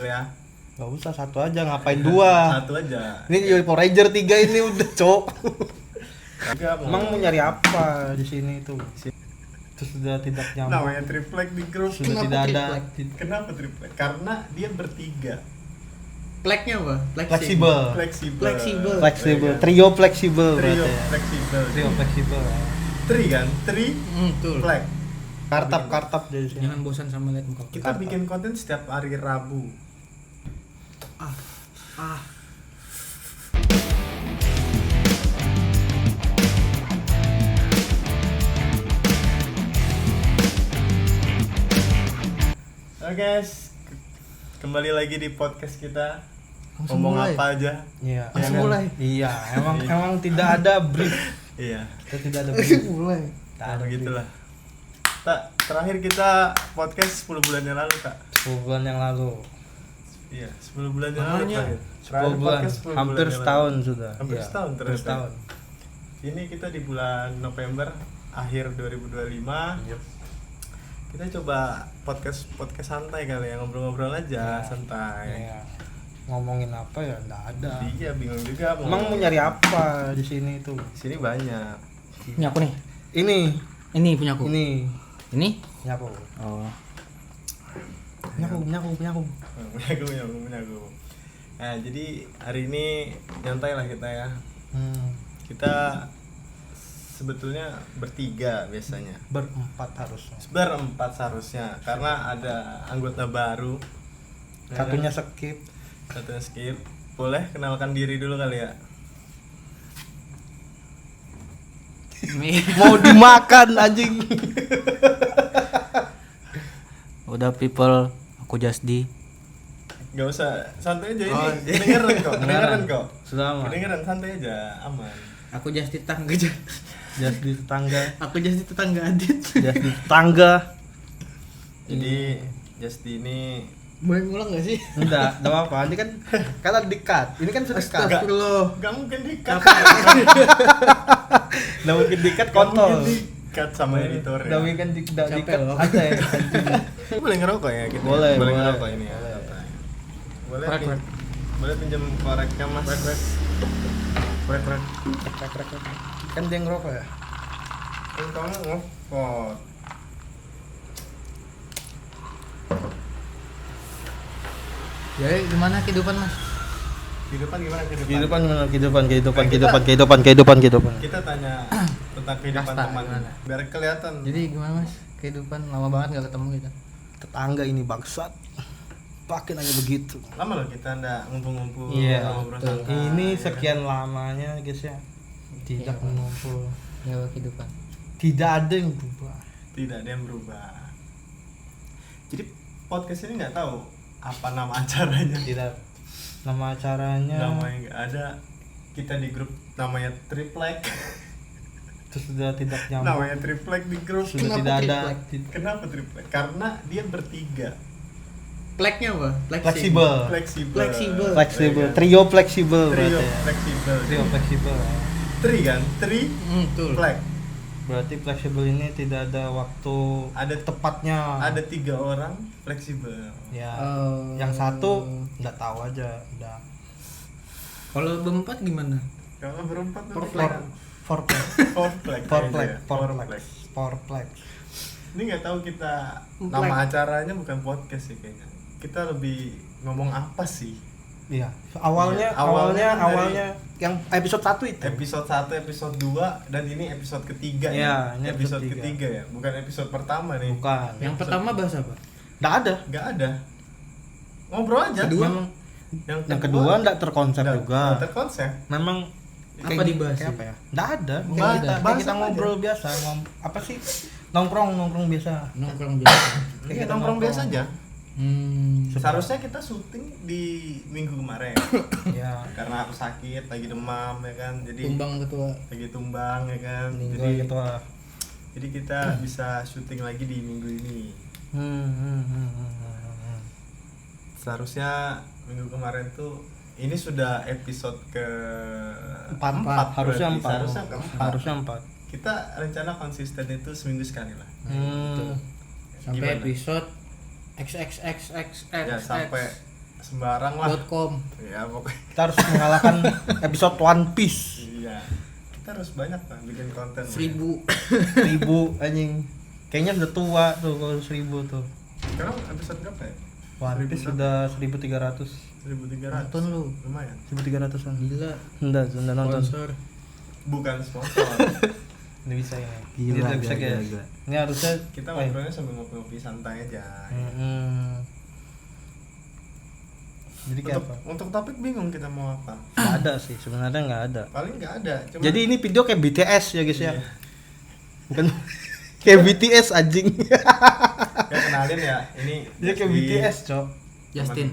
ya. Gak usah, satu aja, ngapain dua? Satu aja. Ini Power Ranger 3 ini udah, Cok. Emang mau nyari apa? apa di sini tuh? Itu sudah tidak nyambung. Namanya triplek di grup. Sudah tidak ada. Kenapa triplek? Karena dia bertiga. Pleknya apa? Fleksibel. Fleksibel. Trio fleksibel Trio berarti ya. fleksibel. Trio fleksibel. Tri kan? Tri Betul. plek. Kartap dari sini. Jangan bosan sama lihat muka Kita bikin konten setiap hari Rabu. Oke guys, kembali lagi di podcast kita. Langsung Ngomong mulai. apa aja? Iya. Langsung kan? mulai. Iya, emang tidak ada brief. Iya, Kita tidak ada brief. mulai. Tak ada begitulah. Tak, terakhir kita podcast 10 bulan yang lalu, Kak. 10 bulan yang lalu. Iya, 10 bulan yang lalu. Namanya terakhir. 10 Terakhir bulan, podcast 10 hampir bulan yang setahun lalu. sudah. Hampir Iya, setahun hampir ternyata. setahun. Ini kita di bulan November akhir 2025. Yep. Kita coba podcast santai kali ya, ngobrol-ngobrol aja, Iya. santai. Iya. Ngomongin apa ya enggak ada. Iya, bingung juga Emang mau nyari apa di sini tuh? Di sini banyak. Punya aku nih. Ini Punya aku. ini Ini? punya aku. Oh. Punya aku. Punya aku. Nah, jadi hari ini nyantai lah kita ya. Kita sebetulnya bertiga biasanya. Berempat harusnya. Berempat seharusnya karena ada anggota baru. Ya kan? Satunya skip. Satunya skip. Boleh kenalkan diri dulu kali ya. Mau dimakan anjing. Udah people, aku Jasdi. Gak usah, santai aja Oh, ini. Kedengeran kok. Sudah aman. Kedengeran, santai aja, aman. Aku Jasdi tetangga. Jas di tetangga. Aku Jasdi tetangga Adit. Jas di tetangga. Jadi Justy ini Boleh ngulang gak sih? Enggak apa-apa. Ini kan kata di-cut. Ini kan sudah di-cut. Astagfirullah. gak mungkin di-cut. Enggak mungkin di-cut Gak mungkin kontol. di-cut sama editor ya. Enggak mungkin di-cut Capek loh. aja ya. anjing. Boleh ngerokok ya kita? Boleh, boleh boleh. ngerokok ini ya. santai. Boleh Korek, korek. boleh pinjam koreknya Mas. Korek. Kan dia ngerokok ya. Kan kamu ngepot. Ya, gimana kehidupan Mas? Kehidupan gimana Kehidupan. Kita tanya tentang kehidupan Kasta, teman. gimana? Biar kelihatan. Jadi gimana Mas? Kehidupan lama banget gak ketemu kita. Tetangga ini bangsat. Pakai aja begitu. Lama loh kita ndak ngumpul-ngumpul, Iya, ngobrol betul. santai, Ini ya kan? sekian lamanya guys ya. Tidak Iya. mengumpul. Ya kehidupan. Tidak ada yang berubah. Tidak ada yang berubah. Jadi podcast ini nggak tahu apa nama acaranya. Tidak. Nama acaranya Namanya nggak ada. Kita di grup namanya Triplek. itu sudah tidak nyambung. Namanya Triplek di grup. Sudah Kenapa tidak ada. triplek? Kenapa Triplek? Karena dia bertiga. Pleknya apa? Fleksibel. Fleksibel. Fleksibel. Ya kan? Trio fleksibel Trio berarti ya. fleksibel. Trio fleksibel. ya. Tri kan? Tri Betul. Plek. Berarti fleksibel ini tidak ada waktu Ada tepatnya. Ada 3 orang fleksibel. Ya. Oh. Yang satu enggak tahu aja, udah. Kalau berempat gimana? Kalau berempat Fourplex. Fourplex. Ini nggak tahu kita Plek. nama acaranya bukan podcast sih kayaknya. Kita lebih ngomong apa sih? Iya. Awalnya Iya, awalnya kan awalnya yang episode 1 itu. Episode 1, episode 2 dan ini episode ketiga Iya, ya. ini Episode episode ketiga ya, bukan episode pertama nih. Bukan. Yang pertama bahas apa? Enggak ada. Nggak ada. Ngobrol aja. Kedua? Yang kedua enggak terkonsep nggak- juga. nggak terkonsep. Memang Apa kayak dibahas kayak sih? apa ya? Enggak ada. Bahas- Kayak kita, bahas kita apa ngobrol biasa, apa sih? Nongkrong biasa. Nongkrong biasa. Iya, kita nongkrong biasa aja. Hmm. Seharusnya kita syuting di minggu kemarin. Ya. Karena aku sakit, lagi demam ya kan. Jadi Tumbang ketua. lagi tumbang ya kan. Meninggal gitu lah. Jadi kita bisa syuting lagi di minggu ini. Seharusnya minggu kemarin tuh ini sudah episode ke Empat. Harusnya berarti. 4. Seharusnya keempat. Harusnya 4. Kita rencana konsisten itu seminggu sekali lah. Sampai Gimana? episode XXXXX. Ya sampai sembarang lah. .com. Ya pokoknya. Kita harus mengalahkan episode One Piece. Iya. Kita harus banyak lah bikin konten. 1000. 1000 anjing. Kayaknya udah tua tuh kalau 1000 tuh. Sekarang episode berapa ya? One Piece sudah 1300. 1300. Nonton lu. Lumayan. 1300-an. Gila. Udah nonton. Sponsor. Bukan sponsor. Ini bisa ya. Gila, Ini bisa gila, ya. gila. Ini harusnya Kita ngobrolnya sambil ngopi-ngopi santai aja. Jadi kayak Untuk, apa? untuk topik bingung kita mau apa. Nggak ada sih, sebenarnya nggak ada. Paling nggak ada. Cuman Jadi ini video kayak BTS ya guys ya. Iya. Bukan kayak BTS anjing. Ya kenalin ya. Ini Dia kayak BTS, Cok. Justin.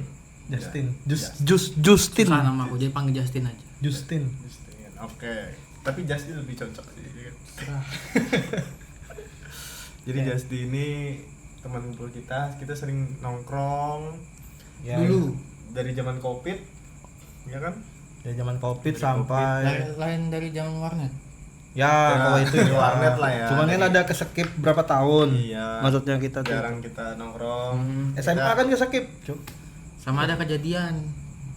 Justin. Ya. Justin. Susah nama aku, jadi panggil Justin aja. Justin. Justin. Oke. Tapi Justin lebih cocok sih. Jadi Justin ini teman kumpul kita sering nongkrong Ya, Dulu. dari zaman Covid, ya kan? dari zaman Covid Dari sampai Lain dari zaman warnet. ya kalau itu dari ya. warnet lah ya. Cuman kan Dari- ada ke-skip berapa tahun. Iya. Maksudnya kita tuh Jarang kita nongkrong. SMA Kita- kan ke-skip, Cuk. Sama ada kejadian.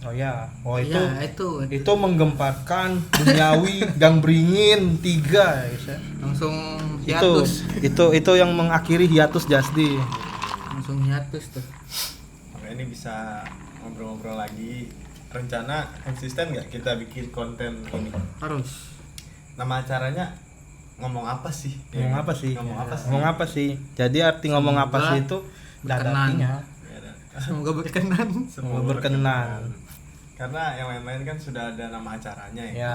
Oh ya. Oh itu Iya, itu menggemparkan duniawi gang beringin 3 ya guys ya. langsung hiatus. Itu yang mengakhiri hiatus Jasdi. Langsung hiatus tuh. Oke, ini bisa ngobrol-ngobrol lagi. Rencana konsisten nggak kita bikin konten ini? Harus. Nama acaranya ngomong apa sih? Ngomong apa sih? Ngomong apa sih? Ngomong apa sih? Jadi arti ngomong apa Semoga sih itu nggak ada berkenan. artinya. Ya, dan- Semoga berkenan. Semoga berkenan. Karena yang lain-lain kan sudah ada nama acaranya ya. Ya,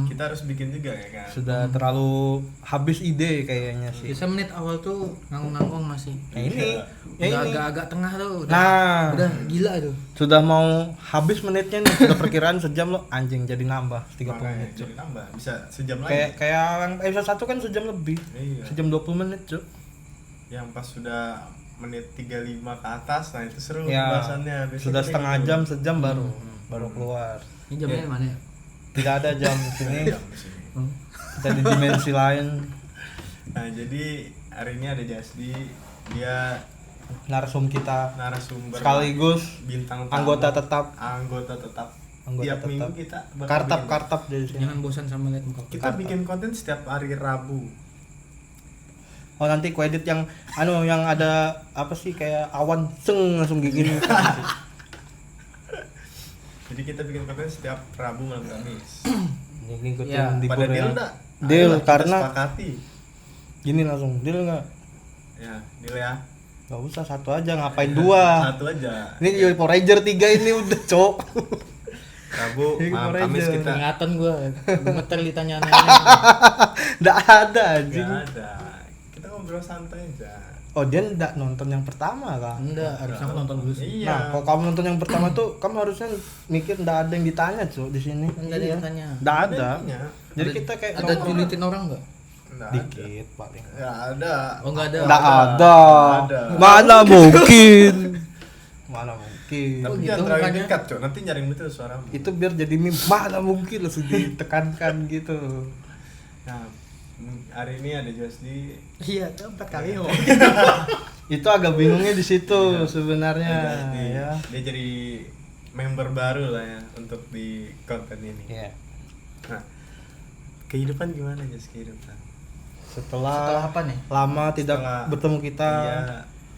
Kita harus bikin juga ya kan. sudah terlalu habis ide kayaknya sih. Bisa menit awal tuh nganggung-nganggung masih. Nah, ini ya Udah ini. agak-agak tengah tuh. Udah, Nah, udah gila tuh. sudah mau habis menitnya nih, sudah perkiraan sejam lo anjing jadi nambah 30 Makanya menit, Cuk. jadi nambah, bisa sejam lagi. Kayak yang episode 1 kan sejam lebih. Iya. Sejam 20 menit, Cuk. Yang pas sudah menit 35 ke atas, nah itu seru Ya, pembahasannya. Biasanya sudah kayak setengah gitu. jam, sejam baru keluar. Ini jamnya Iya. mana ya? Tidak ada jam di sini. Jam di sini. Kita di dimensi lain. Nah, jadi hari ini ada Jasdi, dia Narsum kita narasumber sekaligus bintang tamu. anggota tetap. Anggota tetap. Anggota Tiap tetap. minggu kita bakal bikin- Kartap dari sini. Jangan bosan sama lihat muka Kita bikin konten setiap hari Rabu. Oh nanti kuedit yang yang ada apa sih kayak awan langsung gini. Jadi kita bikin konten setiap Rabu malam Kamis. Ini ngikutin Ya, di Pada Korea. deal enggak? Deal, Ayolah, kita karena- sepakati. Gini langsung deal nggak? Ya, deal ya. Nggak usah satu aja ngapain dua? Satu aja. Ini Yoi Power Ranger 3 ini udah cok. Rabu Ini malam Power Kamis Ranger. kita Ingatan gua, gemeter ditanya nanya. Nggak ada anjing. nggak ada. Kita ngobrol santai aja. Oh dia nggak nonton yang pertama kan? Enggak, harusnya aku nonton dulu sih. Iya. Nah kalau kamu nonton yang pertama tuh kamu harusnya mikir nggak ada yang ditanya cok di sini. Enggak ada Iya. yang tanya. Nggak ada. Intinya, Jadi Ada- kita kayak ada nongkrong. julitin orang enggak? nggak Dikit paling. ada. Nggak ada. Oh, nggak ada. Nggak ada. Nggak ada. Mana mungkin? Mana mungkin? Tapi Oh, jangan gitu terlalu makanya. dekat, Cok. Nanti nyaring betul suaramu. Itu biar jadi meme. Mana mungkin langsung ditekankan gitu. Nah, hari ini ada Jasdi. Iya, 4 kali kok. Itu agak bingungnya di situ Iya. sebenarnya Jasdi. ya. Dia jadi member baru lah ya untuk di konten ini. Iya. Nah, kehidupan gimana Jas kehidupan? Setelah Setelah apa nih? lama tidak Setelah- bertemu kita. Iya,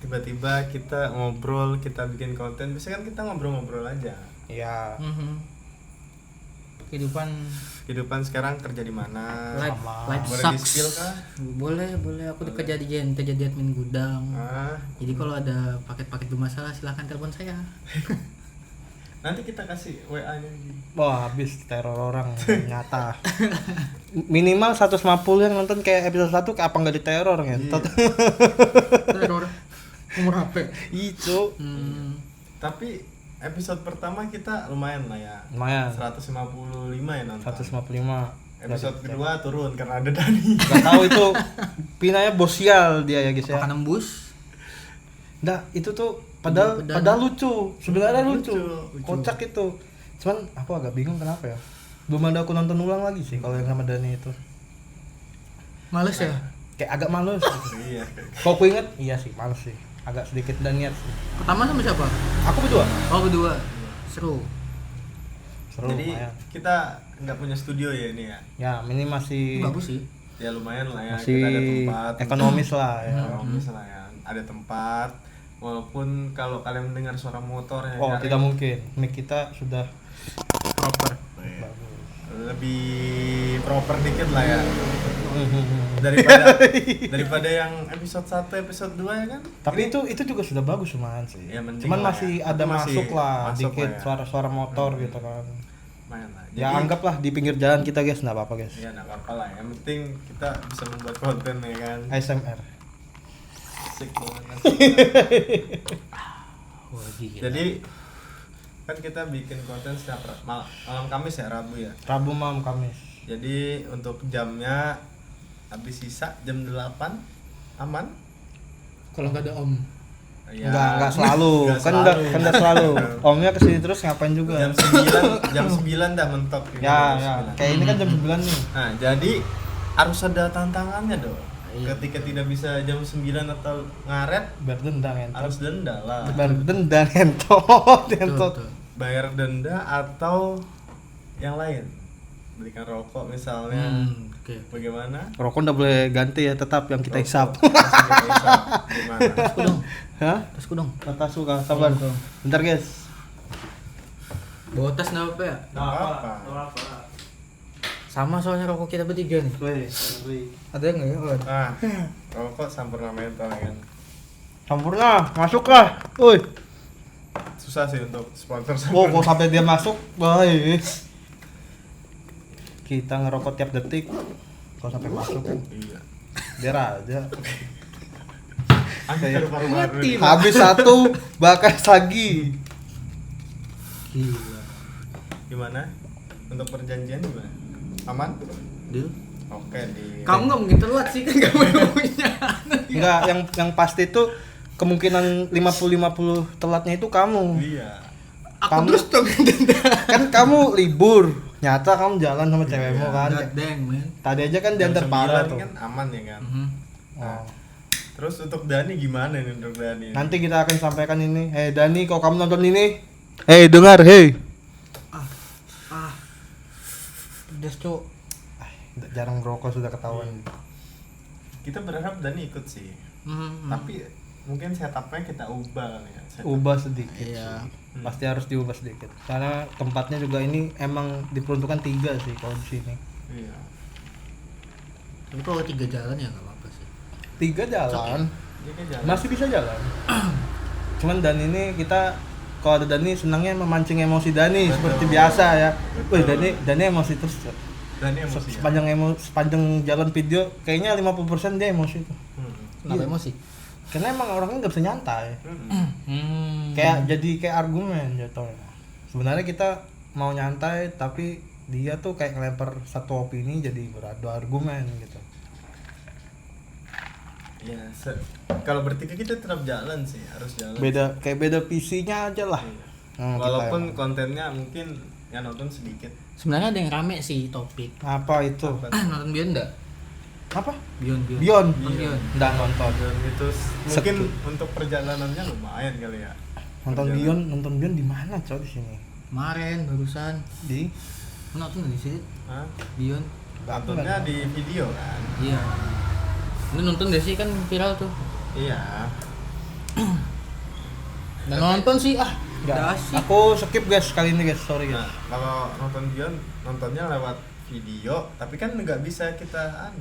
tiba-tiba kita ngobrol, kita bikin konten. Biasanya kan kita ngobrol-ngobrol aja. Iya. Kehidupan Sekarang kerja di mana? life, Sama. life Boleh di sucks. spill kah? Boleh. Aku kerja di JNT, jadi admin gudang. Ah, Jadi kalau ada paket-paket bermasalah silahkan telepon saya. nanti kita kasih WA-nya. Wah, habis teror orang nyata. Minimal 150 yang nonton kayak episode 1 kayak apa nggak diteror ngentot. Teror umur HP. Itu Tapi episode pertama kita lumayan lah ya. lumayan 155 ya nonton. 155. Episode kedua turun karena ada Dani. Gak tahu itu pinanya bosial dia ya guys ya. Apakah nembus? Nah, itu tuh padahal lucu. Sebenarnya lucu. Lucu. Kocak itu. Cuman aku agak bingung kenapa ya. Belum ada aku nonton ulang lagi sih kalau yang sama Dani itu. Males ya? Kayak agak males gitu. Iya. Kalau aku inget, iya sih males sih. Agak sedikit dan niat sih. Pertama sama siapa? Aku berdua. Oh, kedua. Seru. Seru Jadi lumayan. kita nggak punya studio ya ini ya. Ya, ini masih Bagus sih. Ya lumayan lah ya, masih kita ada tempat. ekonomis lah ya. Ekonomis lah ya. Ada tempat. Walaupun kalau kalian mendengar suara motor ya Oh, nyaring, tidak mungkin. Mic kita sudah Proper. bagus. lebih proper dikit lah ya. Daripada yang episode 1, episode 2 ya kan. Tapi itu juga sudah bagus lumayan sih. Ya, mending Cuman lah masih ya. ada Masih masuk lah masuk dikit lah ya. suara-suara motor gitu kan. Lumayan lah. Ya anggaplah di pinggir jalan kita guys, nggak apa-apa guys. Ya nggak apa-apa lah. Yang penting kita bisa membuat konten ya kan. ASMR. Asik banget. Wah, gila. Jadi kan kita bikin konten setiap malam Kamis ya, Rabu ya. Rabu malam Kamis. Jadi untuk jamnya habis sisa jam 8 aman? Kalau nggak ada om. Ya, Enggak selalu. nggak Kan selalu. enggak selalu. Omnya kesini terus ngapain juga. Jam 9 dah mentok. Ya, Jam ya. 9. Kayak ini kan jam 9 nih. Nah, jadi harus ada tantangannya dong. Iya. Ketika tidak bisa jam 9 atau ngaret, Berdendang entot. harus denda lah. Berdendang entot. Tuh, Entot. tuh. Bayar denda atau yang lain. Belikan rokok misalnya. Oke. Bagaimana? Rokok udah boleh ganti ya, tetap yang kita hisap. Rokok masih kita hisap. Gimana? Tasku dong. Hah? Tasku dong. Kata suka, sabar. Tolong. Bentar guys. Bawa tas nggak apa ya? Nggak apa-apa. Sama soalnya rokok kita bertiga nih. Ada nggak ya? Oh, Nah, rokok Sampurna Menthol ya kan. Sampurna, masuklah. Woi. Susah sih untuk sponsor Oh, Sampurna. kok sampai dia masuk, baik. Kita ngerokok tiap detik. Kalau sampai masuk, Iya. biar aja. Anjir paru-paru. Mati. Habis satu, bakal lagi. Gila. Gimana? Untuk perjanjian gimana? Aman? Deal. Oke, di Kamu nggak mungkin telat sih kan kamu punya. Enggak, yang pasti itu kemungkinan 50-50 telatnya itu kamu. Iya. Aku terus dong denda. Kan kamu libur. Nyata kamu jalan sama cewekmu kan. God damn, man. Tadi aja kan Jam diantar parah 9 tuh. kan aman ya kan. Oh. Terus untuk Dani gimana nih untuk Dani? Nanti kita akan sampaikan ini. Hei Dani, kalau kamu nonton ini, hei dengar, hei. Pedas, Cuk. Jarang merokok sudah ketahuan. Kita berharap Dani ikut sih. Tapi mungkin setupnya kita ubah kali ya. Ubah sedikit. Iya. Pasti harus diubah sedikit. Karena tempatnya juga ini emang diperuntukkan 3 sih kalau di sini. Iya. Tapi kalau 3 jalan ya nggak apa-apa sih. 3 jalan, Dia kan jalan. masih bisa jalan. Cuman Dan ini kita kalau ada Dani senangnya memancing emosi Dani Betul. seperti biasa ya. Betul. Wih Dani emosi terus. Dani emosi ya. Sepanjang jalan video kayaknya 50% dia emosi tuh. Kenapa Iya. emosi? Karena emang orangnya nggak bisa nyantai. Hmm. Kayak jadi kayak argumen jatuhnya. Sebenarnya kita mau nyantai tapi dia tuh kayak ngelempar satu opini jadi beradu argumen gitu. Ya, kalau bertiga kita tetap jalan sih, harus jalan. Kayak beda visinya aja lah. Iya. Kita Walaupun emang. kontennya mungkin yang nonton sedikit. Sebenarnya ada yang rame sih topik. Apa itu? Apa tuh? Nonton Beyond enggak? Apa? Beyond. Beyond. Beyond. Nggak nonton. Dan itu mungkin Setu. untuk perjalanannya lumayan kali ya. Nonton Beyond di mana coy di sini? Kemarin barusan Di nonton nggak di sini? Hah? Beyond. Nontonnya di video kan? Iya. Lu nonton gak sih kan viral tuh? Iya. Nggak nonton sih ah. Nggak. Nggak asik. Aku skip guys kali ini guys, sorry Nah, guys. kalau nonton Beyond, nontonnya lewat video, tapi kan nggak bisa kita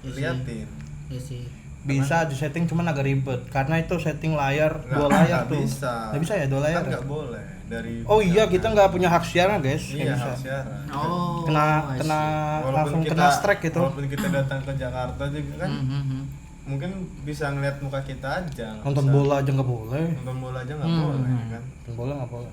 Iya sih. liatin. Ya sih. Bisa disetting cuman agak ribet karena itu setting layar Nggak- 2 layar nggak tuh. bisa. Nggak bisa ya 2 layar. Kan ya? nggak boleh dari. Oh iya kita nggak punya hak siaran guys. Nggak Iya bisa. hak siaran. Oh. Kena I kena see. langsung kena strike gitu. Walaupun kita datang ke Jakarta juga kan, mungkin bisa ngeliat muka kita aja. nggak Nonton bisa- bola aja nggak boleh. Nonton bola aja nggak boleh kan. Nonton bola nggak boleh.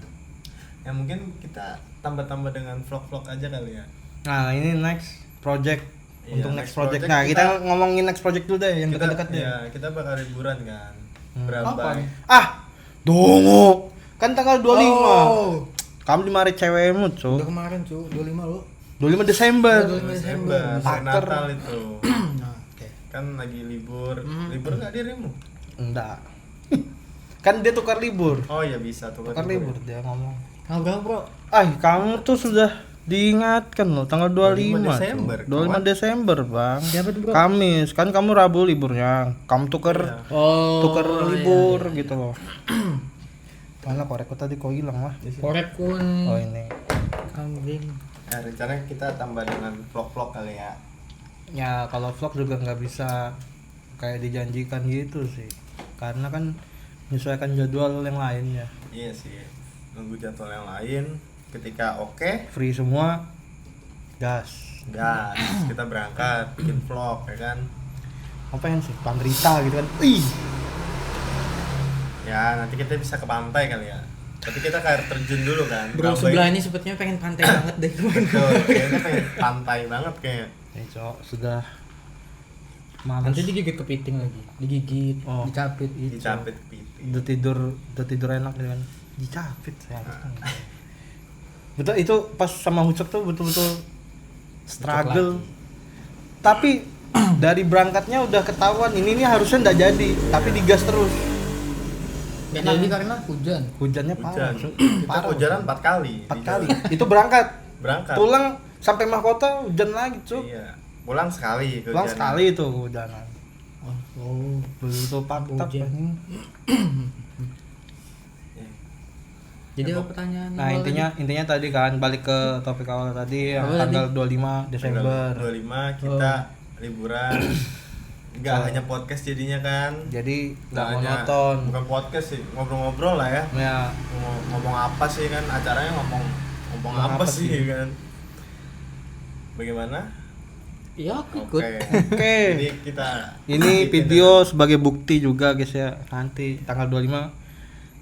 Ya mungkin kita tambah-tambah dengan vlog-vlog aja kali ya. Nah ini next project. Iya, Untuk next next project. project Nah kita kita- ngomongin next project dulu deh yang Kita dekat-dekat deh. ya, kita bakal liburan kan. Apa? Berabang. Ah, dongo. Kan tanggal 25. Oh. Kamu dimari cewekmu, Udah Cuk. kemarin cu, 25 lu. 25 Desember. 25 Desember, hari Taker. Natal itu. Nah, oke. Kan lagi libur. Libur nggak dirimu? Enggak. Kan dia tukar libur. Oh iya bisa tuh. Tukar libur dia ngomong. Tanggal berapa, Bro? Kamu tuh sudah diingatkan loh, tanggal 25 Desember, tuh. 25 Desember, Bang. Siapa tuh, Bro? Kamis, kan kamu Rabu liburnya. Kamu tuker tuker libur gitu loh. Mana korekku tadi kok hilang lah. Korek kun. Oh, ini. Kambing. Nah, rencananya kita tambah dengan vlog-vlog kali ya. Ya, kalau vlog juga nggak bisa kayak dijanjikan gitu sih. Karena kan menyesuaikan jadwal yang lainnya. Iya sih, nunggu jadwal yang lain. Ketika oke, Free semua, gas. kita berangkat bikin vlog ya kan. Apa yang sih? Panderita gitu kan. Ih, Ya nanti kita bisa ke pantai kali ya. Tapi kita ke air terjun dulu kan. Bro, sebelah ini sepertinya pengen pantai banget deh. Betul, kayaknya pengen pantai banget kayak. nih cok, sudah malas. Nanti digigit kepiting lagi. Digigit, Oh. dicapit gitu. Dicapit pipi. Udah tidur enak gitu kan. Dicapit saya. Betul, itu pas sama Hucok tuh betul-betul struggle. Tapi dari berangkatnya udah ketahuan ini nih harusnya nggak jadi, tapi digas terus. Gak jadi karena hujan. Hujannya parah. Hujan. Cuk. Kita Parah. hujanan 4 kali. 4 di kali. jalan. Itu berangkat. Berangkat. Pulang sampai mahkota hujan lagi, Cuk. Iya. Pulang sekali. Pulang kehujanan. sekali itu kehujanan. Oh. Betul pantat Hujan. anjing. Iya. Jadi apa pertanyaannya? Nah, intinya tadi kan balik ke topik awal tadi yang Apa tanggal 25 Desember. Tanggal 25 kita liburan. Enggak hanya podcast jadinya kan. Jadi nggak Nggak hanya- monoton. Bukan podcast sih, ngobrol-ngobrol lah ya. Ya, Ngomong apa sih kan acaranya ngomong Ngomong apa apa sih sih? kan. Bagaimana? Iya, aku ikut. Oke. Jadi kita Ini video sebagai bukti juga guys ya. Nanti tanggal 25.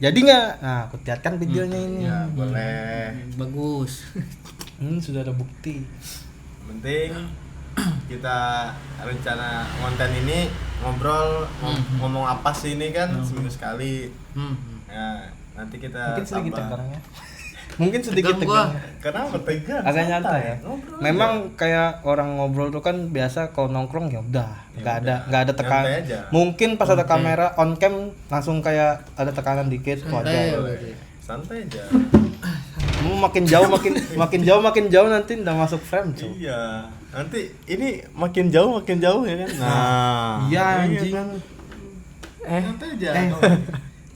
Jadi nggak? Nah, aku lihatkan videonya ini. ya boleh. Bagus. Sudah ada bukti. Yang penting kita rencana konten ini ngobrol ngomong apa sih ini kan seminggu sekali. Ya, nanti kita Mungkin sedikit tambah. tegangnya. Mungkin sedikit Tegang gua. tegang. Kenapa tegang? Agak nyantai ya. Ngobrol Memang aja. kayak orang ngobrol tuh kan biasa kalau nongkrong ya udah, Ya nggak udah. ada tekanan. Nyantai aja. Mungkin pas ada Oke. kamera on cam langsung kayak ada tekanan dikit Santai. wajar. Boleh. Santai aja. Mau makin jauh makin jauh nanti udah masuk frame, Cuk. Iya. Nanti ini makin jauh ya kan. Nah. Iya anjing. kan. Santai aja.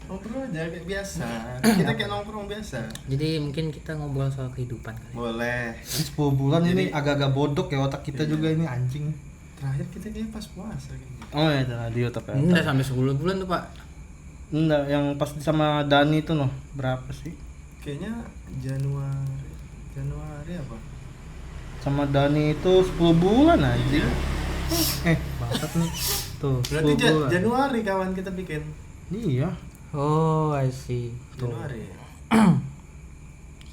Ngobrol aja kayak biasa. Kita kayak nongkrong biasa. Jadi mungkin kita ngobrol soal kehidupan kali. Boleh. Ini 10 bulan ini Jadi- agak-agak bodok ya otak kita juga ini anjing. Terakhir kita kayak pas puasa gitu. Oh ya, di YouTube ya. Ini udah sampai 10 bulan tuh, Pak. Enggak, yang pas sama Dani itu noh, berapa sih? Kayaknya Januari apa? Sama Dani itu 10 bulan anjing. Bangsat nih. Tuh, Berarti 10 bulan. Januari kawan kita bikin. Iya. Oh, I see. Januari.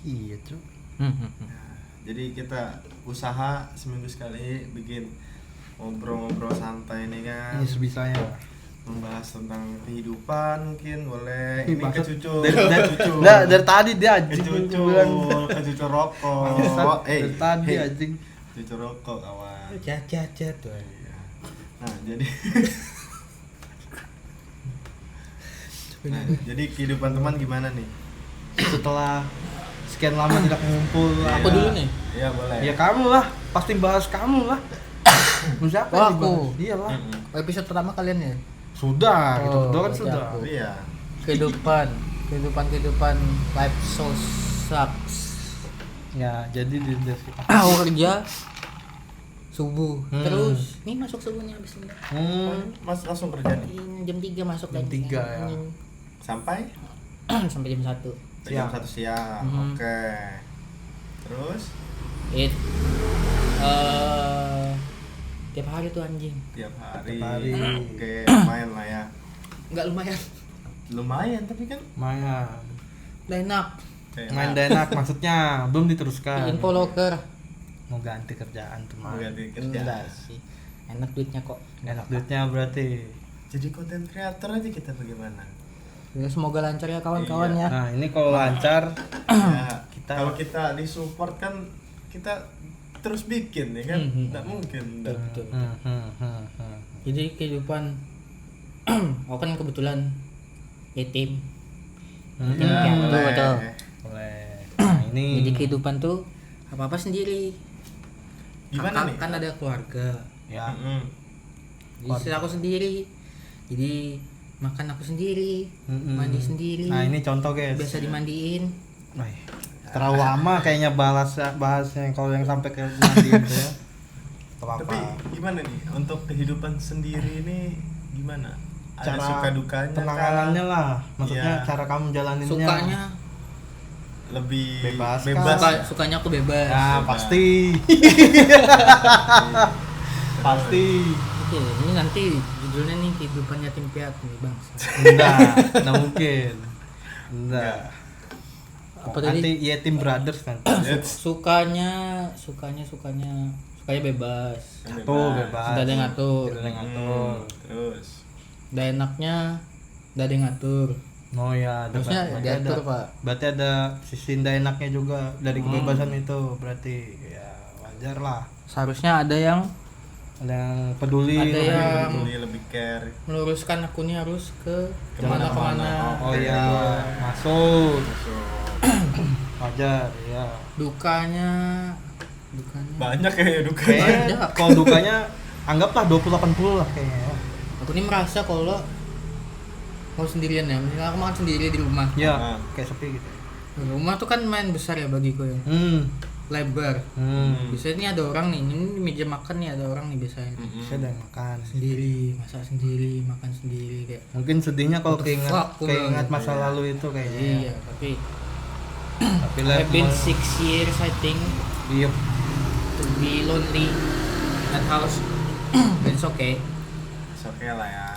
Iya, Cuk. Nah, jadi kita usaha seminggu sekali bikin ngobrol-ngobrol santai ini kan. Ini sebisanya. Membahas tentang kehidupan mungkin boleh. Ih, Ini bangsat. kecucu. Dari tadi dia anjing Kecucu, bilang. kecucu rokok. Bangsat, dari tadi hey, anjing. kecucu rokok kawan. Cat tuh. Nah, jadi Nah, jadi kehidupan teman gimana nih? Setelah sekian lama tidak ngumpul. Aku dulu nih. Iya, boleh. Ya kamu lah, pasti bahas kamu lah. Siapa Oh, yang aku. dibahas? Iya lah. Mm-mm. Episode pertama kalian ya? Sudah, gitu Oh, berdua kan berarti sudah. aku. Iya. Kehidupan life so sucks. Ya, jadi di Aku kerja subuh. Hmm. Terus ini masuk subuhnya habis ini. Mas langsung kerja nih. Ini jam 3 masuk Jam lagi. 3 ya. Sampai Sampai jam 1. jam Siang. 1 siang. Mhm. Oke. Terus It tiap hari tuh anjing. tiap hari. Tiap hari. Oke, lumayan lah ya. Enggak lumayan. Lumayan tapi kan Maya. Udah enak. kayak Main enak. denak maksudnya belum diteruskan. Info loker. Mau ganti kerjaan tuh Mau mah. ganti kerjaan. Enggak sih. Enak duitnya kok. Enak duitnya berarti. Jadi konten kreator aja kita bagaimana? Ya, semoga lancar ya kawan-kawan Iya. ya. Nah, ini kalau lancar Ya, Kita- kalau kita disupport kan kita terus bikin ya kan? Mhm. Nggak mungkin. nggak. Betul. hmm. Jadi kehidupan aku kan kebetulan yatim. Hmm. Ya, betul, boleh. betul. Boleh. ini. Jadi kehidupan tuh apa-apa sendiri. Gimana nih? Kan ada keluarga. Ya. Jadi istri aku sendiri. Jadi makan aku sendiri, mandi sendiri. Nah, ini contoh guys. Biasa dimandiin. Wah, terlalu lama kayaknya bahasnya kalau yang sampai ke mandiin tuh ya. Tapi gimana nih untuk kehidupan sendiri ini gimana? Ada Cara suka dukanya penanganannya lah. Maksudnya Iya. cara kamu jalaninnya. Sukanya lebih Bebas bebas. sukanya aku bebas. Ya, pasti. Pasti. Oke, ini nanti judulnya nih kehidupan yatim piatu nih bang. Enggak mungkin. Enggak. Apa Nanti tadi? Yatim Brothers kan. Sukanya bebas. Satu bebas. Tidak ada yang ngatur. Tidak ada yang ngatur. Terus Udah enaknya udah ada yang ngatur. Oh ya, Harusnya berarti diatur ada, pak. berarti ada sisi tidak enaknya juga dari kebebasan itu, berarti ya wajar lah. Seharusnya ada yang Ada yang peduli, Ada yang- lebih care. meluruskan akunnya harus ke Kemana-mana. kemana-kemana. Oh iya, masuk. Masuk. Wajar, ya. Dukanya Banyak ya duka. Kayaknya Banyak. kalau dukanya anggaplah 20-80 lah kayaknya. aku ini merasa kalau mau sendirian ya, misalnya aku makan sendiri di rumah. Ya, Ah. kayak sepi gitu. Rumah tuh kan main besar ya bagiku ya, lebar. Biasanya ini ada orang nih, ini di meja makan nih ada orang nih biasanya. Bisa ada yang makan. Sendiri, masak sendiri, makan sendiri kayak. Mungkin sedihnya kalau What the keinget fuck, aku keinget bilang. masa lalu itu kayaknya. Iya, tapi Tapi I've been 6 years I think Iya. to be lonely at house. But it's okay. Oke lah ya.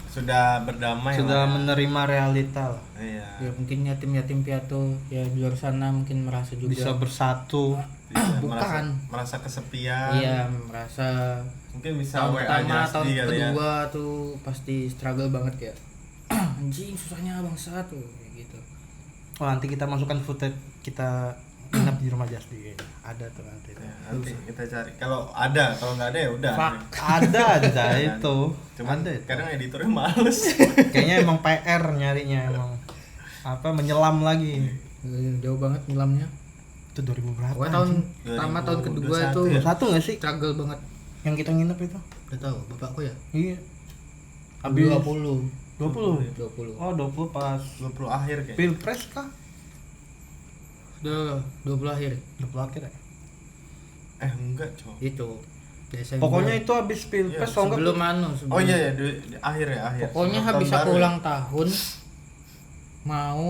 Sudah berdamai Sudah lah ya. menerima realita lah. Iya. Ya mungkin yatim-yatim piatu ya di luar sana mungkin merasa juga. Bisa bersatu. Tidak Bukan. merasa kesepian. Iya, merasa Mungkin bisa tahun WA pertama, aja tahun kali ya. kedua tuh pasti struggle banget kayak anjing susahnya bangsa tuh kayak gitu. Oh, nanti kita masukkan footage kita nginap di rumah Jasdi kayaknya. Ada tuh nanti. Ya, nanti kita cari. Kalau nggak ada ya udah. Fuck. Ada aja itu. Cuman Ada itu. kadang editornya males. Kayaknya emang PR nyarinya emang apa menyelam lagi. Jauh banget nyelamnya. Itu 2000 berapa? Pokoknya tahun anjing? pertama tahun kedua 2021 itu ya? Satu nggak sih struggle banget. yang kita nginep itu? Udah tahu bapakku ya? Iya. 20. 20. 20. Oh, 20 pas 20 akhir kayak. Pilpres kah? Udah 20 akhir 20 akhir ya? Enggak, Cok. itu. Desember. Pokoknya itu habis Pilpres Iya, kalau nggak sebelum anu, sebelum. Oh iya ya, di akhir ya, akhir. Pokoknya Sebelum habis tahun aku baru ya? ulang tahun mau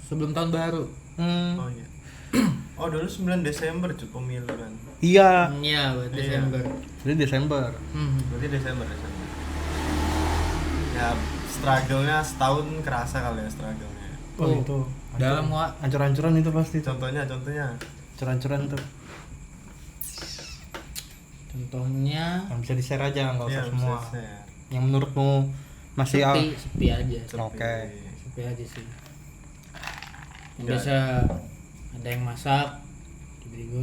sebelum tahun baru. Oh iya. Oh, dulu 9 Desember Cok pemilu kan. Iya. Iya, buat Iya. Desember. Jadi Desember. Berarti Desember. Ya, struggle-nya setahun kerasa kali ya struggle-nya. Oh, Oh, itu. dalam, Wak. Ancur-ancuran itu pasti. Contohnya. Ancur-ancuran tuh. Contohnya Yang bisa di-share aja nggak usah Iya, semua. bisa share. Yang menurutmu masih sepi aja. Oke. Sepi aja sih. Yang Ya. biasa ada yang masak tiba-tiba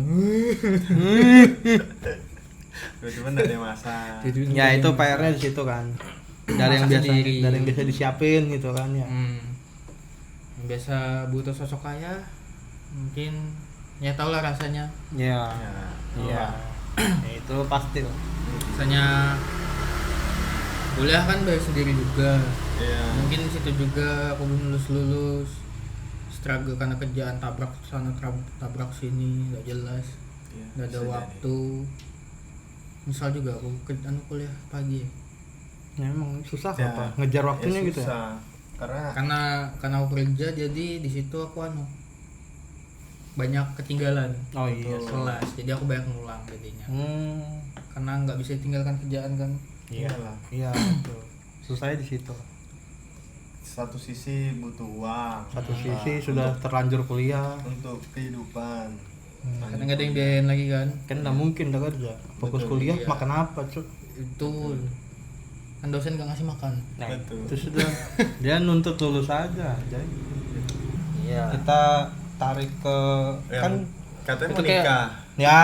Tiba-tiba nggak ada yang masak. tiba-tiba Ya ada itu yang PR-nya masak. di situ kan. Dari yang Masak biasa sendiri. dari yang biasa disiapin gitu kan ya. Yang biasa butuh sosok kaya mungkin ya tau lah rasanya. Iya. Ya. Iya. Ya, itu pasti lah. Rasanya kuliah kan bayar sendiri juga. Iya. Mungkin di situ juga aku belum lulus struggle karena kerjaan tabrak sana tabrak sini nggak jelas, Iya, nggak ada bisa waktu. Misal juga aku kuliah pagi Ya emang susah Ya. apa ngejar waktunya gitu ya. susah. Karena karena aku kerja jadi di situ aku banyak ketinggalan Oh iya. kelas, jadi aku banyak ngulang jadinya karena nggak bisa tinggalkan kerjaan kan. iyalah. Iya betul. Susahnya di situ. Satu sisi butuh uang. Satu sisi sudah terlanjur kuliah. Untuk kehidupan. Karena nggak ada yang biayain lagi kan. Kan nggak mungkin udah kerja. Fokus Betul, kuliah iya. makan apa, Cuk? Itu kan dosen nggak ngasih makan. Nah, Betul. itu sudah dia nuntut lulus aja. Jadi Iya. kita tarik ke Yang kan katanya itu mau kayak- nikah. ya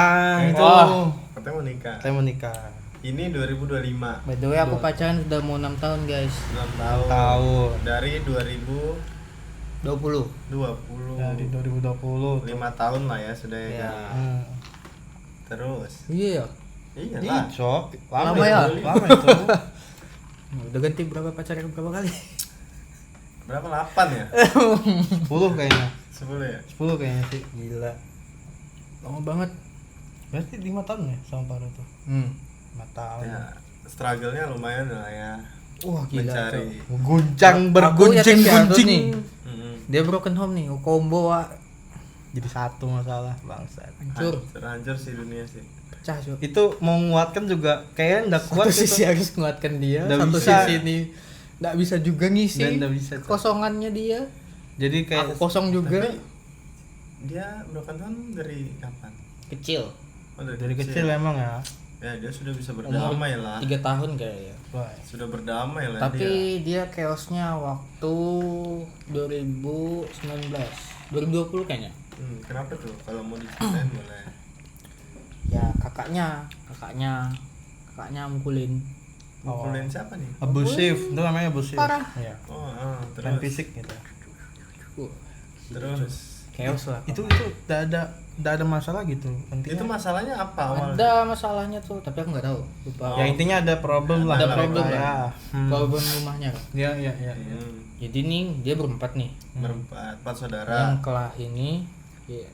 itu. Wah. Katanya mau nikah. Saya mau nikah. Ini 2025. By the way aku pacaran sudah mau 6 tahun guys. 6 tahun. Tahun. Dari 2019 20. Dari 2020 tuh. 5 tahun lah ya sudah ya. Ya. Kan? Terus. Iya. Iya Ih, lah. Cok. Lama ya? Lama itu. Udah ganti berapa pacaran berapa kali? Berapa? 8 ya? 10 kayaknya. 10 ya? 10 kayaknya sih. Gila. Lama banget. Berarti 5 tahun ya sama Farah tuh. 5 tahun. Ya, struggle-nya lumayan lah ya. Wah gila. Mencari. Cok. Guncang Aku berguncing yakin Piatus guncing. nih. Mm-mm. Dia broken home nih, combo Wak. Jadi satu masalah bangsat. Hancur. Hancur sih dunia sih. Pecah Cok. Itu mau nguatkan juga kayaknya nggak kuat Satu sisi itu. harus menguatkan dia, Nggak satu bisa. sisi ini nggak bisa juga ngisi Dan nggak bisa, Cok. kosongannya dia. Jadi kayak Aku kosong juga. Tapi dia broken home dari kapan? Kecil. Oh, dari kecil emang ya. Ya dia sudah bisa Umur berdamai lah. 3 tahun kayaknya. Wah. Sudah berdamai lah Tapi dia chaosnya waktu 2019, 2020 kayaknya. Kenapa tuh? Kalau mau diceritain boleh. Ya kakaknya mukulin. Mukulin siapa nih? Abusif, itu namanya abusif. Parah. Iya. Oh, Main terus. fisik gitu. Terus. Chaos lah. Itu enggak ada masalah gitu. Intinya Itu masalahnya apa awalnya? ada masalahnya tuh, tapi aku nggak tahu. Lupa. ya intinya ada problem lah. Ada problem ya. lah. Problem rumahnya. Iya, iya, iya. Jadi nih dia berempat nih. Berempat, 4 saudara. Yang kelah ini ya,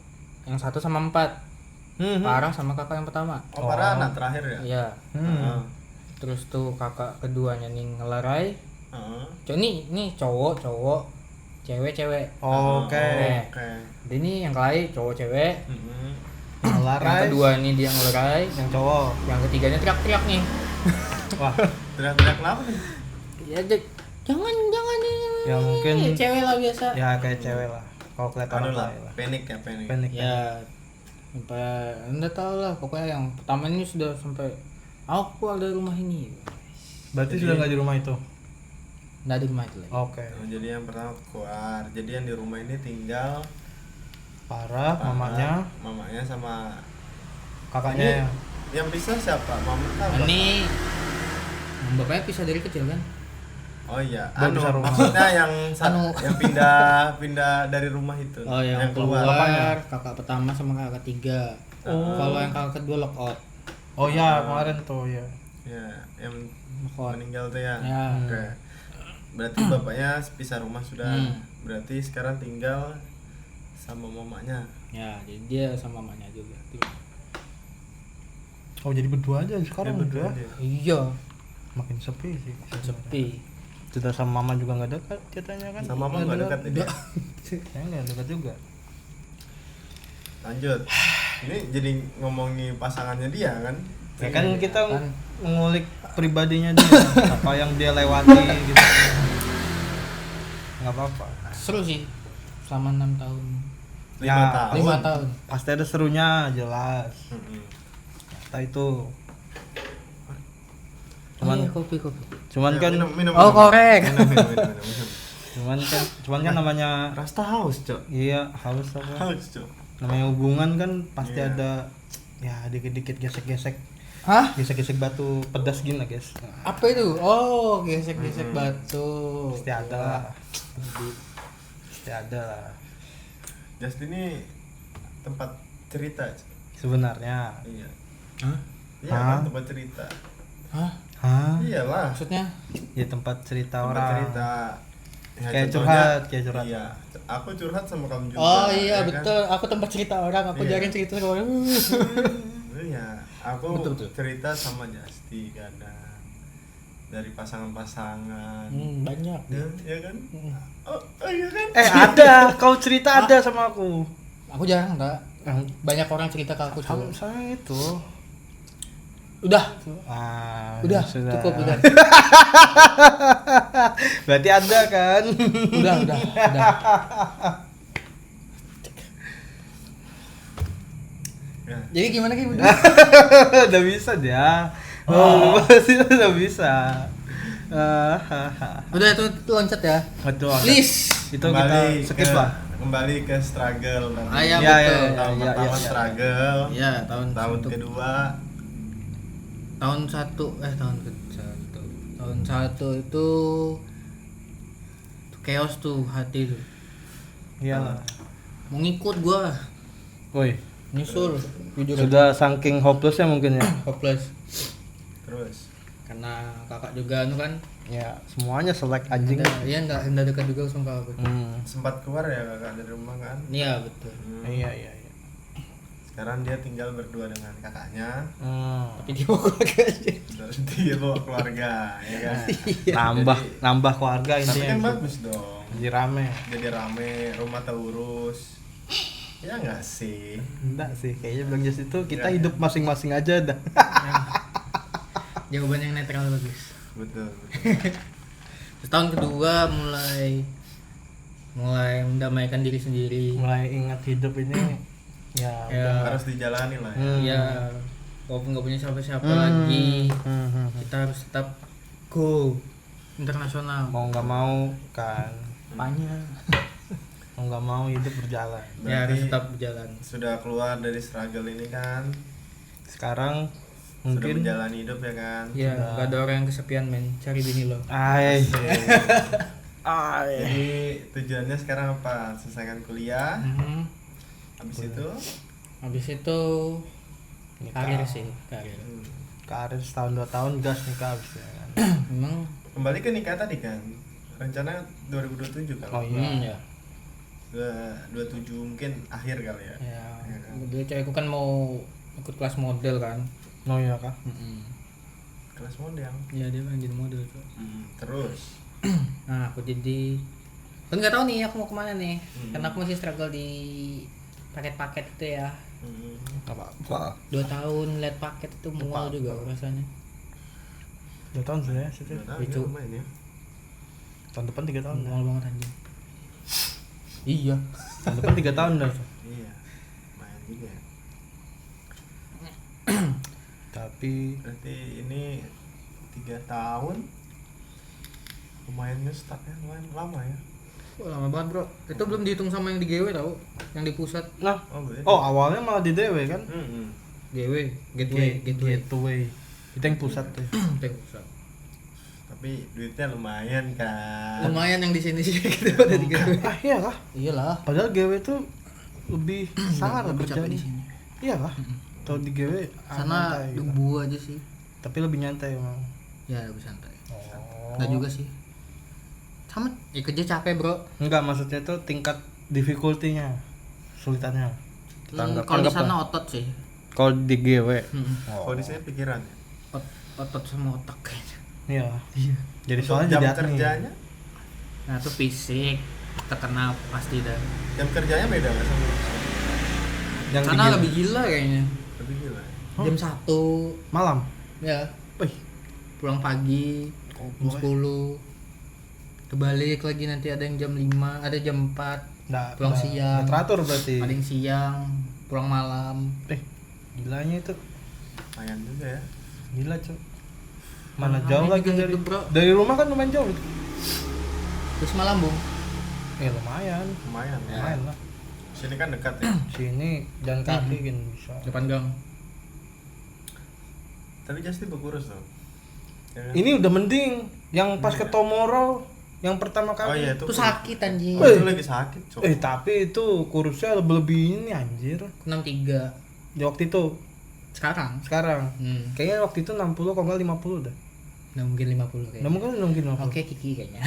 yang 1 sama 4. Parah sama kakak yang pertama. Oh, para anak terakhir ya? Iya. Heeh. Terus tuh kakak keduanya nih ngelerai. Heeh. Nih cowok, cewek. Oke. Oke. Ini yang kelahi cowok cewek. Mm-mm. Yang Ngelarai kedua ini dia ngelerai. yang cowok. Yang ketiganya teriak-teriak nih. Wah, Teriak-teriak kenapa nih? Ya jangan ini. ya mungkin Cewek lah biasa. ya kayak cewek lah. Kalau kelihatan Anu orang lah, lain lah. panik ya, panik. Panik. Ya sampai anda tahu lah pokoknya yang pertama ini sudah sampai aku keluar dari rumah ini. Berarti sudah nggak di rumah itu. Nggak di rumah itu lagi. Oke. Oh, jadi yang pertama keluar. Jadi yang di rumah ini tinggal Parah, mamanya, mamanya sama kakaknya. yang pisah siapa? Mama kan? Ini bapaknya pisah dari kecil kan? Oh iya, Baru bisa rumah. maksudnya yang Anu. yang pindah dari rumah itu. Oh yang keluar kakak pertama sama kakak ketiga. Kalau yang kakak kedua lock out. Oh ya, kemarin tuh ya. Ya, yang Lock out. meninggal tuh ya. Ya. Oke. Berarti bapaknya pisah rumah sudah. Berarti sekarang tinggal sama mamanya. Ya, jadi dia sama mamanya juga. Oh jadi berdua aja sekarang Dia berdua udah. aja. Iya, Makin sepi sih. sepi. Sudah sama mama juga nggak dekat katanya kan. Sama mama nggak dekat dia. Ya nggak dekat juga. Lanjut. Ini jadi ngomongin pasangannya dia kan? Ya kan kita kan. mengulik pribadinya dia, apa yang dia lewati gitu. Nggak apa-apa. Seru sih selama 6 tahun. 5 Ya, tahun. 5 tahun. Pasti ada serunya jelas. Mm-mm. Nah itu. Cuman Cuman kopi. cuman Ya, kan minum. Oh, korek. Minum. cuman kan namanya Rasta haus, Cok. iya halus apa? Haus, Cok. Namanya hubungan kan pasti Iya. ada ya dikit-dikit gesek-gesek. Hah? Gesek-gesek batu pedas gini lah, guys. Apa itu? Oh, gesek-gesek batu. Pasti ada lah. Pasti ada lah. Just ini tempat cerita, Cok. Sebenarnya. Iya. Hah? Iya, Hah? kan, tempat cerita. Hah? Hah? Iyalah. Maksudnya? Ya tempat cerita Tempat orang. cerita. Ya, Kayak contohnya- curhat. Iya. Aku curhat sama kamu juga. Oh iya ya kan? betul, aku tempat cerita orang, aku Iya. jarang cerita ke orang. Iya, aku Betul. cerita sama Justy kadang dari pasangan-pasangan. Banyak. Ya kan? Oh iya kan? Ada, kau cerita ada sama aku. Aku jarang enggak. Banyak orang cerita ke aku Sama coba. saya itu. Udah, Udah, cukup udah. Berarti ada kan? Udah. Ya. Jadi gimana Ki? Udah. Udah bisa dia. Oh, pasti udah bisa. Udah itu loncat ya. Betul. Please. Itu kita skip lah. Kembali ke struggle tadi. Ah, ya, Iya, betul. iya, Tahun iya, pertama iya. struggle. Iya, tahun Kedua tahun satu tahun satu itu chaos tuh hati tuh. Iyalah. Mau ngikut gua. Woi, Nyusul. Jujur sudah saking hopelessnya mungkin ya. hopeless. Terus Karena kakak juga anu kan. Ya, semuanya selek anjing. Iya enggak dekat juga sama kakak. sempat keluar ya kakak dari rumah kan. Iya betul. Iya. Sekarang dia tinggal berdua dengan kakaknya. Tapi dia mau keluarga aja. Terus dia bawa keluarga, ya kan. Nambah keluarga Tapi intinya. kan bagus dong. Jadi rame. Jadi rame, rumah terurus. Ya nggak sih? Enggak sih, kayaknya bilang just itu kita Iya, hidup masing-masing aja dah. Jawaban yang netral bagus. Betul. Terus tahun kedua mulai mendamaikan diri sendiri. Mulai ingat hidup ini ya udah. Harus dijalani lah ya. Iya, walaupun nggak punya siapa-siapa lagi, kita harus tetap go internasional. Mau nggak mau kan, Apanya? mau nggak mau hidup berjalan. Ya harus Berarti tetap berjalan. sudah keluar dari struggle ini kan. Sekarang Sudah mungkin menjalani hidup ya kan. Ya, nggak ada orang yang kesepian men. Cari bini lo. ay Jadi tujuannya sekarang apa? Selesaikan kuliah. Habis itu Habis itu karir sih, karir. karir setahun 2 tahun gas nikah habis ya kan. Memang kembali ke nikah tadi kan. Rencana 2027 kan. Oh iya. ya. 27 mungkin akhir kali ya. Ya, Iya kan? dia cewekku kan mau ikut kelas model kan. Oh iya kah? Kelas model. Ya dia pengen jadi model tuh. Terus Nah aku jadi kan nggak tahu nih aku mau kemana nih. Karena aku masih struggle di paket-paket itu ya. Apa? 2 tahun lihat paket itu mual juga rasanya. 2 tahun sudah ya, situ. Nggak tahu Itu. ya, lumayan ya. Tahun depan 3 tahun. Mual banget anjing. Iya. Tahun depan 3 tahun dah. Iya. Lumayan juga ya. Tapi Berarti ini 3 tahun. Lumayan ngestak ya, lumayan lama ya. Wah, lama banget bro. Itu belum dihitung sama yang di GW tau, yang di pusat. nah, boleh. awalnya malah di DW kan? GW, gateway. Gateway. Itu yang pusat tuh. Itu yang pusat. Tapi duitnya lumayan kan. Lumayan yang di sini sih kita pada di GW. Ah iya kah? Iyalah. Padahal GW tuh lebih sangar Lebih capek kerjanya. di sini. Iya kah? Kalau di GW Sana santai gitu. debu aja sih. Tapi lebih nyantai emang. Ya lebih santai. Oh. Enggak juga sih. Sama ya kerja capek bro. Enggak, maksudnya tuh tingkat difficulty-nya, sulitannya. Kalau di sana otot sih. Kalau di GW. Kalau di sini pikiran ya. Otot sama otak kayaknya. Iya. Jadi Untuk soalnya jam jadi admin. kerjanya, Nah itu fisik terkena pasti dah. jam kerjanya beda nggak sama Yang Sana di lebih gila kayaknya. lebih gila ya? Jam 1 malam. ya Wih, pulang pagi jam 10 kebalik lagi, nanti ada yang jam 5, ada jam 4, pulang siang, teratur berarti. ada yang siang, pulang malam. Gilanya itu. Lumayan juga ya. Gila, Cuk. Mana Nah, jauh ini lagi juga dari hidup, bro. dari rumah kan lumayan jauh. Terus malam bung. Lumayan. Lumayan ya. Lumayan lah. Sini kan dekat ya. Sini jalan kaki kan bisa. Depan gang. Tapi Justin berkurus tuh. Ya kan? Ini udah mending yang pas ke Tomorrow yang pertama Oh kali. iya Itu sakit anjing. Oh, itu lagi sakit, Cok. Tapi itu kurusnya lebih ini anjir. 63 Di waktu itu, sekarang. sekarang. Kayaknya waktu itu 60 kalau nggak 50 dah. Nah mungkin 50 kayaknya. Nggak mungkin 50. Oke Kiki kayaknya.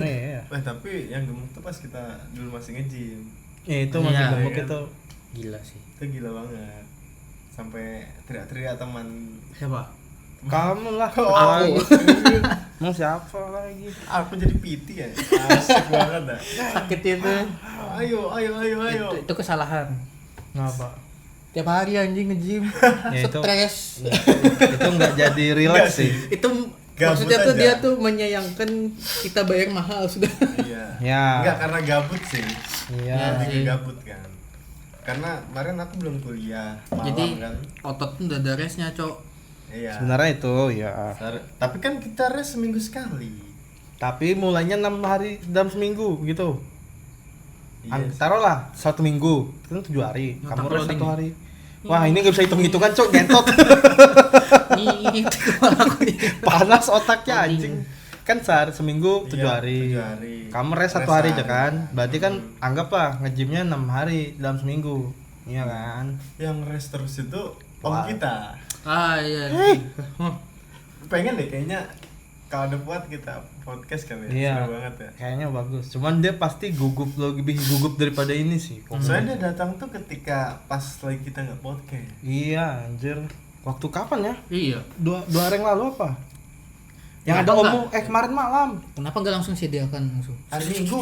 Iya. Tapi yang gemuk tuh pas kita dulu masih nge-gym. Ya itu masih Iya, gemuk iya. itu. Gila sih. Itu gila banget. Sampai teriak-teriak teman. Siapa? Kamu lah. Oh, lagi. aku. Mau siapa lagi? Aku jadi PT ya. Asik banget dah. Sakit itu. Ayo. Itu kesalahan. Ngapa? Tiap hari anjing nge-gym. Ya, itu- Stres. Itu nggak jadi relax sih. Itu Gabut maksudnya tuh aja. dia tuh menyayangkan kita bayar mahal sudah. Iya. Ya. Enggak karena gabut sih. Iya. Lebih ke sih. gabut kan. Karena kemarin aku belum kuliah malam Jadi kan. otot tuh udah ada restnya cok. Iya. Sebenarnya itu ya. Tapi kan kita rest seminggu sekali. Tapi mulainya 6 hari dalam seminggu gitu. Iya. Taruhlah 1 minggu, kan 7 hari. Otak Kamu rest loading. 1 hari. Wah, ini nggak bisa hitung-hitungan, Cok, gentot. Nih kepala aku nih. Panas otaknya anjing. Kan seminggu 7 Iya, hari. 7 hari. Kamu rest 1 hari aja kan. Berarti kan anggaplah nge-gymnya 6 hari dalam seminggu. Iya kan? Yang rest terus itu om kita. Iya. Pengen deh kayaknya kalau ada buat kita podcast kan ya. Iya. Seru banget ya. Kayaknya bagus. Cuman dia pasti lebih gugup daripada ini sih. Soalnya dia datang tuh ketika pas lagi kita nggak podcast. Iya, anjir. Waktu kapan ya? Iya. 2 hari yang lalu apa? Yang Kenapa ada enggak? kemarin malam. Kenapa nggak langsung sediakan langsung? Hari Minggu.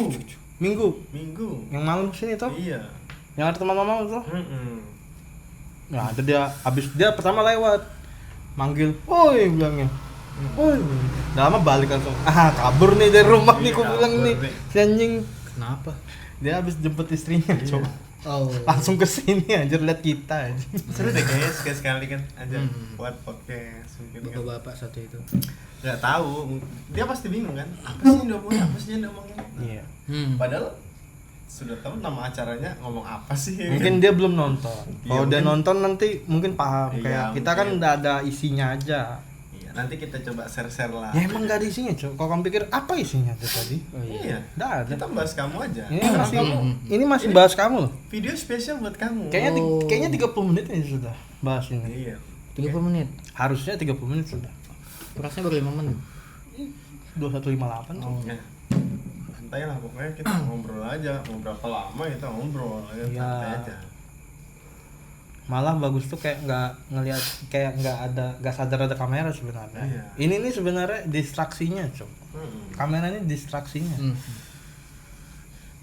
Minggu. Yang malam sini tuh. Iya. Yang ada teman-teman tuh. Mm-mm. Nah, itu dia pertama lewat. Manggil, "Woi," bilangnya. "Woi." Udah lama balik langsung. Kabur nih dari rumah nih, Iya, gua bilang kabur nih. nih. Si anjing. Kenapa? Dia habis jemput istrinya, coba. Oh. Langsung ke sini anjir lihat kita anjir. Seru deh kayaknya sekali kan aja buat podcast mungkin kan. Bapak-bapak satu itu. Nggak tahu, dia pasti bingung kan. Apa sih yang diomongin? Iya. Padahal sudah tahu nama acaranya ngomong apa sih. Mungkin dia belum nonton. Kalau Iya, dia mungkin. nonton nanti mungkin paham. Iya, Kayak kita kan mungkin. udah ada isinya aja. Iya, nanti kita coba share-share lah. Ya emang gak ada isinya, Cok. Kalau kamu pikir apa isinya tuh tadi? Oh Iya. Nggak ada. Kita bahas kamu aja. Ini masih bahas kamu loh. Video spesial buat kamu. Kayaknya 30 menit ini sudah bahas ini. Iya. 30 menit. Harusnya 30 menit sudah. Rasanya baru 5 menit. 2158. Ya. Santai lah pokoknya kita ngobrol aja. Mau berapa lama kita ngobrol ya, Iya. santai aja. Malah bagus tuh kayak nggak sadar ada kamera sebenarnya. Iya. Ini nih sebenarnya distraksinya, Cok. Mm-mm. Kamera ini distraksinya.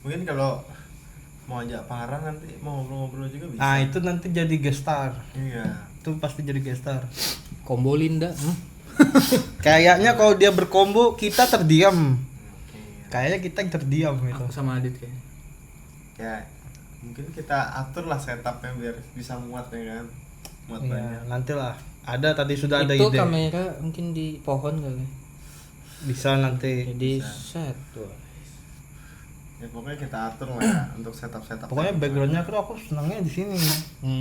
Mungkin kalau mau ajak Farah nanti mau ngobrol-ngobrol juga bisa. Nah, itu nanti jadi guest star. Iya. Itu pasti jadi guest star. Combo Linda. Kayaknya kalau dia berkombo kita terdiam. Oke. Kayaknya kita yang terdiam gitu. Aku sama Adit kayaknya. Ya mungkin kita atur lah setupnya biar bisa muat ya kan. Muat Iya, banyak. nantilah. Ada tadi sudah ada Itu ide. kamera mungkin di pohon kali. Bisa nanti. Jadi Bisa. set tuh. Ya pokoknya kita atur lah ya untuk setup. Pokoknya backgroundnya tuh aku senangnya di sini.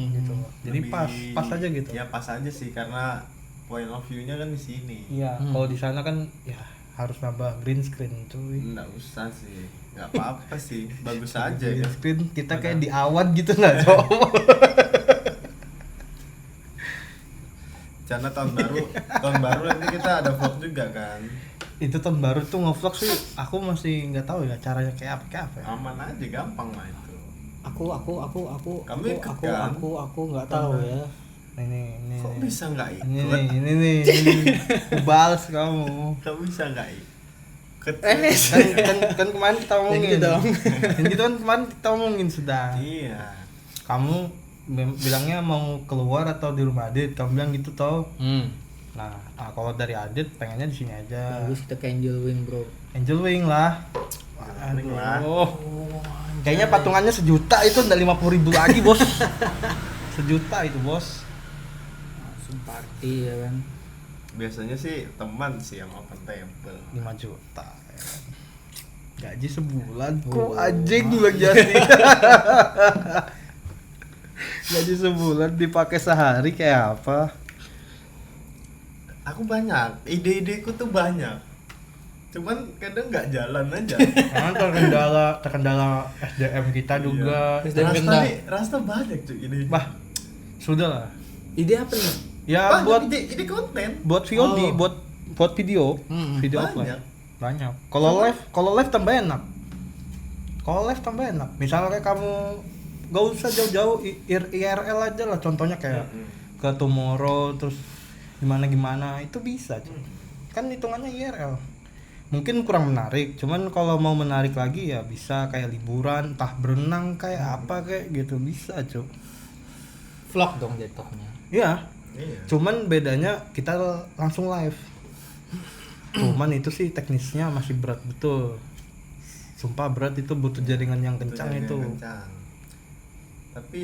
Gitu. Jadi Lebih- pas aja gitu. Ya pas aja sih karena point of view-nya kan di sini. Iya, kalau di sana kan ya harus nambah green screen cuy. Enggak usah sih. Enggak apa-apa sih. Bagus aja Green kan. screen kita kayak di awan gitu nggak, Cok? Karena tahun baru nanti kita ada vlog juga kan. Itu tahun baru tuh ngevlog sih aku masih nggak tahu ya caranya kayak apa ya. Aman aja, gampang lah itu. Aku Kamu ikut kan? nggak tahu ya. Ini. Kok bisa nggak Ini ikut? nih. Aku balas kamu. Kok bisa nggak ikut? Kan kemarin kita ngomongin. gitu dong. Yang gitu kan kemarin kita ngomongin sudah. Iya. Kamu bilangnya mau keluar atau di rumah Adit, kamu bilang gitu toh. Nah, kalau dari Adit pengennya di sini aja. Bagus kita ke Angel Wing, bro. Angel Wing lah. Wing lah. Kayaknya patungannya 1 juta itu enggak 50.000 lagi, Bos. 1 juta itu, Bos. Langsung party ya kan. Biasanya sih teman sih yang open table. 5 juta. Ya kan. Gaji sebulan kok anjing bilang jadi. Gaji sebulan dipakai sehari kayak apa? Aku banyak, ide-ideku tuh banyak. Cuman kadang nggak jalan aja. Karena terkendala SDM kita juga. Terus dan Rasta rendah. nih, Rasta banyak cuy ide. Bah, sudah lah. Ide apa nih? Ya buat ide konten. buat VOD, Oh. buat video, video Banyak. upload. Banyak. Kalau live tambah enak. Kalau live tambah enak. Misalnya kayak kamu gak usah jauh-jauh IRL aja lah, contohnya kayak ke Tomorrow terus gimana itu bisa cuy. Kan hitungannya IRL. Mungkin kurang menarik, cuman kalau mau menarik lagi ya bisa kayak liburan, entah berenang kayak apa kayak gitu bisa cuy. Vlog dong jatuhnya. Iya. Iya. Cuman bedanya kita langsung live. Cuman itu sih teknisnya masih berat betul. Sumpah berat, itu butuh jaringan yang kencang jaringan itu. kencang. Tapi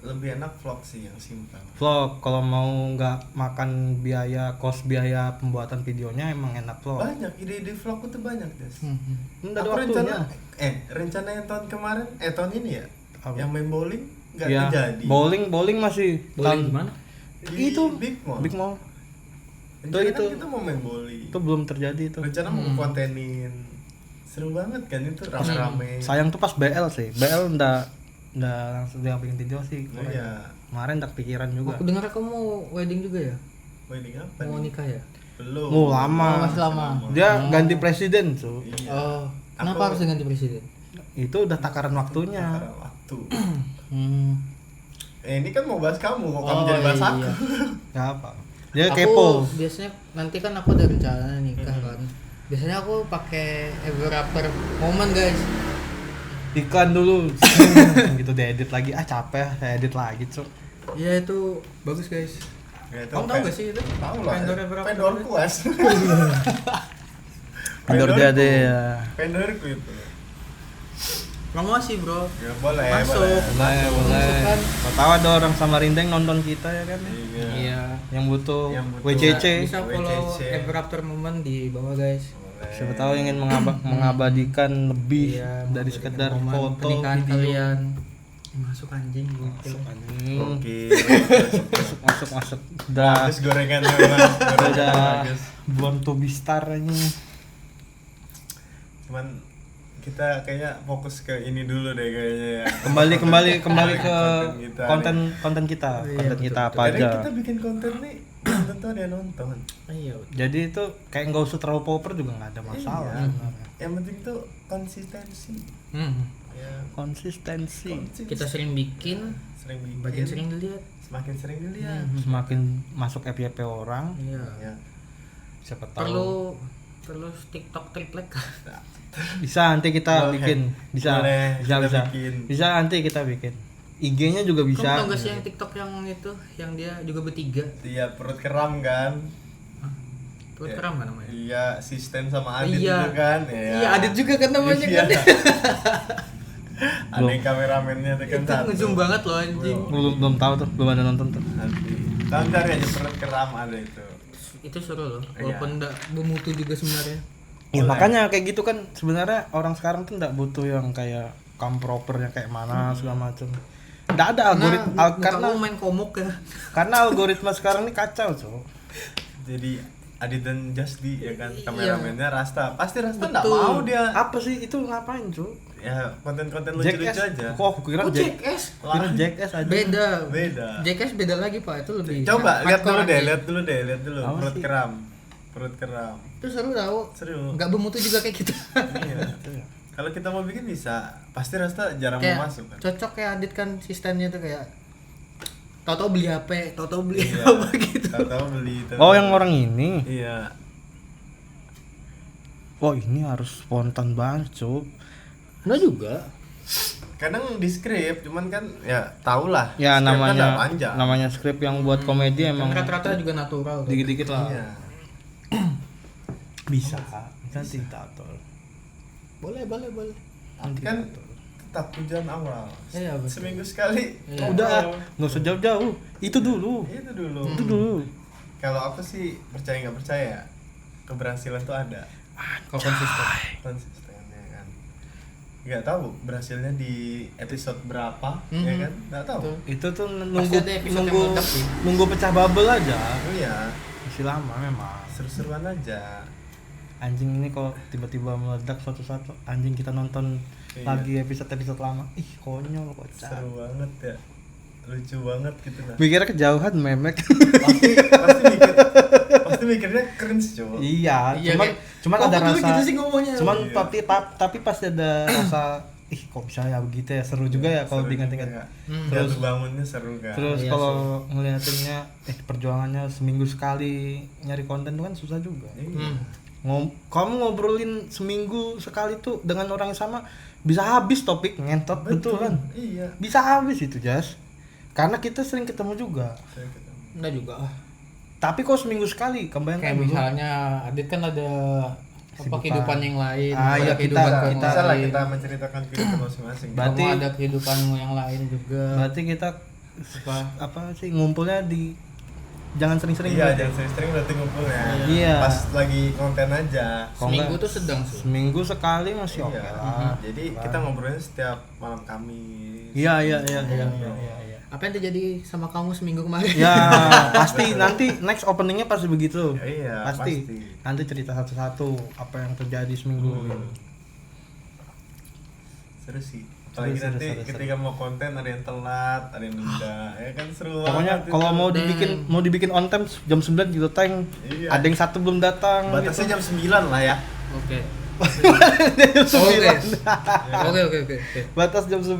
lebih enak vlog sih yang simpel. Vlog kalau mau nggak makan kos biaya pembuatan videonya emang enak vlog. Banyak ide-ide vlog itu banyak, Des. Nggak ada Aku waktunya. rencana yang tahun kemarin, tahun ini ya, Apa? yang main bowling nggak Ya, terjadi. bowling masih Bowling gimana? Di itu Big Mall. Big Mall. Rencana itu kan kita mau main bowling. itu belum terjadi itu. Rencana mau kontenin. Seru banget kan itu rame-rame. Sayang tuh pas BL sih. BL ndak langsung dia bikin video sih. Oh iya. Kemarin tak pikiran juga. Aku dengar kamu mau wedding juga ya? Wedding apa Mau nih? nikah ya? Belum. Oh, lama. Masih lama. Dia ganti presiden tuh. Iya. Oh, kenapa Aku- harus ganti presiden? Itu udah takaran waktunya. Karena waktu. Hmm. Ini kan mau bahas kamu, kok kamu jadi bahas aku. iya. Gak apa. Dia Aku kepo. biasanya nanti kan aku ada rencana nikah kan. Biasanya aku pakai ever after moment guys. Iklan dulu. Gitu diedit lagi. Ah capek, saya edit lagi, Cuk. Iya itu bagus guys. Ya, itu Kamu tahu gak sih itu? Tahu lah. Vendor ever after. Vendor kuas. Vendor dia deh ya. Vendorku itu. Promosi bro. Ya boleh, Masuk. boleh. Boleh, boleh. Masukkan. Kau tahu ada orang Samarinda yang nonton kita ya kan? Iya. Iya. Yang butuh, Yang butuh. WCC. Bisa follow WCC. ever after moment di bawah guys. Boleh. Siapa tahu ingin mengabadikan lebih Iya, dari mengabadikan sekedar momen foto, pernikahan video. kalian. Masuk anjing gitu. Anjing. Oke. Masuk. Udah Bagus gorengannya memang. Gorengannya udah bagus. born to be star ini. Cuman kita kayaknya fokus ke ini dulu deh kayaknya ya. Kembali ke Konten kita konten kita. Iya, Konten kita betul, apa Kadang aja. kita bikin konten nih belum tentu ada yang nonton. Iya. Jadi itu kayak nggak usah terlalu popper juga nggak ada masalah. Iya. sebenarnya. Yang penting tuh konsistensi. Ya, Konsistensi. Kita sering bikin, sering bikin. bagian sering dilihat. Semakin sering dilihat. Semakin masuk FYP orang, Iya. Ya. siapa tahu Perlu TikTok triplek. bisa nanti kita Boleh. bikin. Bisa Kita bisa. bikin. Bisa nanti kita bikin. IG-nya juga Kamu bisa. tau gak sih yang TikTok yang itu, yang dia juga bertiga? Iya, perut keram kan. Perut Iya. keram kan namanya? Iya, Sisten sama Adit Iya. itu kan. Iya, Adit juga kan namanya Iya. kan. Ada yang kameramennya tuh kan Itu satu. ngezoom banget loh anjing. Belum tahu tuh, belum ada nonton tuh. Nanti. Tahu cari aja perut keram ada itu. Itu seru loh, Iya. walaupun enggak bermutu juga sebenarnya. Ya Boleh. makanya kayak gitu kan sebenarnya orang sekarang tuh nggak butuh yang kayak cam propernya kayak mana segala macam. Nggak ada algoritma karena kamu main komuk ya. karena algoritma sekarang ini kacau, Cok. Jadi Adit dan Jasdi ya kan Iya. kameramennya Rasta. Pasti Rasta enggak Betul. mau dia. Apa sih itu ngapain, Cok? Ya konten-konten lucu-lucu Jackass. aja. Kok aku kira Oh, Jackass. kira Jackass aja. Beda. Beda. Jackass beda lagi, Pak. Itu lebih Coba lihat dulu hardcore deh, lagi. lihat dulu Apa perut sih? keram. Perut keram. Itu seru tau. Seru. Enggak bermutu juga kayak kita. Iya. Kalau kita mau bikin bisa. Pasti Rasta jarang Kayak mau masuk kan. cocok kayak Adit kan sistemnya tuh kayak tau-tau beli HP, tau-tau beli Iya. apa gitu. Tahu-tahu beli. Oh, yang orang ini. Iya. Oh, ini harus spontan banget, Cok. Enggak juga. Kadang di skrip, cuman kan ya tau lah. Ya skrip kan nggak namanya panjang. namanya skrip yang buat komedi emang Kan rata-rata juga natural. kan. dikit-dikit lah. Iya. Bisa. Nanti kita atur. Boleh. Nanti kan tetap tujuan awal. Iya, betul. Seminggu sekali. Iya. Udah, nggak usah jauh-jauh. Itu dulu. Itu dulu. Itu dulu. Kalau aku sih percaya nggak percaya, keberhasilan tuh ada. Kalau konsisten. Konsistennya kan. Nggak tahu berhasilnya di episode berapa, Mhm. ya kan? Nggak tahu. Betul. Itu tuh Pasti ada episode yang meledak sih. nunggu pecah bubble aja. Oh iya, Masih lama memang. seru-seruan aja. Anjing ini kalau tiba-tiba meledak suatu-suatu, anjing kita nonton Iya. lagi episode konyol, konyol kocak. Seru banget ya. Lucu banget gitu nah. Mikirnya kejauhan memek. Pasti mikirnya cringe, coba. Iya, Iya, cuman kayak, ada kok dulu rasa gitu sih ngomongnya? cuman Iya. tapi pasti ada rasa kok bisa ya begitu ya, seru juga ya kalau diingat-ingat. Terus bangunnya seru kan. Terus Iya kalau ngeliatinnya perjuangannya seminggu sekali nyari konten tuh kan susah juga. Iya. Kamu ngobrolin seminggu sekali tuh dengan orang yang sama bisa habis topik ngentot betul kan? Iya. Bisa habis itu, Jas. Karena kita sering ketemu juga. Saya ketemu. Enggak juga. Tapi kok seminggu sekali, kebayang Kayak misalnya Adit kan ada apa Kesibukan. kehidupan yang lain, Ah, ada iya, kehidupan kita- kamu Bisa lah lain. kita menceritakan kehidupan masing-masing. Berarti- Kamu ada kehidupanmu yang lain juga. berarti kita apa sih ngumpulnya di jangan sering-sering. Iya, berarti. jangan sering-sering berarti ngumpulnya. Iya. Pas lagi konten aja. Kalau Seminggu enggak, tuh sedang sih. seminggu sekali masih Iya. oke lah. Jadi kita ngobrolnya setiap malam Kamis. Iya. Apa yang terjadi sama kamu seminggu kemarin? Ya pasti nanti next openingnya pasti begitu. Iya, pasti. Nanti cerita satu-satu apa yang terjadi seminggu ini. Seru sih. Apalagi Seru, nanti seru. ketika mau konten ada yang telat, ada yang nunda, ya kan seru Pokoknya banget kalau itu. mau dibikin on time jam 9 gitu tank. Iya. Ada yang satu belum datang Batasnya gitu. jam 9 lah ya. Oke. Jam 9. Oke. Batas jam 9.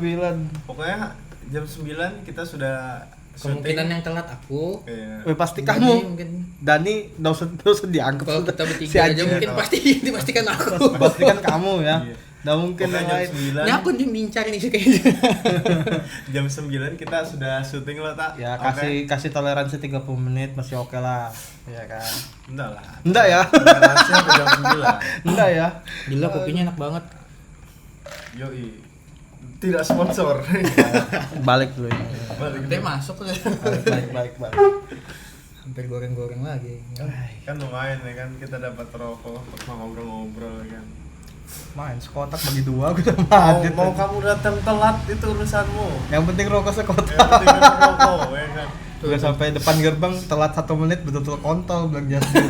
Pokoknya jam 9 kita sudah Kemungkinan yang telat aku. Iya. Wih, pasti Dani kamu. mungkin. Dani enggak usah dianggap. Kalau sudah. kita bertiga Si aja Ajin. mungkin kalau- pasti dipastikan aku. Pasti kan kamu ya. Iya. Nggak mungkin Pokoknya yang jam lain. 9 Ini aku nih mincar nih sih kayaknya. jam 9 kita sudah syuting lo tak? Ya Oke? kasih toleransi 30 menit masih oke lah. Ya kan. Enggak lah. Enggak ya? Toleransi sampai jam 9. Enggak ya? Gila kopinya enak banget. Yoi. Tidak sponsor. Balik dulu ya. Balik Nanti dulu. masuk lah. Balik. Hampir goreng-goreng lagi. Kan lumayan ya kan kita dapat rokok untuk ngobrol-ngobrol ya kan. Main sekotak bagi dua gue udah Mau, mati. mau kamu datang telat itu urusanmu. Yang penting rokok sekotak. Yang penting kan rokok ya kan. Udah sampai depan gerbang telat 1 menit betul-betul kontol bilang Justin.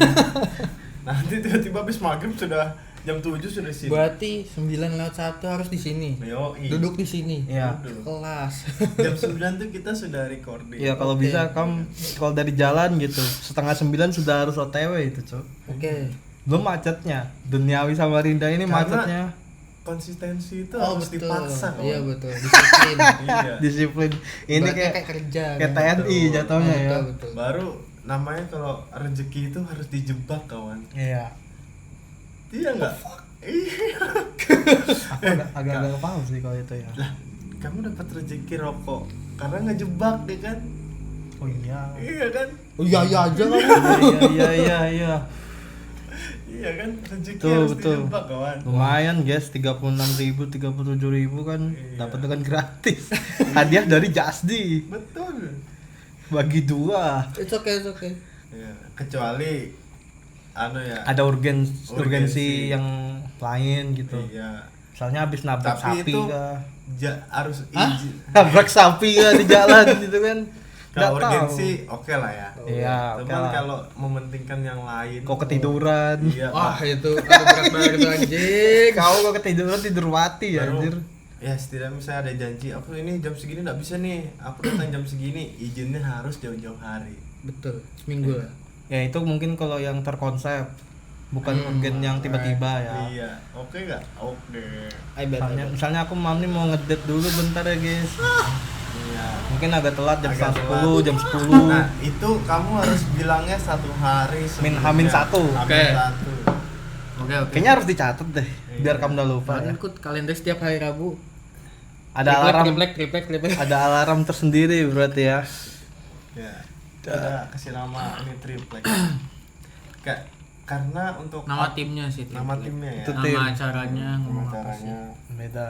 Nanti tiba-tiba habis maghrib sudah jam 7 sudah di sini. Berarti 9:01 harus di sini. Yoi. Duduk di sini. Iya. Kelas. Jam 9 tuh kita sudah recording. Ya kalau Oke. bisa kamu kalau dari jalan gitu 8:30 sudah harus OTW itu, Cuk. Oke. Belum macetnya. Duniawi sama Rinda ini Karena macetnya. konsistensi itu Oh harus betul. dipaksa kawan. Iya betul. Disiplin. Iya. Disiplin. Ini Ibaratnya kayak kerja. kayak kan? TNI Betul. jatuhnya ya. Betul. Baru namanya kalau rezeki itu harus dijebak kawan. Iya. Iya enggak? Iya. Aku agak paham sih kalau itu ya. Lah, kamu dapat rezeki rokok karena ngejebak ya kan? Oh iya. Iya kan? Oh iya aja kamu. Iya. Iya kan? Rezeki Betul, harus betul. dijebak kawan. Lumayan guys, 36.000, 37.000 kan Iya. dapat dengan gratis. Hadiah dari Jasdi. Betul. Bagi dua. It's okay. Ya, kecuali anu ya. Ada urgensi Urgensi. yang lain gitu. Iya. Misalnya habis nabrak Tapi sapi itu kah? harus Hah? izin. Nabrak sapi kah di jalan gitu kan. Kalau Nggak tahu. urgensi oke lah ya. Iya, oke Cuman lah. kalau mementingkan yang lain. Kok ketiduran? Iya. Wah itu aku berat banget itu anjing. Kau kok ketiduran tidur mati ya Baru, anjir. ya setidaknya misalnya ada janji aku ini jam segini nggak bisa nih, aku datang jam segini, izinnya harus jauh-jauh hari. Betul. Seminggu lah. Ya itu mungkin kalau yang terkonsep. Bukan urgen yang tiba-tiba ya. Iya, oke nggak? Oke. Misalnya aku nih mau ngedate dulu bentar ya guys. Iya. Mungkin agak telat jam Agak 10, jam 10. Nah itu kamu harus bilangnya 1 hari sebelumnya. Hamin satu. Hamin Oke. satu. Oke. Kayaknya harus dicatat deh, biar Iya. kamu udah lupa ya. Kalian ikut kalender setiap hari Rabu. Ada alarm, Triplek. ada alarm tersendiri berarti ya. Ya. Kita kasih nama ini triplek. Karena untuk Nama timnya sih. nama Triplek. timnya ya. Itu tim. Nama acaranya Nama ngomong apa sih? acaranya. Beda.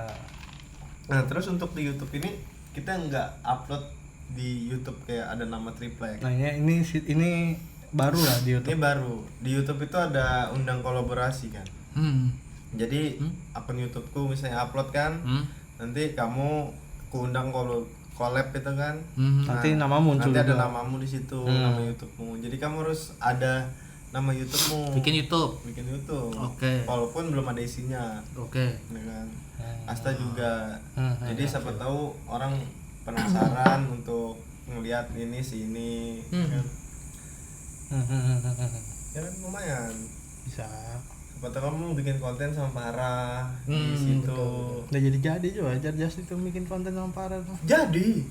Nah terus untuk di YouTube ini kita nggak upload di YouTube kayak ada nama triplek. Nah ini baru lah di Ini YouTube. baru di YouTube itu ada undang kolaborasi kan. Jadi akun YouTubeku misalnya upload kan, nanti kamu kuundang collab itu kan. Nanti namamu muncul Nanti ada juga. namamu di situ, nama YouTubemu. Jadi kamu harus ada nama YouTubemu. Bikin YouTube. Bikin YouTube. Oke. Walaupun belum ada isinya, Oke. ya kan. Asta juga. Hmm, Jadi siapa tahu orang penasaran untuk ngelihat ini sini, ya kan. Ya kan lumayan. Bisa. Siapa tahu kamu bikin konten sama Farah di situ. betul. Udah jadi juga ajar Just itu bikin konten sama parah tuh. Jadi,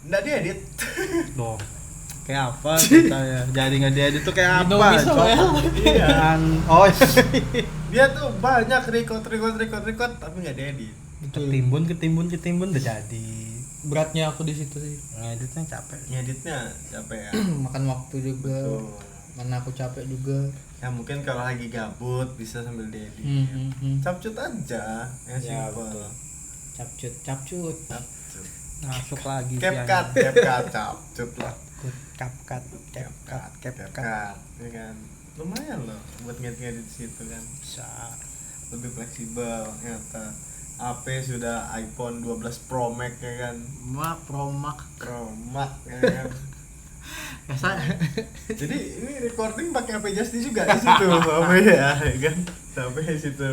nggak diedit. Loh. Kayak apa ceritanya? Jadi nggak diedit tuh kayak apa? Indomie Soel. Iya. Oh, Dia tuh banyak record tapi nggak diedit. ketimbun udah jadi. Beratnya aku di situ sih. Ngeditnya capek. Ngeditnya capek ya. Makan waktu juga. Betul. Mana aku capek juga. Ya mungkin kalau lagi gabut bisa sambil diedit. Capcut aja, yang Ya, simple. betul. Capcut. Capcut. Masuk lagi CapCut capcut lah. CapCut. CapCut, ya kan. Lumayan loh buat ngedit di situ kan. Bisa. Lebih fleksibel ternyata. HP sudah iPhone 12 Pro Max ya kan. Pro Max Ya kan. Jadi ini recording pakai HP Justy juga di situ HP ya kan. Sampai di situ.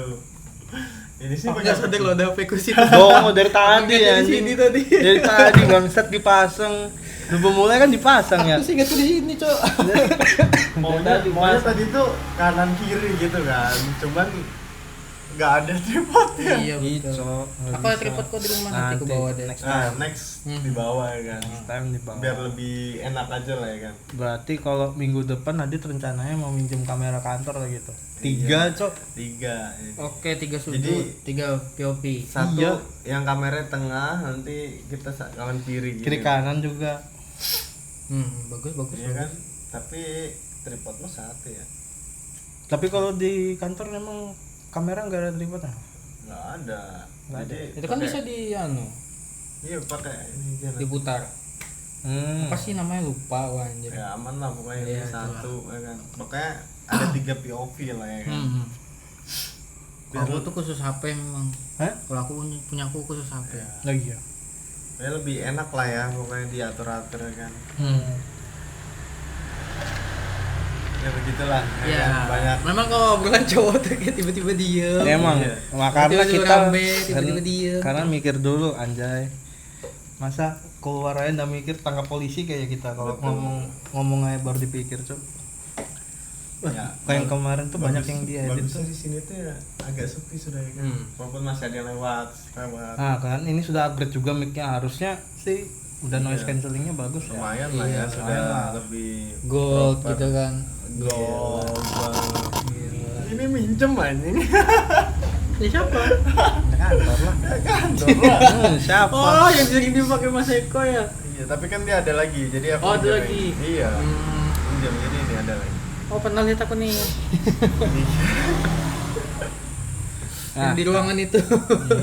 Ini sih pakai sadar lo ada HP ku situ. Dong dari tadi ya. Di sini tadi. Dari tadi bangsat dipasang. Belum mulai kan dipasang ya. Aku sih tuh di sini, Cok. Maunya tadi tuh kanan kiri gitu kan. Cuman nggak ada tripodnya. Iya betul. Aku ada tripod kok di rumah nanti aku bawa deh. Next di bawah ya kan. Next time di bawah. Biar lebih enak aja lah ya kan. Berarti kalau minggu depan Adit rencananya mau minjem kamera kantor lah gitu. 3 Cok. 3. Oke, 3 sudut, Jadi 3 POV. Satu Iya. yang kameranya tengah, nanti kita kanan kiri gitu. Kiri kanan juga. Bagus. Iya kan? Tapi tripod mah satu ya. Tapi kalau di kantor memang kamera nggak ada tripodnya. Nggak ada. Jadi Itu kan bisa di Iya pakai ini aja. diputar. Apa sih namanya lupa wah anjir. Ya aman lah pokoknya Iya, satu ya kan. Makanya ada 3 POV lah ya kan. Kalau aku tuh khusus HP memang. Hah? Kalau aku punya aku khusus HP. Ya. Lagi ya. Ya lebih enak lah ya pokoknya diatur-atur ya kan. Ya begitulah. Ya, kan? Banyak. memang kalau obrolan cowok tuh kayak tiba-tiba diem. Emang, Iya. karena Tiba-tiba kita rame, tiba-tiba diem. karena mikir dulu anjay. Masa keluar aja nggak mikir tangkap polisi kayak kita kalau Betul. ngomong aja baru dipikir Cok. Ya, Kayak yang kemarin tuh banyak yang diedit bagusnya tuh. di sini tuh ya agak sepi sudah ya kan. Walaupun masih ada yang lewat. Ah kan ini sudah upgrade juga mic-nya, harusnya sih udah noise cancellingnya bagus ya. Lumayan lah ya, sudah lumayan lah. lebih Gold proper. gitu kan. Gold banget. Ini minjem anjing. Ya siapa? Kantor lah. Kantor lah. Siapa? Oh, yang sering dipakai Mas Eko ya. Iya, tapi kan dia ada lagi. Jadi aku Oh, ada minjem lagi? lagi. Iya. Minjem jadi ini ada lagi. Oh, pernah lihat aku nih. Nah. Di ruangan itu.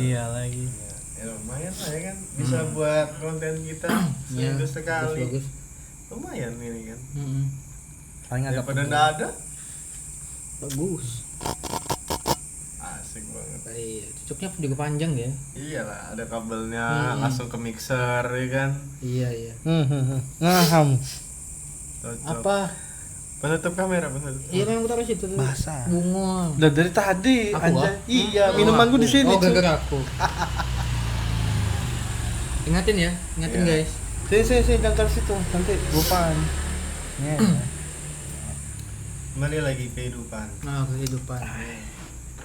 Iya lagi. Ya lumayan lah ya kan. Bisa buat konten kita seminggu sekali. Bagus. Lumayan ini kan. Paling agak Daripada nggak ada. Bagus. Asik banget. Iya, cucuknya juga panjang ya. Iyalah, ada kabelnya langsung ke mixer ya kan. Iya. Ngaham. Cocok. Apa? Penutup kamera, penutup. Iya, memang taruh situ tuh. Basah. Bunga. Udah dari tadi Aku, anjay. ah? Iya, minuman gua di sini. Oh, Cok. gara-gara aku. Ingatin ya, Iya. guys. Sini jangan taruh situ. Nanti lupaan. Ya. Kembali lagi kehidupan. Nah, kehidupan.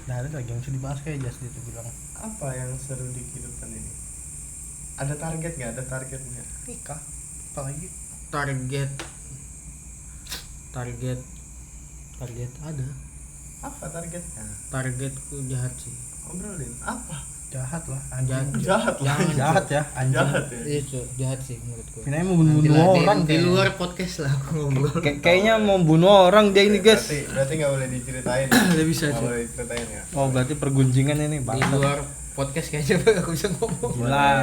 Nah, ada lagi yang bisa dibahas kayak Jas gitu bilang. Apa yang seru di kehidupan ini? Ada target nggak? Ada target nggak? Nikah. Apalagi Target ada. Apa targetnya? Targetku jahat sih. Obrolin apa? jahat lah Jahat. anjing. Jahat lah. Jangan. Jahat ya anjing. Jahat ya. Itu jahat sih menurutku. Finanya mau bunuh Nantilah orang di kayaknya. luar podcast lah aku ngobrol. Kayaknya mau bunuh orang dia ini guys. Berarti nggak boleh diceritain. Nggak bisa, Nggak Cuk. boleh diceritain ya. Oh berarti pergunjingan ini Di bang. luar podcast kayaknya aku bisa ngomong. Gila.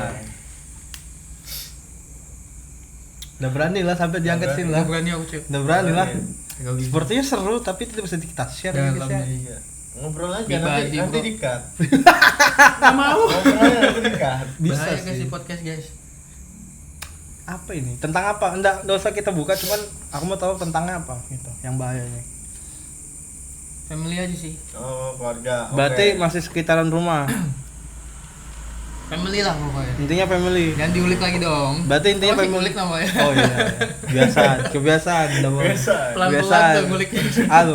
Udah berani lah sampai diangkat sini lah. Nggak berani aku cuy. Udah berani lah. Nggak bisa. Sepertinya seru tapi tidak bisa kita share ya guys ya. Iya. Ngobrol aja Pribadi, nanti bro. di-cut. Nggak mau. Ngobrol aja nanti di-cut. Bisa Bahaya guys sih. di podcast guys. Apa ini? Tentang apa? Enggak usah kita buka cuman aku mau tahu tentangnya apa gitu. Yang bahayanya. Family aja sih. Oh, keluarga. Oke. Berarti masih sekitaran rumah. Family lah pokoknya. Intinya family. Jangan diulik lagi dong. Berarti intinya Masih family. ngulik namanya. Oh iya. Kebiasaan, kebiasaan udah mau. Biasa. Pelan-pelan Kebiasaan. tuh nguliknya. Aduh,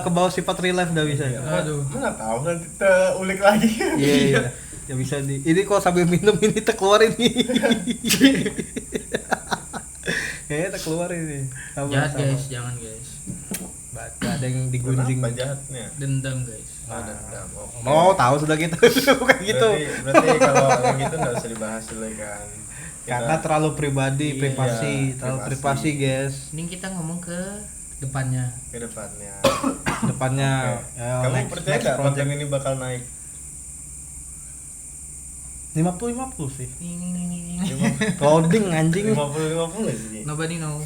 ke bawah sifat real life udah bisa. Iya. Aduh. Lu nggak tahu nanti ulik lagi. Iya, iya. Ya bisa di. Ini kok sambil minum ini keluarin nih. Kayaknya keluar ini. Jahat guys, jangan guys. Baca ada yang digunjing. Kenapa jahatnya? Dendam guys. Ada dendam. Oke. Mau tahu sudah kita bukan gitu. Berarti kalau yang gitu nggak usah dibahas dulu kan. Karena terlalu pribadi, Iya, privasi, terlalu privasi, guys. Ini kita ngomong ke depannya. ke depannya. Depannya Oke. ya, Kamu next- percaya next nggak project. konten ini bakal naik? 50-50 sih. Nih. Loading anjing. 50-50 sih. Nobody know.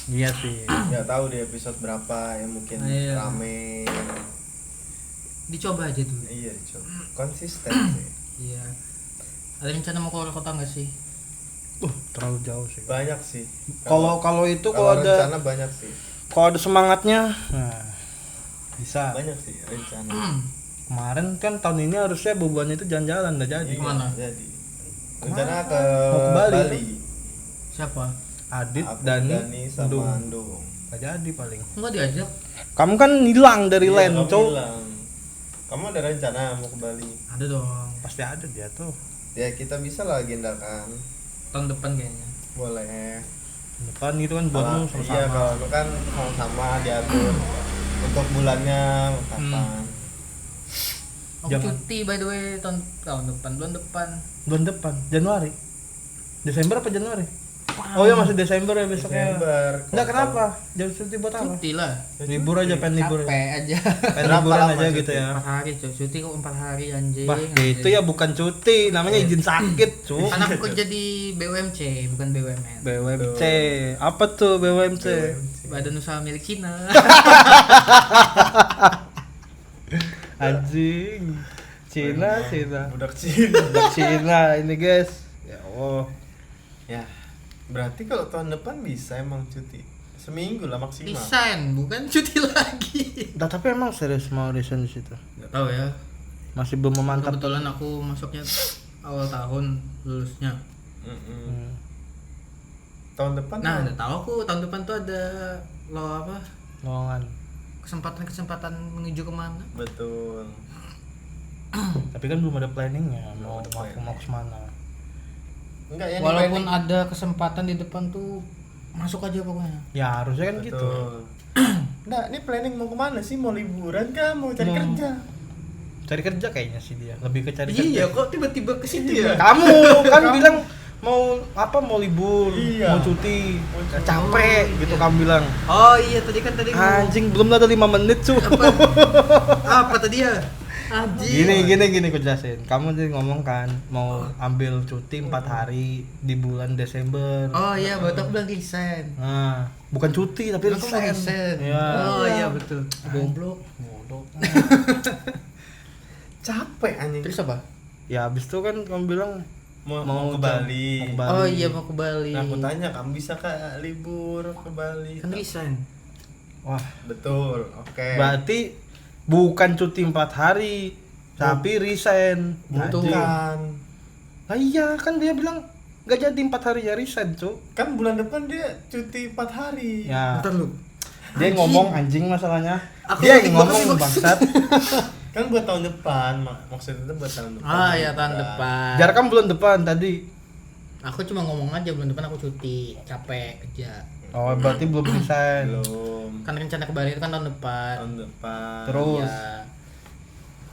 Iya sih. Nggak tahu di episode berapa yang mungkin Iya. rame. Dicoba aja dulu. Iya, coba konsisten sih. Iya. Ada rencana mau keluar kota nggak sih? Terlalu jauh sih. Banyak sih. Kalau itu kalau ada rencana banyak sih. kalau ada semangatnya, nah bisa. Banyak sih rencana. Kemarin kan tahun ini harusnya bebannya itu jalan-jalan, nggak jadi. Iya, Kemana? Jadi. Rencana ke Mau ke Bali. Siapa? Adit, Aku, Dani, sama Endung. Andung. Nggak jadi paling. Enggak diajak. Kamu kan hilang dari Iya, land, kamu Cok. bilang. Kamu ada rencana mau ke Bali? Ada dong. Pasti ada dia tuh. Ya kita bisa lah agendakan. Tahun depan kayaknya. Boleh. Depan gitu kan buatmu Iya, sama-sama. kalau lu kan sama-sama diatur untuk bulannya kapan. Aku Jangan. cuti by the way tahun depan, bulan depan. Bulan depan, Januari. Desember apa Januari? Oh ya masih Desember ya besoknya. Desember. Enggak kenapa? Jangan cuti buat apa? Cuti lah. Libur aja, pengen libur. Capek aja. Pengen Berapa liburan lama aja cuti? gitu ya. 4 hari cuy. Cuti kok 4 hari anjing. Bah, anjing. itu ya bukan cuti, namanya izin sakit, Cuk. Kan aku kerja di BUMC, bukan BUMN. BUMC. Apa tuh BUMC? Badan Usaha Milik Cina. Anjing. Cina. Budak Cina. Udah Cina ini, guys. Ya Allah. Ya. Berarti kalau tahun depan bisa emang cuti. Seminggu lah maksimal. Resign, bukan cuti lagi. Nah, tapi emang serius mau resign di situ. Enggak tahu ya. Masih belum memantap. Kebetulan aku masuknya awal tahun lulusnya. Mm-mm. Tahun depan Nah, tuh udah tahu aku tahun depan tuh ada apa? Lowongan. Kesempatan menuju kemana? betul. Tapi kan belum ada planningnya mau ada mau planning. kemana. Enggak ya. Walaupun ada kesempatan di depan tuh masuk aja pokoknya. Ya harusnya kan gitu. Nah, ini planning mau kemana sih? Mau liburan kah? Mau cari Mau- kerja? Cari kerja kayaknya sih dia. Lebih ke cari Iya, kerja. kok tiba-tiba ke situ ya? Kamu kan bilang mau apa? Mau libur, Iya. mau cuti. Mau cuti. Capek gitu kamu bilang. Oh iya, tadi ngomong Anjing, belum ada 5 menit, cu. apa tadi ya? Anjing. Gini aku jelasin. Kamu tadi ngomong kan mau ambil cuti 4 hari di bulan Desember. Oh iya, baru aku bilang resign. Nah, bukan cuti tapi Aku mau resign. Ya. Oh iya betul. Goblok. Bodoh. Capek anjing. Terus apa? Ya habis itu kan kamu bilang Mau ke Bali. Mau ke Bali. Oh iya, mau ke Bali. Nah, aku tanya, kamu bisa kah libur ke Bali? Kan resign. Wah, Betul. Oke. berarti bukan cuti 4 hari, tapi resign. Betul. Anjing. Bukan. Nah iya kan dia bilang gak jadi 4 hari ya resign, Cuk. Kan bulan depan dia cuti 4 hari. Ya. Bentar lu. Dia ngomong anjing masalahnya. Aku Dia ngerti yang ngomong banget nih, bangsat. Kan buat tahun depan, maksudnya itu buat tahun depan. Ah iya, tahun depan. Jar kan bulan depan tadi. Aku cuma ngomong aja bulan depan aku cuti, capek kerja. Oh, berarti belum resign. Belum. Kan rencana ke Bali itu kan tahun depan. Tahun depan. Terus? Iya.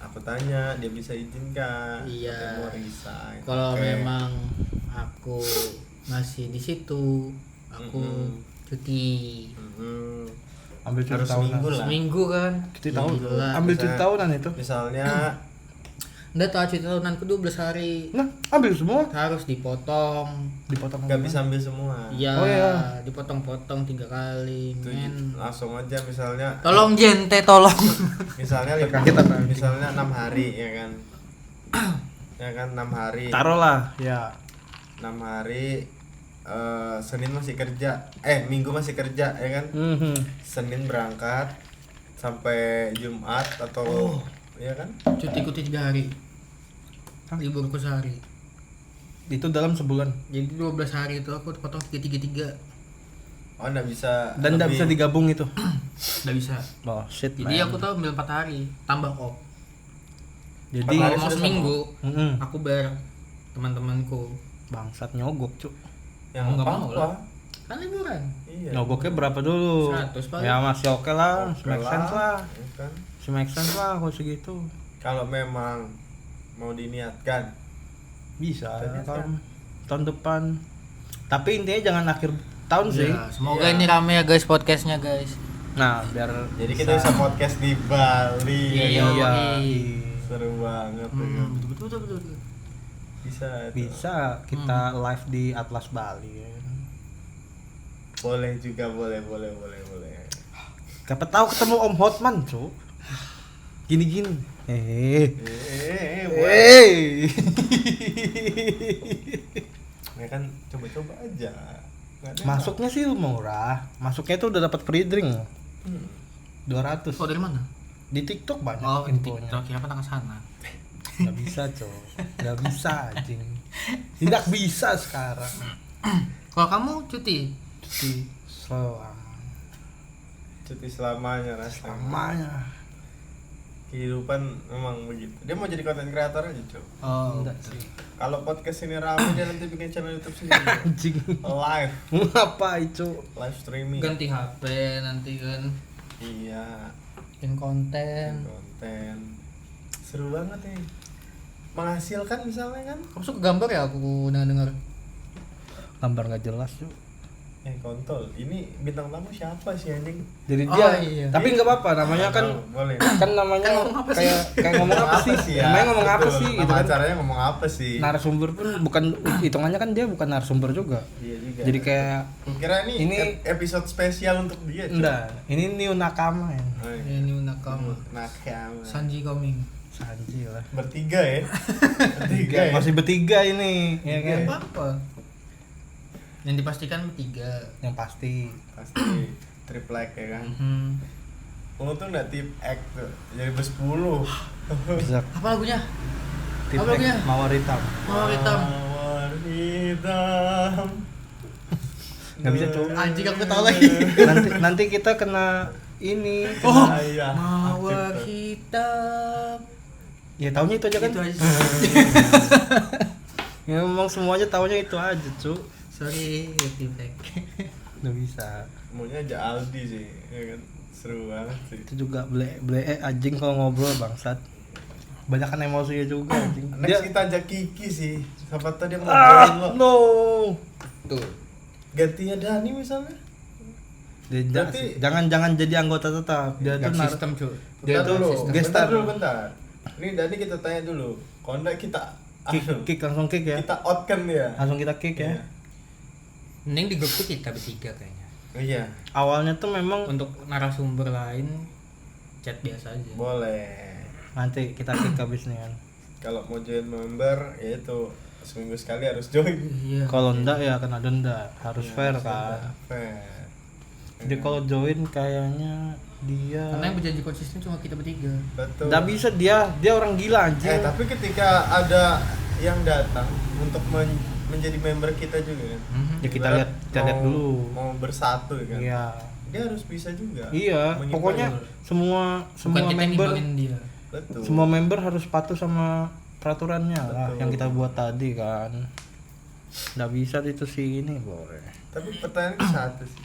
Aku tanya, dia bisa izinkan? Iya. Katanya mau resign. Kalau Oke. memang aku masih di situ, aku cuti Mhm. Ambil cuti Harus tahunan. seminggu lah. seminggu kan. Cuti tahun. Gila. Ambil cuti Bisa. tahunan itu. Misalnya Udah tahu cuti tahunanku 12 hari. Nah, ambil semua. Harus dipotong. Dipotong. nggak bisa ambil semua. Iya, Oh, iya. dipotong-potong 3 kali, Itu men. langsung aja misalnya. Tolong Jente, tolong. Misalnya Kita tahu. misalnya 6 hari ya kan. Ya kan 6 hari. Taruh lah, ya. 6 hari Senin masih kerja. Minggu masih kerja ya kan. Mhm. Senin berangkat sampai Jumat atau ya kan? Cutiku 3 hari. Liburku sehari. Itu dalam sebulan. Jadi 12 hari itu aku potong 3. Oh, enggak bisa. Dan enggak bisa digabung itu. Udah bisa. Oh, shit. Jadi man. aku tuh ambil 4 hari, tambah off. Jadi Empat hari Kalau mau sudah seminggu, Mhm. aku bayar teman-temanku. Bangsat nyogok, Cuk. yang Nggak apa? mau lah. Kan liburan. Iya. Nyogoknya berapa dulu? 100 paling. Ya masih oke lah, Oke make sense lah. ya kan? Make sense lah kalau segitu. Kalau memang mau diniatkan Bisa Ternyata. tahun depan. Tapi intinya jangan akhir tahun sih. Ya, semoga Iya. ini rame ya guys podcastnya guys. Nah, biar jadi kita bisa podcast di Bali. Iya, ya kan? iya. Seru banget ya kan? Betul. Bisa itu. bisa kita live di Atlas Bali ya. Boleh juga, boleh. Siapa tahu ketemu Om Hotman, Cuk. Gini-gini. Ya kan coba-coba aja. Nggak ada Masuknya sih murah. Masuknya tuh udah dapat free drink. 200. Oh, dari mana? Di TikTok banyak Oh, infonya. TikTok kira apa sana. Nggak bisa, nggak bisa anjing. Tidak bisa sekarang. Kalau kamu cuti? cuti selamanya rasanya. Selamanya. Kehidupan memang begitu. Dia mau jadi content creator aja, Cuk. Oh, Enggak sih. Kalau podcast ini rame dia nanti bikin channel YouTube sendiri. Anjing. Live, Ngapa itu? live streaming. ganti HP nanti kan. Iya, Bikin konten. konten. Seru banget nih. Menghasilkan misalnya kan. Kamu suka gambar ya aku dengar. Gambar nggak jelas tuh. Kontol. Ini bintang tamu siapa sih anjing? Jadi Oh, dia, iya. tapi nggak apa-apa. Namanya kan, boleh. kan namanya Kan ngomong apa sih? kayak ngomong apa sih? ya? Namanya ngomong apa Betul. sih? Nama Gitu kan. acaranya ngomong apa sih? Narasumber pun bukan hitungannya kan dia bukan narasumber juga. Iya juga. Jadi kayak Kira ini episode spesial untuk dia. Cuk. enggak, ini new nakama ya. Oh, iya. Ini nakama. Nakama. Sanji coming. Sanji lah. Bertiga ya. Bertiga ya. Masih bertiga ini, ya kan? Apa apa? Yang dipastikan bertiga. Yang pasti. Pasti triplek ya kan. Untung nggak tip X tuh. Jadi ber-10. Bisa Apa lagunya? tip Apa lagunya? mawar hitam. Mawar hitam. Mawar hitam. Nggak bisa tuh. Anjing aku tahu lagi. Nanti kita kena ini. Oh, iya. Mawar Aktif tuh. hitam. Ya taunya itu aja kan. Itu aja. Ya memang semuanya taunya itu aja, cu. Sorry, feedback. Nggak bisa. Maunya aja Aldi sih, ya kan. Seru banget sih. Itu juga anjing kalau ngobrol bangsat. Banyak kan emosinya juga anjing. Next kita ajak Kiki sih. Siapa tahu dia mau ngobrolin lo. no. Tuh. Gantinya Dani misalnya. Berarti- Jangan jadi anggota tetap. Dia tuh Gak sistem, cuy. dia Bentar tuh dulu, guest bentar star. dulu, bentar. Ini Dani kita tanya dulu. Kalau enggak kita Kick langsung kick ya. kita out kan dia. Langsung kita kick ya. Iya. Mending di grup tuh kita bertiga kayaknya. Iya, Awalnya tuh memang Untuk narasumber lain chat biasa aja. boleh. nanti kita kick habis nih kan. Kalau mau join member, ya itu seminggu sekali harus join. Iya. Kalau enggak ya kena denda. Harus fair kan. Fair. Jadi kalau join kayaknya dia Karena yang berjanji konsisten cuma kita bertiga. Betul. nggak bisa, dia orang gila anjing. Tapi ketika ada yang datang untuk menjadi member kita juga kan. Ya kita Ibarat lihat mau- dulu. Mau bersatu ya kan. Iya. Dia harus bisa juga. Iya, Mengimbang. pokoknya semua Bukan kita member ngimbangin dia. Betul. semua member harus patuh sama peraturannya lah Betul. yang kita buat tadi kan. Nggak bisa itu sih ini boy. Tapi pertanyaannya satu sih.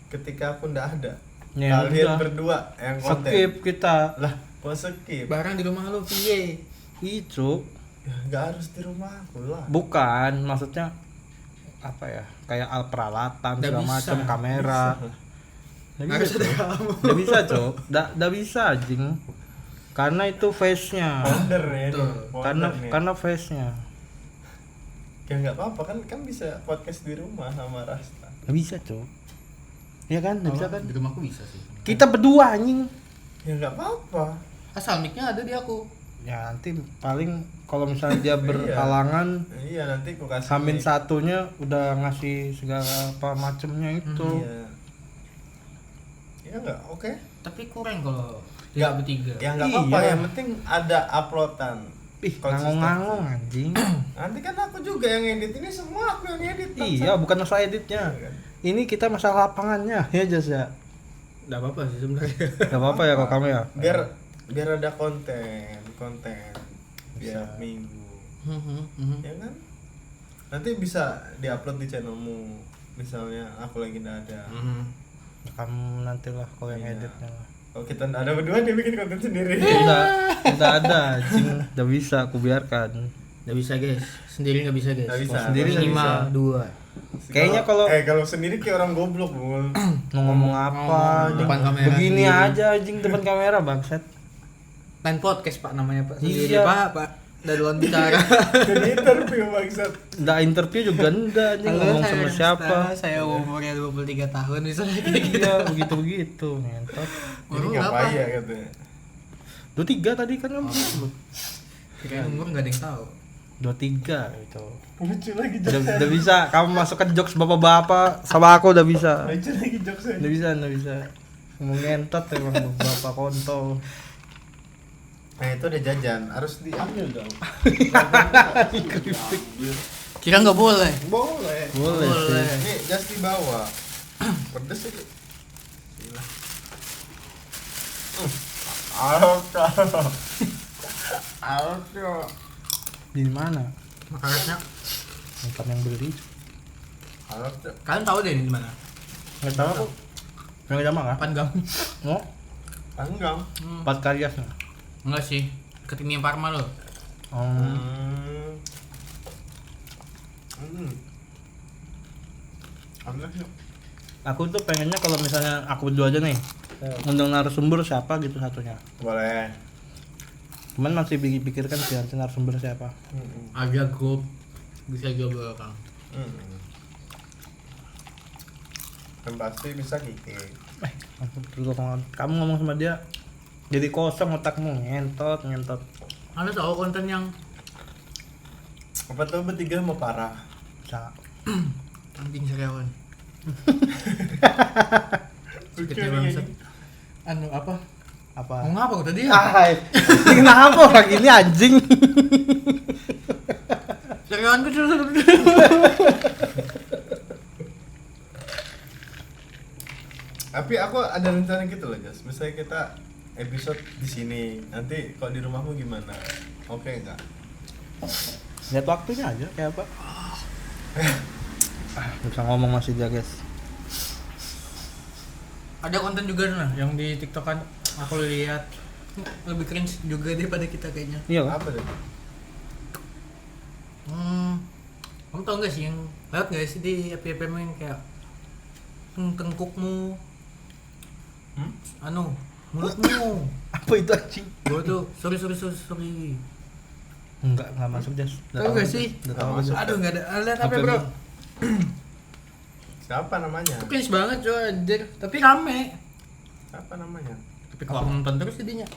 Ketika aku ndak ada, Ya kalian udah. berdua yang konten. Skip kita. Lah, kok skip? Barang di rumah lu piye? Itu Ya, nggak harus di rumah aku lah. bukan maksudnya apa ya? Kayak peralatan Nggak segala bisa. macam, kamera. Nggak Harus bisa, ada Cok. kamu. Nggak bisa, Cok. Nggak bisa anjing. Karena itu face-nya. Founder ya ini. Betul. Founder nih. Karena face-nya. Ya nggak apa-apa kan bisa podcast di rumah sama Rasta. Nggak bisa, Cok. Iya kan? Nggak bisa kan? Di rumahku bisa sih. Kita berdua anjing. Ya nggak apa-apa. Asal mic-nya ada di aku. Ya nanti paling kalau misalnya dia berhalangan Iya nanti aku kasih. Hamin mic. satunya udah ngasih segala apa macemnya itu. Iya. Ya nggak, oke. Tapi kurang kalau Nggak. tidak bertiga. Ya nggak apa-apa. Iya. Yang penting ada uploadan. Ih, Konsistensi. ngangong anjing. Nanti kan aku juga yang edit ini, semua aku yang edit. Iya, bukan masalah editnya. Iya kan? Ini kita masalah lapangannya, ya Jas ya. Enggak apa-apa sih sebenarnya. Gak apa-apa ya kalau kamu ya. Biar ada konten tiap minggu. Ya kan? Nanti bisa diupload di channelmu. Misalnya aku lagi nggak ada. Ya, kamu nantilah kalau yang Iya. editnya lah. Kalau kita nggak ada berdua dia bikin konten sendiri. Udah ada, anjing. Udah bisa aku biarkan. Nggak bisa guys, sendiri nggak bisa guys. Nggak bisa. Kalau sendiri nggak Minimal bisa. 2. Kayaknya kalau kalau sendiri kayak orang goblok, Bul. mau ngomong apa, Ngomong depan kamera begini sendiri. aja anjing depan kamera bangsat. Lain podcast pak namanya pak. Sendiri Iya. pak. Dari lawan bicara. Jadi interview bangsat. Nggak interview juga enggak anjing ngomong sama siapa. Saya umurnya 23 tahun misalnya kayak gitu. Iya, begitu-begitu ngentot. Jadi Baru nggak apa? payah katanya. 23 tadi kan kamu sebut. Kira umur nggak ada yang tahu. 23 gitu. Lucu lagi Udah bisa kamu masukkan jokes bapak-bapak sama aku udah bisa. Lucu lagi jokesnya. Udah bisa. Ngomong ngentot emang bapak kontol. Nah itu udah jajan, harus diambil dong. Kira nggak boleh. Boleh. Boleh sih. Ini jas dibawa. Pedes itu. Gila. Alto. Di mana? Makanannya. Bukan yang beli. Alto. Kalian tahu deh ini di mana? Enggak tahu aku. Yang jama kan? Panggang. Oh, Panggang. Pat Karyas. Enggak sih. Ketinggian Parma lo. Enak sih. Aku tuh pengennya kalau misalnya aku berdua aja nih, undang narasumber siapa gitu satunya. Boleh. Cuman masih pikirkan sih nanti narasumber siapa. Ada grup bisa juga Kang. Kan pasti bisa Kiki. Kamu ngomong sama dia jadi kosong otakmu, ngentot. Ada tahu konten yang Apa tuh bertiga mau parah? Bisa. anjing sariawan. Lucu Kecil nih. banget. Anu apa? Apa? Mau ngapa kok tadi ya? Hai. Kenapa orang ini anjing? Sariawan kecil. Tapi aku ada rencana gitu loh, Jas. Misalnya kita episode di sini, nanti kalau di rumahmu gimana? Oke enggak? Lihat waktunya aja kayak apa. Bisa ngomong masih dia guys. Ada konten juga nah yang di TikTok kan aku lihat lebih cringe juga daripada kita kayaknya. Iya kan? Apa tuh? Kamu tau gak sih yang lewat gak sih di FYP yang kayak tengkukmu, anu mulutmu. Apa itu anjing? Gua tuh sorry. Enggak masuk Jas. Tahu gak sih? Udah tahu Nggak aja. masuk. Aduh nggak ada. Lihat apa Apa bro? ini? Siapa namanya? Cringe banget coy anjir. Tapi rame. Siapa namanya? Tapi kalau aku nonton terus jadinya.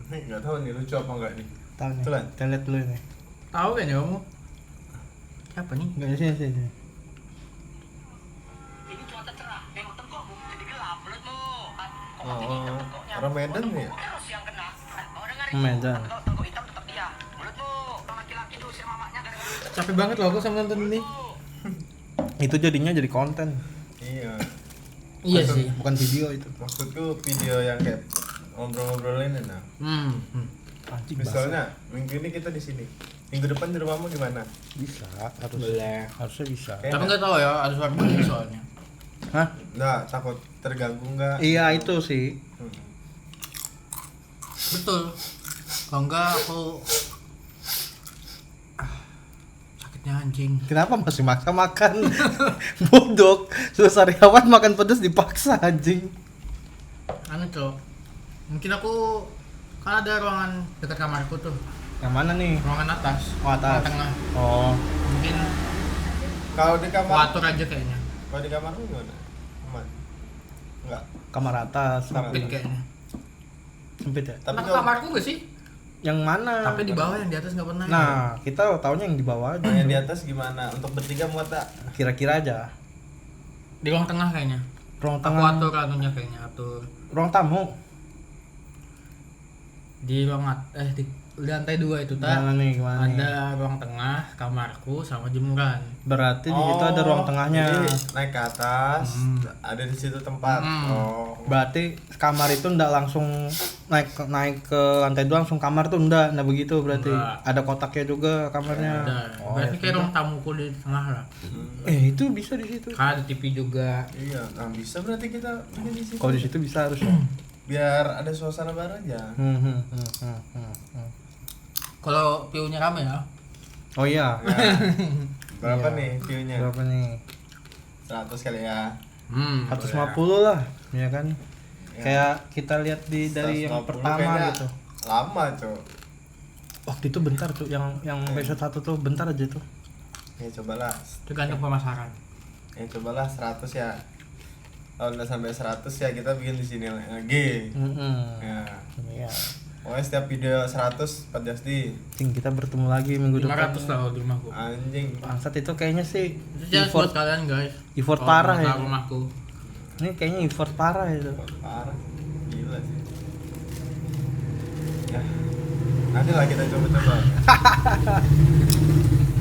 Nih nggak tahu nih lucu apa enggak nih. Tahu nih. Tulen. Kita lihat dulu nih. Tahu kan ya kamu? Siapa nih? Enggak sini. Ini cuaca cerah, nengok tengkokmu jadi gelap mulutmu. Oh, orang Medan nih ya? Terus yang kena. Orang ngari. Medan. Tengkok hitam tetap dia. Mulutmu. Laki-laki tuh si mamanya gara-gara. Capek banget loh aku sama nonton ini. Itu jadinya jadi konten. Iya. Iya sih. Bukan video itu. Maksudku video yang kayak ngobrol-ngobrolin nah. Anjing Misalnya minggu ini kita di sini. Minggu depan di rumahmu gimana? bisa harus. Boleh. Harusnya bisa. Kayak Tapi nggak tahu ya ada suara bunyi soalnya. Hah? Nggak, takut terganggu nggak? Iya itu sih. Betul. Kalau enggak aku sakitnya anjing. Kenapa masih maksa makan? Bodoh. Sudah sariawan makan pedas dipaksa anjing. Aneh cok. Mungkin aku kan ada ruangan dekat kamarku tuh. Yang mana nih? Ruangan atas. Oh, atas. Ruangan tengah. Oh, Mungkin Kalau di aku kamar, atur aja kayaknya. kalau di kamarmu gimana? Aman? Enggak. kamar atas. Sempit kayaknya. Sempit ya? Tapi Nah, kalau kamarku gak sih? Yang mana? Tapi di bawah yang di atas nggak pernah. Nah, kita taunya yang di bawah aja. yang di atas gimana? Untuk bertiga muat tak? Kira-kira aja. Di ruang tengah kayaknya. Ruang Aku tengah. atur anunya kayaknya atur Ruang tamu. di ruang di lantai 2 itu Gimana tak nih? Gimana nih? ada ruang tengah kamarku sama jemuran. Berarti di situ ada ruang tengahnya. Jadi naik ke atas, ada di situ tempat. Oh. Berarti kamar itu ndak langsung naik ke lantai 2 langsung kamar tuh ndak begitu berarti. Nggak. Ada kotaknya juga kamarnya. Ada. Oh, Berarti ya kayak sudah. ruang tamuku di tengah lah. Itu bisa di situ. Kan ada TV juga. Iya, nah bisa berarti kita bikin di situ. Kalau di situ bisa harusnya. Biar ada suasana baru aja. Kalau view-nya rame ya. Oh iya. Ya. Berapa Iya. nih view-nya? Berapa nih? 100 kali ya. 150 lah, ya kan? Ya. Kayak kita lihat dari yang 150 pertama kayaknya gitu. Lama, Cok. Waktu itu bentar tuh, yang episode 1 tuh bentar aja tuh. Ya cobalah. Tergantung pemasaran. Ya cobalah 100 ya. Kalau udah sampai 100 ya kita bikin di sini lagi. Ya. Iya. Pokoknya setiap video 100 Pak Jasdi. Cing, kita bertemu lagi minggu depan. 500 lah kalau di rumahku. Anjing. Bangsat itu kayaknya sih Itu challenge buat kalian guys. effort Kalau parah mau ya. ke rumahku. Ini kayaknya effort parah itu. Parah. Gila sih. Ya. Nanti lah kita coba-coba.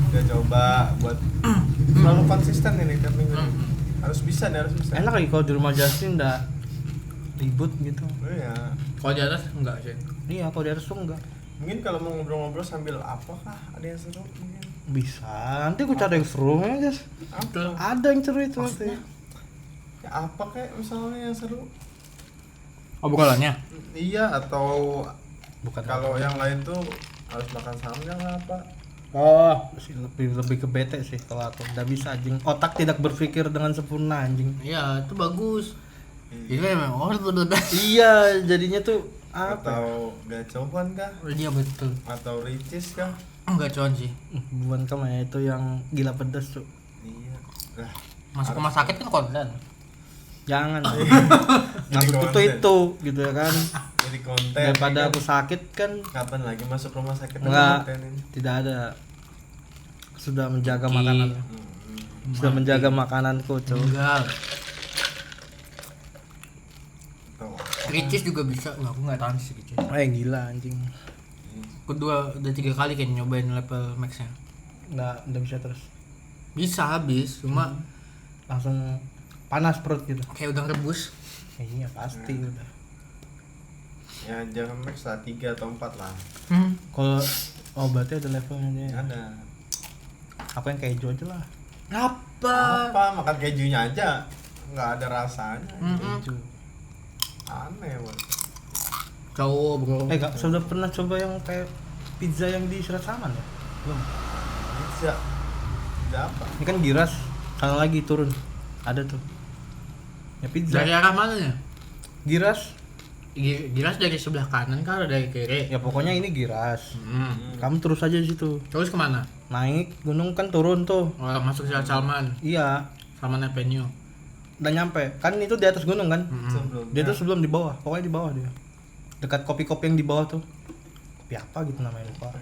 Kita coba buat selalu konsisten ini tiap minggu. Harus bisa nih, harus bisa. Enak lagi kalau di rumah Justin udah ribut gitu. Oh, iya. Kalau di atas enggak sih. Iya, kalau di atas tuh enggak. Mungkin kalau mau ngobrol-ngobrol sambil apakah ada yang seru mungkin? Bisa. Nanti aku cari yang seru ya, Jas. Betul. Ada yang seru itu nanti. Ya apa kayak misalnya yang seru? Obrolannya. Iya atau Bukan kalau yang lain tuh harus makan sambil apa? Oh, lebih ke bete sih kalau aku. Udah bisa anjing. Otak tidak berpikir dengan sempurna anjing. Iya, itu bagus. Itu memang udah. Iya, jadinya tuh apa? Atau gacohan kah? Iya betul. Atau ricis kah? Enggak cuan sih. Bukan kamu ya, itu yang gila pedas tuh. Iya. Lah, Masuk rumah sakit kan konten. Jangan. Jadi Maksudku tuh konten. itu gitu ya kan. Jadi konten. Daripada kan? aku sakit kan Kapan lagi masuk rumah sakit enggak, kontenin? tidak ada. Sudah menjaga Oke. makanan. Hmm. Sudah menjaga makananku, coba. Enggak. Tuh. Ricis juga bisa. Wah, aku enggak tahan sih ricis. Gila anjing. Kedua udah 3 kali kayak nyobain level max-nya. Nggak bisa terus. Bisa habis, cuma Langsung panas perut gitu. kayak udang rebus. Iya pasti udah. Ya jangan max lah 3 atau 4 lah. Kalau berarti ada levelnya dia. Ada. Aku yang keju aja lah. Apa? Makan kejunya aja nggak ada rasanya. Keju. Aneh banget. Cowok bro. Sudah pernah coba yang kayak pizza yang di Serat Saman ya? Belum. Bisa. Bisa apa? Ini kan Giras, sana lagi turun. Ada tuh. Ya pizza. Dari arah mananya? Giras. Giras dari sebelah kanan kan ada dari kiri. Ya pokoknya ini Giras. Kamu terus aja di situ. Terus kemana? Naik gunung kan turun tuh. Oh, masuk Selat Salman. Iya, Salman Avenue. udah nyampe. Kan itu di atas gunung kan? Sebelumnya. Dia tuh sebelum di bawah. Pokoknya di bawah dia. Dekat kopi-kopi yang di bawah tuh. Kopi apa gitu namanya lupa.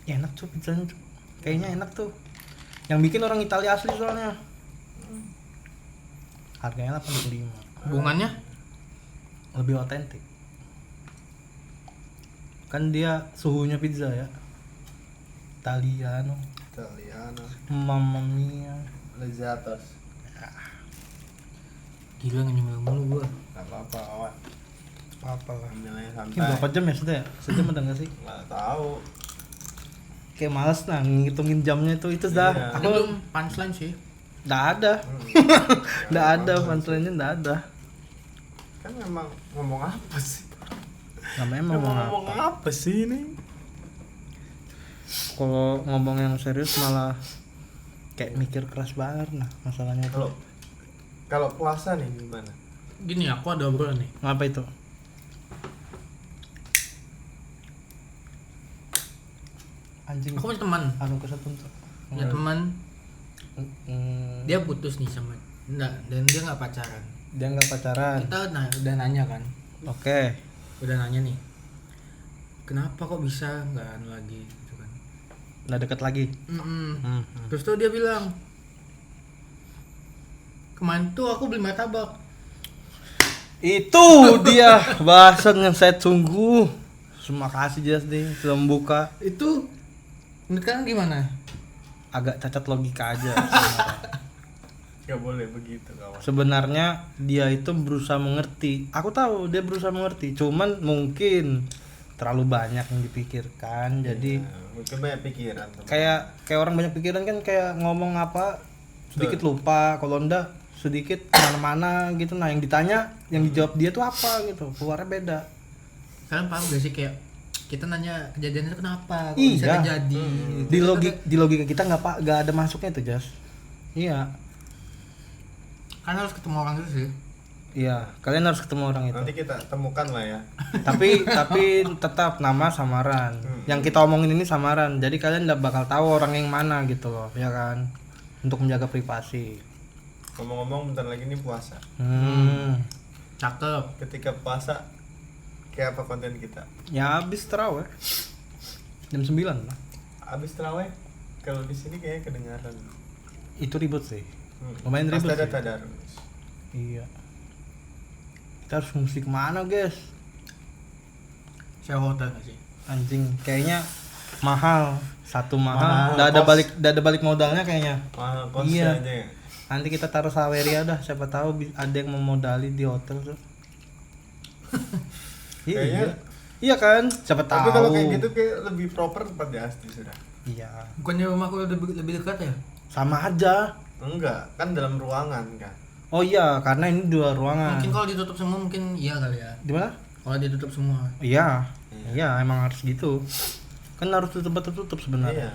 Ya, enak tuh pizzanya tuh. Kayaknya enak tuh. Yang bikin orang Italia asli soalnya. Harganya 85. Hubungannya? Lebih otentik. Kan dia suhunya pizza ya. Italiano, Italiano. mamma mia. Lezatos. Gila ngemil mulu gua. Gak apa-apa kawan. Apa lah. Ambilnya Ini santai. berapa jam ya sudah ya? Sejam ada nggak sih? Nggak tahu. Kayak males nah ngitungin jamnya itu dah. Iya. Aku belum punchline sih. Nggak ada. Nggak ada punchline-nya nggak ada. Kan memang ngomong apa sih? Namanya Memang ngomong ngomong apa? apa sih ini? Kalau ngomong yang serius malah kayak mikir keras banget nah masalahnya itu. Kalau puasa nih gimana? Gini aku ada obrolan nih. Ngapa itu? Anjing. Aku punya teman. Anu kesatuan tuh. Punya teman Hmm, dia putus nih sama enggak dan dia nggak pacaran. dia nggak pacaran. Kita udah nanya kan. Oke. Udah nanya nih. Kenapa kok bisa nggak anu lagi gitu kan. Nggak deket lagi. Terus tuh dia bilang kemarin tuh aku beli martabak. Itu dia bahasan yang saya tunggu. Terima kasih Jas nih sudah membuka. Itu menurut kalian gimana? Agak cacat logika aja. Gak boleh begitu kawan. Sebenarnya dia itu berusaha mengerti. Aku tahu dia berusaha mengerti. Cuman mungkin terlalu banyak yang dipikirkan. Jadi Mungkin banyak pikiran. teman. kayak orang banyak pikiran kan kayak ngomong apa sedikit lupa. Kalau ndak sedikit kemana-mana gitu. Nah yang ditanya, yang dijawab dia tuh apa gitu. Keluarnya beda. Kalian paham gak sih kayak kita nanya kejadian itu kenapa kok Iya. bisa terjadi? Di logika kita nggak ada masuknya itu Jas. Iya. Kan harus ketemu orang itu sih. Iya, kalian harus ketemu orang itu. Nanti kita temukan lah ya. tapi tetap nama samaran. Yang kita omongin ini samaran. Jadi kalian nggak bakal tahu orang yang mana gitu loh, ya kan? Untuk menjaga privasi. Ngomong-ngomong bentar lagi nih puasa. Cakep. Ketika puasa kayak apa konten kita? Ya habis tarawih. Jam 9 lah. Abis terawih kalau di sini kayak kedengaran. Itu ribut sih. Lumayan ribut Pasti ada sih. tadarus. Iya. Kita harus musik mana, guys? Saya hotel nggak sih? Anjing, kayaknya mahal. Satu mahal. Mahal, Udah ada balik modalnya kayaknya. Mahal kos Iya. aja ya. Nanti kita taruh Saweria dah, siapa tahu ada yang memodali di hotel tuh. Kayaknya- Iya kan? Siapa tahu. Tapi kalau kayak gitu kayak lebih proper tempat di Asti sudah. Iya. Bukannya rumahku lebih dekat ya? Sama aja. Enggak, kan dalam ruangan kan. Oh iya, karena ini 2 ruangan. Mungkin kalau ditutup semua mungkin iya kali ya. Di mana? Kalau ditutup semua. Iya. Iya, emang harus gitu. Kan harus tutup sebenarnya. Iya.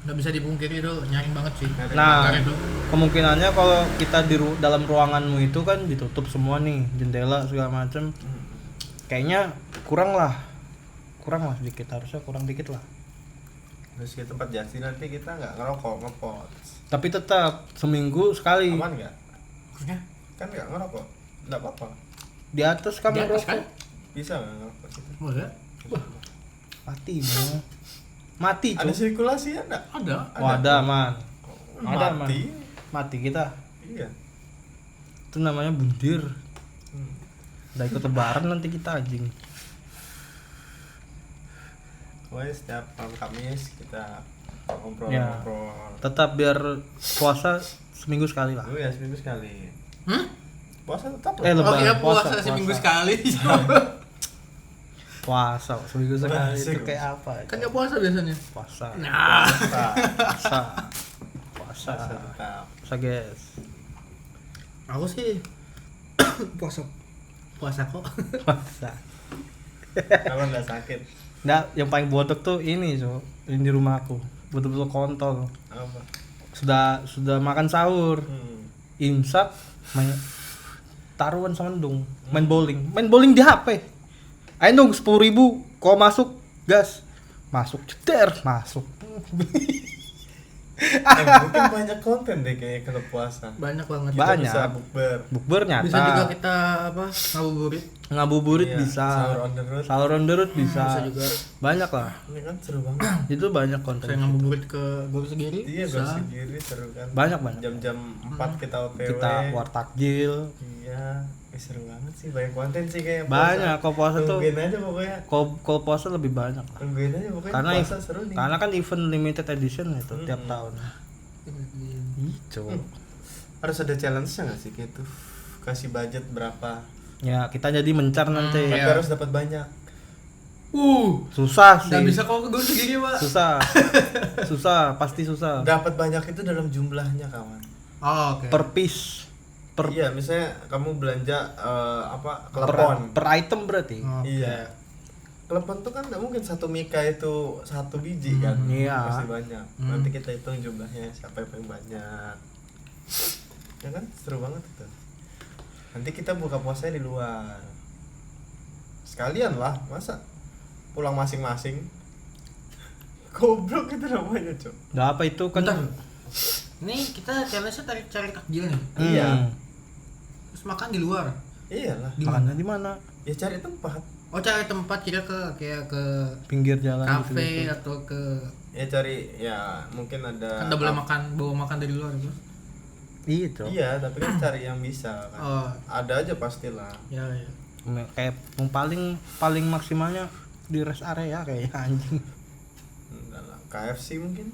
Nggak bisa dipungkiri itu nyaring banget sih. Nah, Makanya itu. kemungkinannya kalau kita dalam ruanganmu itu kan ditutup semua nih, jendela segala macem. Kayaknya kurang lah sedikit, harusnya kurang dikit lah. Terus ke tempat Jasti nanti kita nggak ngerokok, ngepot. Tapi tetap seminggu sekali. Aman nggak? Maksudnya? Kan nggak ngerokok, nggak apa-apa. Di atas kan Di atas merokok. kan? Bisa nggak ngerokok situ? Boleh. Mati mau. Mati Ada tuh. sirkulasi ya nggak? Ada. Oh, ada man. Ada man. Mati. Mati kita. Iya. Itu namanya bundir. Hmm. Udah ikut lebaran nanti kita anjing. Pokoknya setiap malam Kamis kita ngobrol. Ya. Tetap biar puasa seminggu sekali lah. Oh ya seminggu sekali. Puasa tetap Eh, loh. lebaran. Oh iya puasa, puasa seminggu puasa. sekali. Puasa seminggu sekali Puasa. itu kayak apa? Kan nggak puasa biasanya. Puasa. Nah. Puasa. Puasa. Puasa. Puasa tetap. Puasa, guys. Aku sih puasa kok. Puasa. Kalau nggak sakit. Nah, yang paling bodoh tuh ini, ini di rumah aku. Betul-betul kontol. Apa? Sudah makan sahur. Imsak main taruhan sama Ndung, main bowling di HP. Ayo dong 10.000 kau masuk gas, masuk ceter masuk. Mungkin banyak konten deh kayaknya kalau puasa. Banyak banget. Kita Banyak. bisa bukber. Bukber nyata. Bisa juga kita apa ngabuburit. Ngabuburit Iya, bisa, sahur on the road. bisa. Bisa juga. Banyak lah. Ini kan seru banget. Itu banyak konten. Saya ngabuburit ke Gor Segiri. Iya, bisa. gue sendiri seru kan. Banyak. Jam-jam 4 kita OTW. Kita war takjil. Iya, seru banget sih. Banyak konten sih kayak Banyak kalau puasa tuh. Tungguin aja pokoknya. Kalau puasa lebih banyak lah. Tungguin aja pokoknya. Karena puasa seru nih. karena kan event limited edition itu tiap tahun. Itu. Harus ada challenge-nya nggak sih kayak gitu? Kasih budget berapa? Ya, kita jadi mencar nanti. Tapi Iya. harus dapat banyak. Susah sih. Nggak bisa kalau ke Gor Segiri, Pak. Susah, pasti susah. Dapat banyak itu dalam jumlahnya, kawan. Oh, oke. Per piece, Iya, misalnya kamu belanja apa? per Klepon. item berarti. Oh. Iya. Klepon tuh kan nggak mungkin satu mika itu 1 biji kan. Iya. Pasti banyak. Nanti kita hitung jumlahnya siapa yang paling banyak. Ya kan seru banget itu. Nanti kita buka puasanya di luar. Sekalian lah, masa pulang masing-masing. Goblok itu namanya, Cok. Nggak apa itu kan. Bentar. Ini kita challenge-nya cari takjil nih. Iya. Terus makan di luar. Iyalah. Makannya di mana? Ya cari tempat. Oh, cari tempat kira kayak ke Pinggir jalan kafe gitu. atau ke Ya cari ya mungkin ada. kan udah boleh bawa makan dari luar gitu. Itu. Iya, tapi kan cari yang bisa kan. Oh, Ada aja pastilah. ya ya. Kayak yang paling maksimalnya di rest area kayaknya anjing. Enggak lah, KFC mungkin.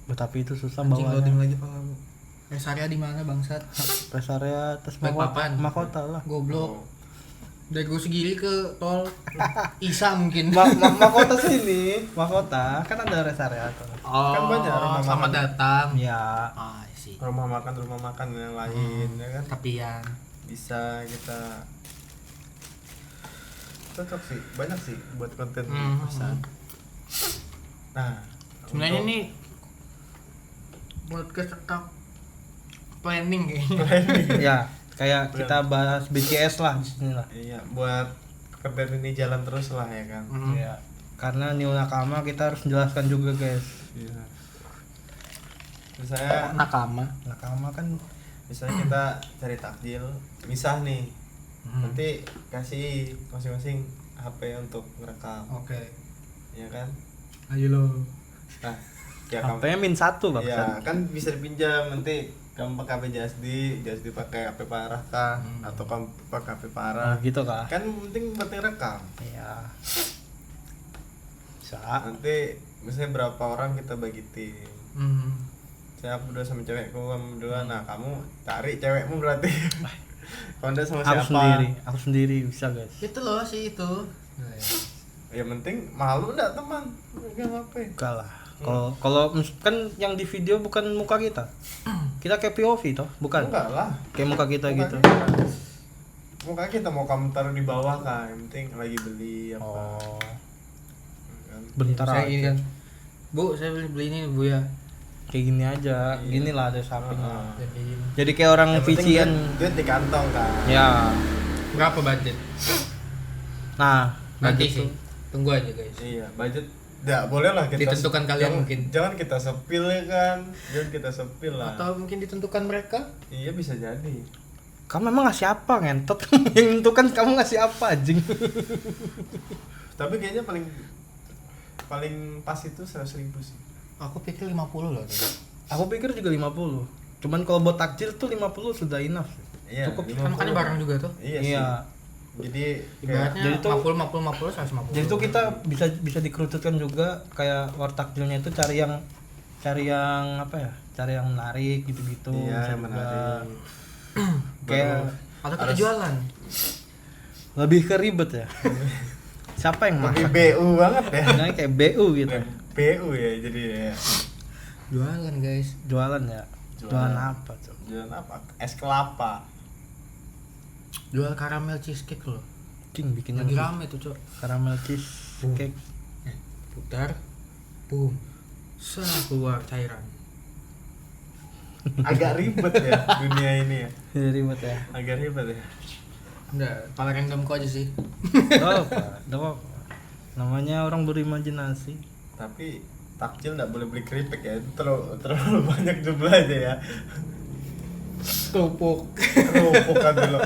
Tapi itu susah Anjing loading bawanya. lagi palamu. Rest area di mana bangsat? Rest area atas Balikpapan. mahkota lah. Goblok. Dari Gor Segiri ke tol Isa mungkin. Mahkota sini, mahkota kan ada rest area tuh. Oh, Kan banyak rumah selamat makan. datang. Ya, Ah, sih. Rumah makan yang lain ya kan. Tapian. Bisa kita cocok sih, banyak sih buat konten di Hmm. kosan. Nah, Sebenarnya untuk- ini podcast tentang planning kayaknya. ya kayak kita bahas BTS lah di sini lah. iya buat konten ini jalan terus lah ya kan. Ya, karena New Nakama kita harus menjelaskan juga guys. Iya. Terus saya Nakama. Nakama kan misalnya kita cari takjil misah nih, nanti kasih masing-masing HP untuk ngerekam, Oke. ya kan? Ayo lo. Nah, ya kamu, HP-nya min 1 bang. ya kan bisa dipinjam, nanti kamu pakai HP Jasdi pakai HP Parah kah, atau kamu pakai HP Parah, gitu kah? kan penting buat ngerekam. Iya. Bisa. Nanti misalnya berapa orang kita bagi tim, saya berdua sama cewekku, kamu berdua, nah kamu cari cewekmu berarti. Kalau enggak sama siapa? Aku sendiri bisa guys. Itu loh sih itu. Ya penting malu enggak teman? Enggak apa-apa. Enggak lah. Kalau kan yang di video bukan muka kita. Kita kayak POV toh, bukan? Enggak lah. Kayak muka kita gitu. Muka kita mau kamu taruh di bawah kan, yang penting lagi beli apa. Oh. Kan? Bentar Saya ini aja. kan. Bu, saya beli ini Bu ya. Kayak gini aja. Iya. Gini lah ada sampingnya. Heeh. Kayak gini. Jadi kayak orang Yang penting VC-an. duit di kantong kan. Ya. Berapa budget? Nah, Nanti gitu. sih. Tunggu aja guys. Iya, budget enggak boleh lah kita Ditentukan kalian mungkin. Jangan kita sepil ya kan. Jangan kita sepil lah. Atau mungkin ditentukan mereka? Iya bisa jadi. Kamu emang ngasih apa ngentot? Yang itu kan kamu ngasih apa anjing? Tapi kayaknya paling pas itu 100.000 sih. Aku pikir 50 loh tadi. Aku pikir juga 50. Cuman kalau buat takjil tuh 50 sudah enough. Iya, Cukup. 50. Kan makannya bareng juga tuh. Iya, Iya. sih. Jadi kayak Ibaratnya jadi tuh- 50 150. Jadi tuh kita bisa dikerucutkan juga kayak war takjilnya itu cari yang apa ya? Cari yang menarik gitu-gitu. iya, bisa yang juga. menarik. Kayak atau kita harus- jualan. lebih ke ribet ya. Siapa yang Lebih masak? BU banget ya. Nah, kayak BU gitu. BU ya jadi ya. Jualan guys. Jualan ya. Jualan. Jualan apa tuh? Jualan apa? Es kelapa. Jual karamel cheesecake loh. Cing bikin Lagi yang rame tuh, Cok. caramel cheese cake. Putar. Boom. Keluar cairan. Agak ribet ya dunia ini ya. Ribet ya. Agak ribet ya. Udah, pala randomku aja sih. Oh, apa? Namanya orang berimajinasi. Tapi takjil nggak boleh beli keripik ya. Itu terlalu banyak jumlahnya ya. Kerupuk. Kerupuk kan dulu.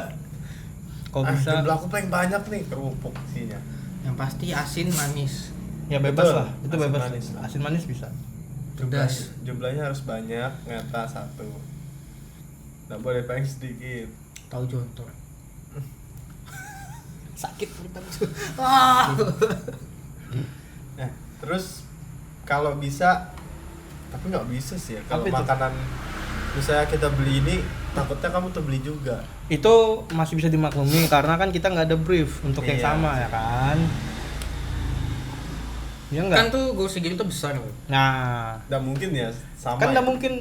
Kalau bisa Jumlah aku paling banyak nih kerupuk isinya. Yang pasti asin manis. ya bebas Betul. lah. Itu Asin bebas. manis. Asin manis bisa. Pedas. Jumlahnya harus banyak, nyata satu. Nggak boleh paling sedikit. Tahu jontor. Sakit perut aku. Ah. Nah, terus kalau bisa, tapi nggak bisa sih ya. Kalau Apa itu? makanan misalnya kita beli ini, takutnya kamu tuh beli juga. Itu masih bisa dimaklumi karena kan kita nggak ada brief untuk yang Iya. sama ya kan. Ya Kan enggak? tuh gue segini tuh besar loh. Nah, Nggak mungkin ya sama. kan ya? nggak mungkin,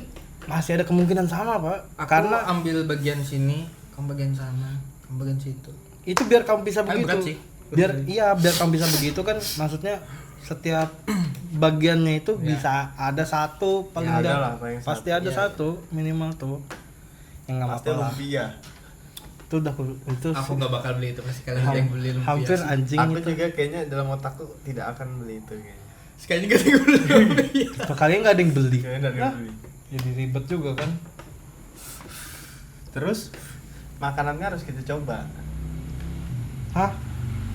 masih ada kemungkinan sama pak. Aku Karena ambil bagian sini, kamu bagian sana, kamu bagian situ. itu biar kamu bisa Tapi berat begitu. sih. Biar biar kamu bisa begitu kan, maksudnya setiap bagiannya itu Ya. bisa ada satu paling Ya, ada enggak. lah, paling Pasti satu. ada Iya. satu minimal tuh. Yang nggak Pasti apa-apa lah. lumpia. Itu udah itu Aku nggak bakal beli itu, pasti kalian yang beli lumpia. hampir sih. anjing Aku itu. juga kayaknya dalam otakku tidak akan beli itu kayaknya. Sekali juga sih gue beli lumpia. Kalian nggak ada yang beli. Kayaknya dari Hah? beli. Jadi ribet juga kan. Terus makanannya harus kita coba. Hah?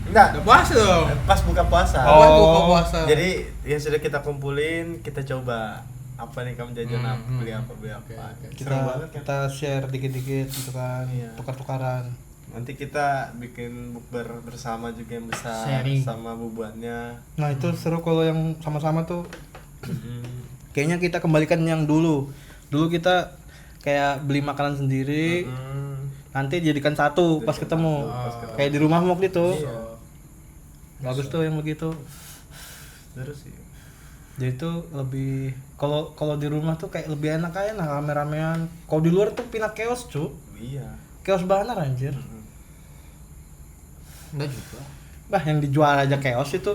Enggak, Udah puasa dong. pas buka puasa. Oh. Buka puasa. Jadi ya sudah kita kumpulin, kita coba apa nih kamu jajan apa, beli apa, beli apa. Oke, oke. Seru Kita banget kan. kita share dikit-dikit gitu kan. Iya. Tukar-tukaran. Nanti kita bikin bukber bersama juga yang besar Sharing. sama bubuannya. Nah, itu seru kalau yang sama-sama tuh. Mm. Kayaknya kita kembalikan yang dulu. Dulu kita kayak beli makanan sendiri, Mm. nanti jadikan satu pas Jadikan ketemu. satu pas ketemu. Kayak di rumah waktu itu. Iya. Bagus tuh yang begitu. Terus sih. Jadi tuh lebih kalau di rumah tuh kayak lebih enak aja nah rame-ramean. Kalau di luar tuh pindah chaos, cu. Iya. Chaos banar anjir. Mm. Enggak juga. Bah, yang dijual aja chaos itu.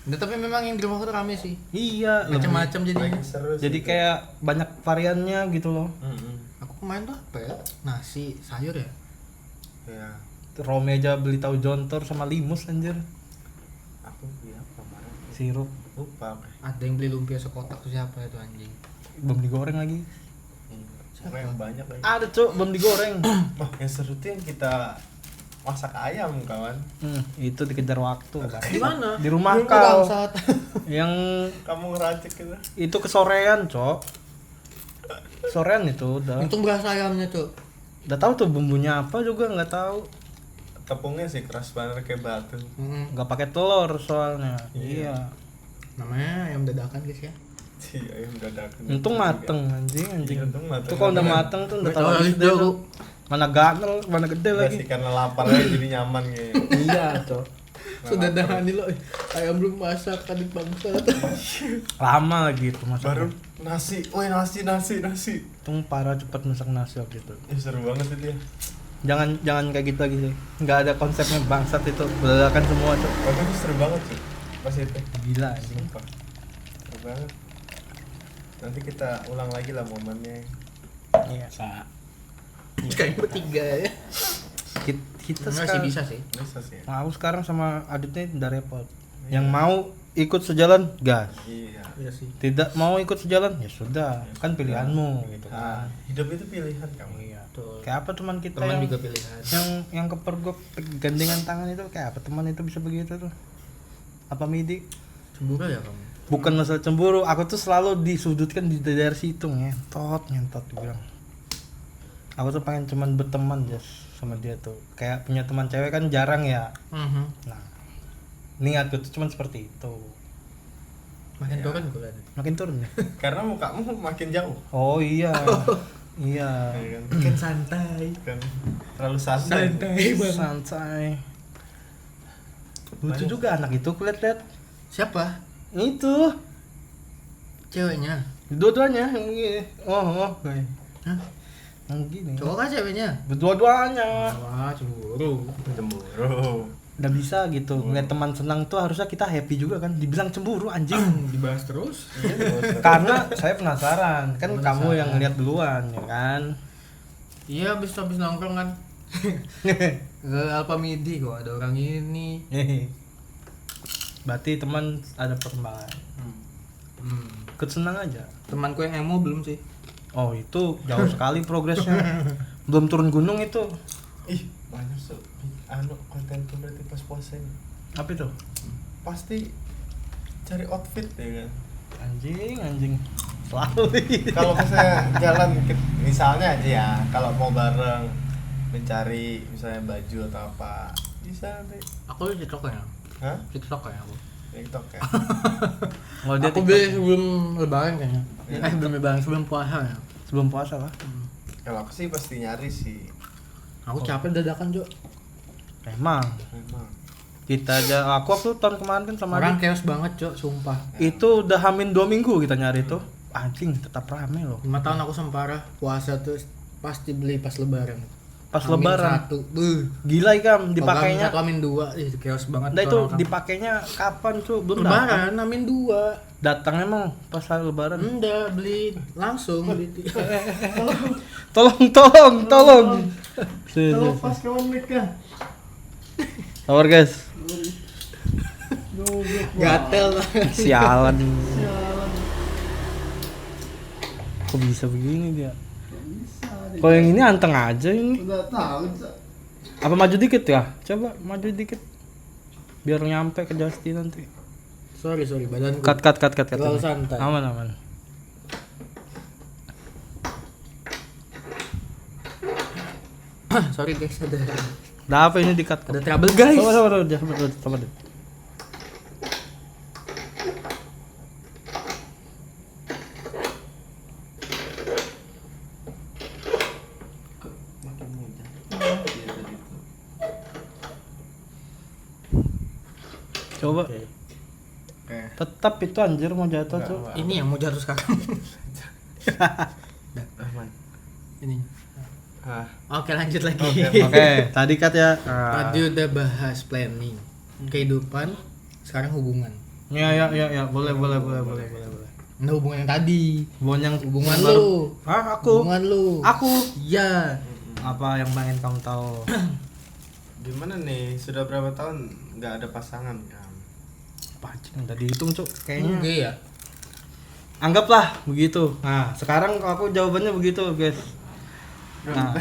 Udah, tapi memang yang di rumah tuh rame sih. Iya, Macam-macam jadinya. Lagi seru sih jadi itu. kayak banyak variannya gitu loh. Mm-mm. Aku kemarin tuh apa ya? Nasi, sayur ya? Ya, Romi aja beli tahu jontor sama limus anjir. aku beli apa kemarin? Sirup Lupa. Ada yang beli lumpia sekotak tuh siapa itu anjing? belum digoreng lagi. Siapa yang banyak lagi. Ada cok, belum digoreng. Wah, yang seru tuh yang kita masak ayam kawan. Itu dikejar waktu kan. Di mana? Di rumah Lu kau. bangsat. Yang Kamu ngeracik gitu. itu kesorean cok. Sorean itu udah. Untung berasa ayamnya, Cuk. Udah tahu tuh bumbunya apa juga nggak tahu. Tepungnya sih keras banget kayak batu. Nggak pakai telur soalnya. Iya. Iya. Namanya ayam dadakan, guys ya. Iya, ayam dadakan. Untung mateng anjing. Iya, untung mateng. Itu kalau udah mateng tuh udah tahu Betul, habis deh Cuk. tuh. Mana ganel, mana gede Udah lagi. sih karena lapar aja jadi nyaman kayaknya. Iya cok. Sudah dahani lo. Ayam belum masak kan bangsat. Lama lagi itu Baru masaknya. nasi, woi nasi. Untung parah cepet masak nasi waktu itu. Ya, seru banget itu ya. Jangan kayak gitu lagi sih. Nggak ada konsepnya bangsat itu. Bedakan semua cok. Tapi itu seru banget sih pas itu. Gila anjing. Sumpah. Seru banget. Nanti kita ulang lagi lah momennya. Iya. Kayak bertiga ya. Kita Enggak sih sekarang. bisa sih. Bisa sih. Nah, aku sekarang sama Aditnya udah repot. Yang mau ikut sejalan gas. Iya. Iya sih. Tidak mau ikut sejalan ya sudah. Kan pilihanmu gitu Nah, kan. hidup itu pilihan kamu. Iya. Betul. Kayak apa teman kita Teman yang juga pilihan. yang kepergok gandengan tangan itu kayak apa teman itu bisa begitu tuh? Apa midi? Cemburu ya kamu? Bukan masalah cemburu, aku tuh selalu disudutkan di dari situ ngentot bilang. Aku tuh pengen cuman berteman just sama dia tuh. Kayak punya teman cewek kan jarang ya. Nah, niatku tuh cuman seperti itu. Makin turun gue liat. Makin turun ya. Karena mukamu makin jauh. Oh iya. Iya. Ya kan? Makin santai. Kan terlalu santai. Santai. Lucu juga anak itu kulihat-lihat. Siapa? Itu Ceweknya. dua-duanya yang gini. Oh, kayak. Hah? Yang gini. Cowok kan ceweknya? Berdua-duanya. Wah, cemburu. Cemburu. Udah bisa gitu. Ngeliat teman senang tuh harusnya kita happy juga kan. Dibilang cemburu anjing. Dibahas terus. Karena saya penasaran. Kan kamu yang ngeliat duluan ya kan. Iya, habis nongkrong kan. Ke Alfa Midi kok ada orang ini. Berarti teman ada perkembangan. Ikut senang aja. Temanku yang emo belum sih. Oh itu jauh sekali progresnya. Belum turun gunung itu. Ih, banyak tuh. Anu konten tuh berarti pas puasa ini. Apa itu? Pasti cari outfit ya kan. Anjing. Selalu. Kalau misalnya jalan misalnya aja ya, kalau mau bareng mencari misalnya baju atau apa, bisa nanti. Aku di TikTok ya. Hah? TikTok ya aku. TikTok ya. Kalau dia Aku beli sebelum lebaran kayaknya. Belum lebaran, sebelum puasa ya. sebelum puasa lah. Kalau aku sih pasti nyari sih. Aku capek dadakan, Jo. Emang Memang. kita aja aku waktu tahun kemarin kan sama Orang Adit, chaos banget, Jo, sumpah. itu udah hamin 2 minggu kita nyari tuh. Anjing tetap rame loh. 5 tahun aku semparah puasa tuh pasti beli pas lebaran. Pas Amin lebaran. 1. Beuh. Gila Ikam dipakainya. Satu Amin 2, chaos banget. Nah itu orang-orang. dipakainya kapan tuh? Belum datang. lebaran Amin 2. Datang emang pas hari lebaran. Enggak, beli langsung beli. Tolong. Pas kawan nikah. Sabar guys. Gatel lah. Sialan. Kok bisa begini dia? Kalau yang ini anteng aja ini. Enggak tahu. Apa maju dikit ya? Coba maju dikit. Biar nyampe ke Justin nanti. Sorry, badanku. Cut. Terlalu santai. Aman. Sorry guys, ada Udah apa ini di cut? trouble guys. Sabar. Coba. Oke. Tetap itu anjir mau jatuh tuh. Ini yang mau jatuh sekarang. Aman. Ini. Ah, Oke, lanjut lagi. Oke, tadi kat ya. Tadi udah bahas planning, kehidupan, sekarang hubungan. Ya, boleh. Nah, hubungan yang tadi. Hubungan baru. lu. Ah, aku. Hubungan lu. Aku. Iya. Apa yang pengen kamu tahu? gimana nih? Sudah berapa tahun nggak ada pasangan kan? Anjing, tadi hitung, Cuk. Kayaknya Enggak ya. Anggaplah begitu. Nah, sekarang aku jawabannya begitu, guys. Nah,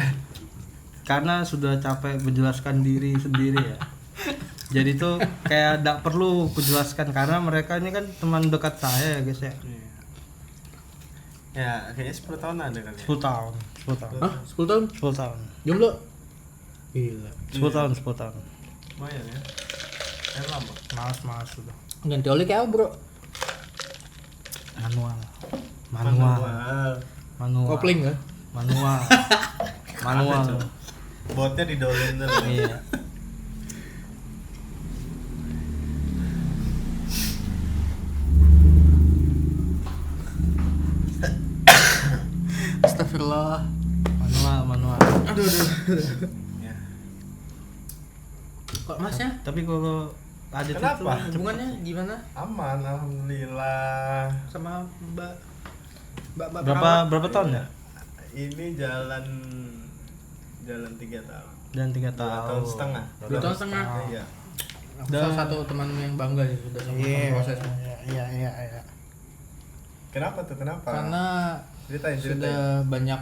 karena sudah capek menjelaskan diri sendiri ya. Jadi tuh kayak tidak perlu kujelaskan karena mereka ini kan teman dekat saya ya, guys ya. Iya. Ya, kayaknya 10 tahun ada kali ya. 10 tahun. Hah? 10 tahun? 10 tahun. Jomblo? Gila. 10 tahun, 10 tahun. Lumayan ya. Lama. Malas sudah. Ganti oli kayak apa, bro? Manual. Kopling ya? Manual. Botnya didolin dulu. Iya. Astagfirullah. Manual. Aduh. Ya. Kok masnya? Tapi kalau ada Kenapa? Hubungannya gimana Aman, alhamdulillah. sama Mbak berapa tahun ya? Ini jalan 3 tahun. Dan 3 2 tahun. tahun setengah. 2 tahun setengah. Iya. Aku salah satu teman yang bangga sih sudah sama prosesnya. Iya. Kenapa tuh? Kenapa? Karena Ceritain. sudah banyak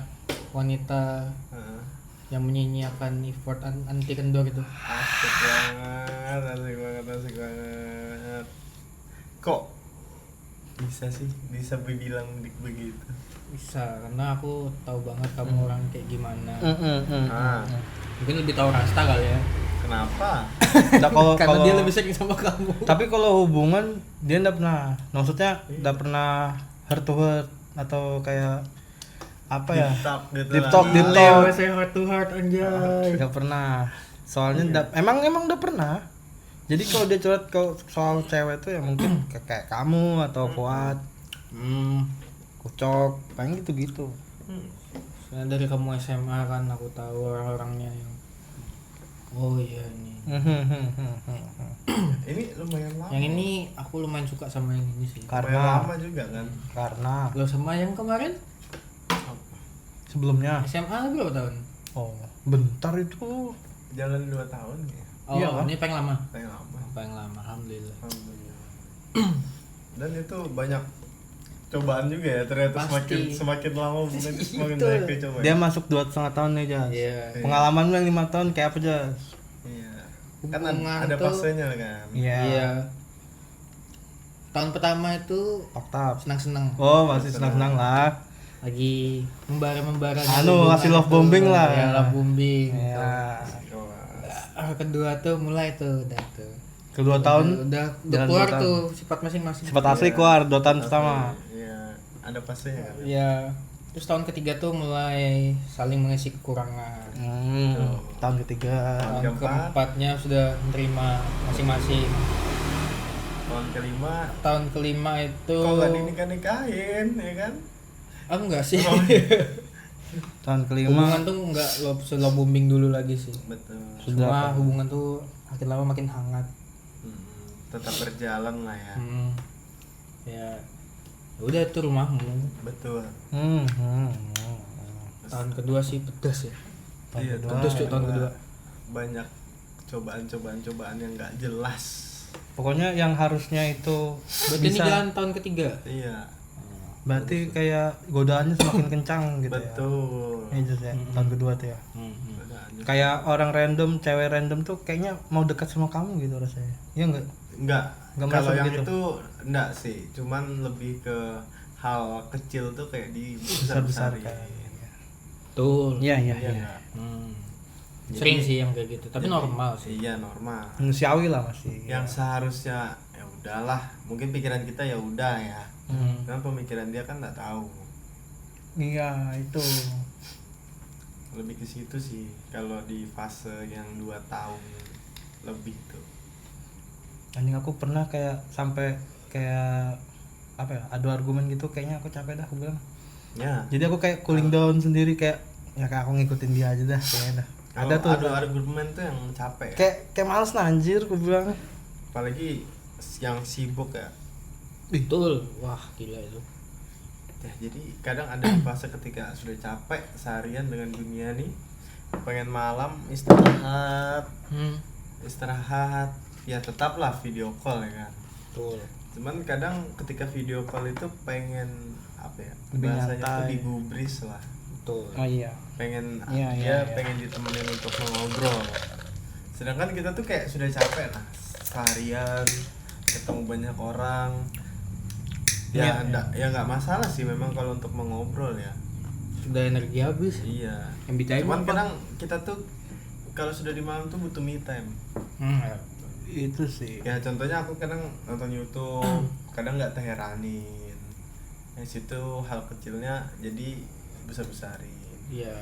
wanita Heeh. yang menyia-nyiakan effort anti kendor itu. Asik banget. Kok bisa sih? Bisa bilang begitu. Bisa, karena aku tahu banget kamu orang kayak gimana. Ah, Mungkin lebih tahu Rasta kali ya. kenapa? Karena dia lebih sering sama kamu. Tapi kalau hubungan dia enggak pernah. Maksudnya enggak pernah heart to heart atau kayak apa ya? Deep talk. Saya heart to heart anjay. Enggak pernah. Soalnya emang udah pernah. Jadi kalau dia curhat soal cewek tuh ya mungkin kayak kamu atau Fuad, Kucok, paling gitu-gitu. Soalnya dari kamu SMA kan aku tahu orang-orangnya yang oh iya nih. Ini lumayan lama. Yang ini aku lumayan suka sama yang ini sih. Lumayan Karena lama juga kan. Lo sama yang kemarin sebelumnya. SMA berapa tahun? Oh, bentar itu. Jalan 2 tahun ya. Oh, Iya, kan? ini paling lama. Paling lama. Paling lama, alhamdulillah. Alhamdulillah. Dan itu banyak cobaan juga ya, ternyata Pasti. semakin lama mungkin semakin Itu. banyak coba. Dia masuk 2,5 tahun nih, Jas. Iya. Pengalaman lu yang 5 tahun kayak apa, Jas? Iya. Kan Hubungan ada tuh- fasenya kan. Iya. Tahun pertama itu Oktav. senang-senang. Oh, masih senang-senang lah. Lagi membara-membara. Anu, kasih love bombing lah. Ya, love bombing. Ya. Kedua tuh mulai tuh udah tuh. Kedua tahun Udah jalan keluar 2 tahun. tuh sifat masing-masing. sifat asli keluar 2 tahun pertama. Iya, ada fasenya kan. Ya. Terus tahun ketiga tuh mulai saling mengisi kekurangan. Tahun ketiga. Tahun keempat. keempatnya sudah menerima masing-masing. Tahun kelima Tahun kelima itu kok nggak dinikah-nikahin ya kan? Enggak sih. Tahun kelima Hubungan tuh enggak slow booming dulu lagi sih. Betul. Sudah Cuma apa? hubungan tuh makin lama makin hangat. Tetap berjalan lah ya. Ya udah itu rumahmu. Betul. Tahun kedua sih pedas ya. Iya, Pedas tuh tahun kedua. Banyak cobaan yang nggak jelas. Pokoknya yang harusnya itu Berarti ini bisa jalan tahun ketiga. Iya, berarti kayak godaannya semakin kencang gitu betul. ya. Iya, Jas, ya. Tahun kedua tuh ya. Godaannya. Kayak orang random, cewek random tuh kayaknya mau dekat sama kamu gitu rasanya. Iya enggak? Enggak. Nggak Kalau merasa yang begitu? itu enggak sih, cuman lebih ke hal kecil tuh kayak di besar-besarin. Betul. Iya, Iya nggak? Sering sih yang kayak gitu, tapi normal sih. Iya, normal. Manusiawi lah masih. Yang seharusnya ya udahlah, mungkin pikiran kita ya udah ya. Kan pemikiran dia kan nggak tahu. Iya, itu. Lebih ke situ sih kalau di fase yang 2 tahun lebih tuh. Anjing aku pernah kayak sampai kayak apa ya? Adu argumen gitu kayaknya aku capek dah aku bilang. Ya. Jadi aku kayak cooling down sendiri kayak ya kayak aku ngikutin dia aja dah kayaknya dah. Ada tuh ada argumen tuh yang capek. kayak males nah anjir aku bilang. Apalagi yang sibuk ya. Betul. Wah, gila itu. Ya, jadi kadang ada fase ketika sudah capek seharian dengan dunia nih, pengen malam istirahat, ya tetaplah video call ya kan. Betul. Cuman kadang ketika video call itu pengen apa ya? Lebih Bahasanya tuh nyantai. digubris lah. Betul. Oh iya. Pengen Iya, dia iya, iya. pengen ditemenin untuk ngobrol. Sedangkan kita tuh kayak sudah capek lah seharian ketemu banyak orang. Iya, Ya nggak masalah sih memang kalau untuk mengobrol ya. Sudah energi habis. Iya. MBTI Cuman apa? kadang kita tuh kalau sudah di malam tuh butuh me time. Ya. Itu sih. Ya contohnya aku kadang nonton YouTube, kadang nggak teheranin. Yang situ hal kecilnya jadi besar-besarin. Iya.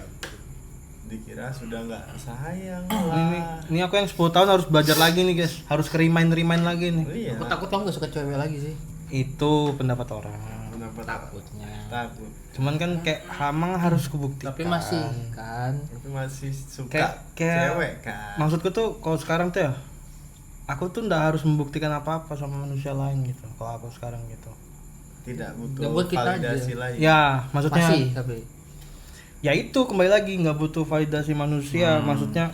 Dikira sudah nggak sayang Ini, lah. ini aku yang 10 tahun harus belajar lagi nih guys. Harus ke remind lagi nih. Iya. Aku takut kamu gak suka cewek lagi sih. Itu pendapat orang. Kenapa Takutnya. takut? Cuman kan kayak Hamang harus kebuktikan. Tapi masih kan. Tapi masih suka Kayak cewek kan. maksudku tuh kalau sekarang tuh ya, aku tuh nggak harus membuktikan apa-apa sama manusia lain gitu. Kalau aku sekarang gitu. Tidak Udah butuh buat kita validasi aja. lagi. Ya, maksudnya Masih tapi. ya itu kembali lagi nggak butuh validasi manusia. Maksudnya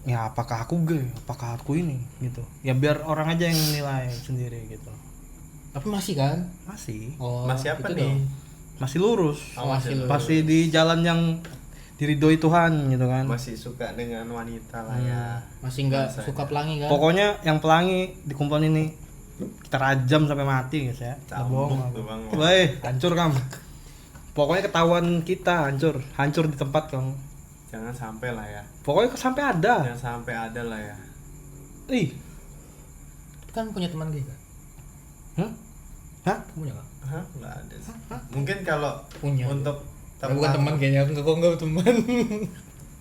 ya apakah aku gay, apakah aku ini gitu. Ya biar orang aja yang nilai sendiri gitu. Tapi masih kan? Masih Oh, Masih apa itu nih? dong. masih lurus. Oh, masih lurus. Masih di jalan yang diridhoi Tuhan gitu kan. Masih suka dengan wanita lah ya. Masih nggak Bahasanya. suka pelangi kan? Pokoknya yang pelangi dikumpulin ini kita rajam sampai mati guys ya. Nggak Cambuk bohong tuh, aku. Bang. Woi, hancur kamu. Pokoknya ketahuan kita hancur di tempat kamu. Jangan sampai lah ya. Pokoknya sampai ada. Jangan sampai ada lah ya. Ih, Kan punya teman gay kan? hah? Hah? Punya kan? Hah? Nggak ada sih. Mungkin kalau Punya. untuk Bukan teman kayaknya, enggak teman.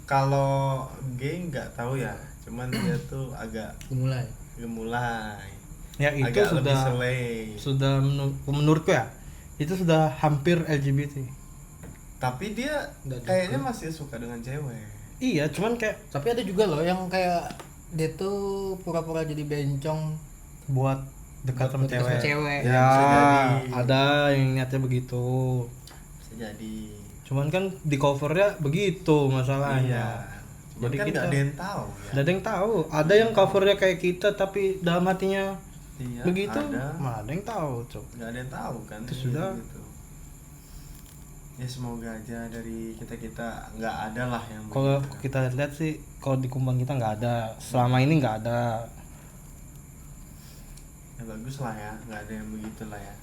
Kalau gay nggak tahu ya. Cuman dia tuh agak Mulai. gemulai. Ya itu Agak lebih sudah selai. menurutku ya. Itu sudah hampir LGBT. Tapi dia Nggak kayaknya masih suka dengan cewek. Iya, cuman kayak Tapi ada juga loh yang kayak dia tuh pura-pura jadi bencong buat dekat sama buat dekat sama cewek. cewek. Ya, Ya, bisa jadi. ada yang niatnya begitu. Bisa jadi. Cuman kan di covernya begitu Iya. masalahnya. Cuman Jadi kan kita- nggak ada yang tahu ya. Nggak ada yang tahu. Ada yang covernya kayak kita tapi dalam hatinya Iya, begitu. ada. Mana ada yang tahu, Cok. Nggak ada yang tahu kan. Itu sudah. Gitu. Ya semoga aja dari kita nggak ada lah yang Kalau begitu. kita lihat sih, kalau di Kumbang kita nggak ada. Selama ini nggak ada. Ya bagus lah ya, nggak ada yang begitu lah ya.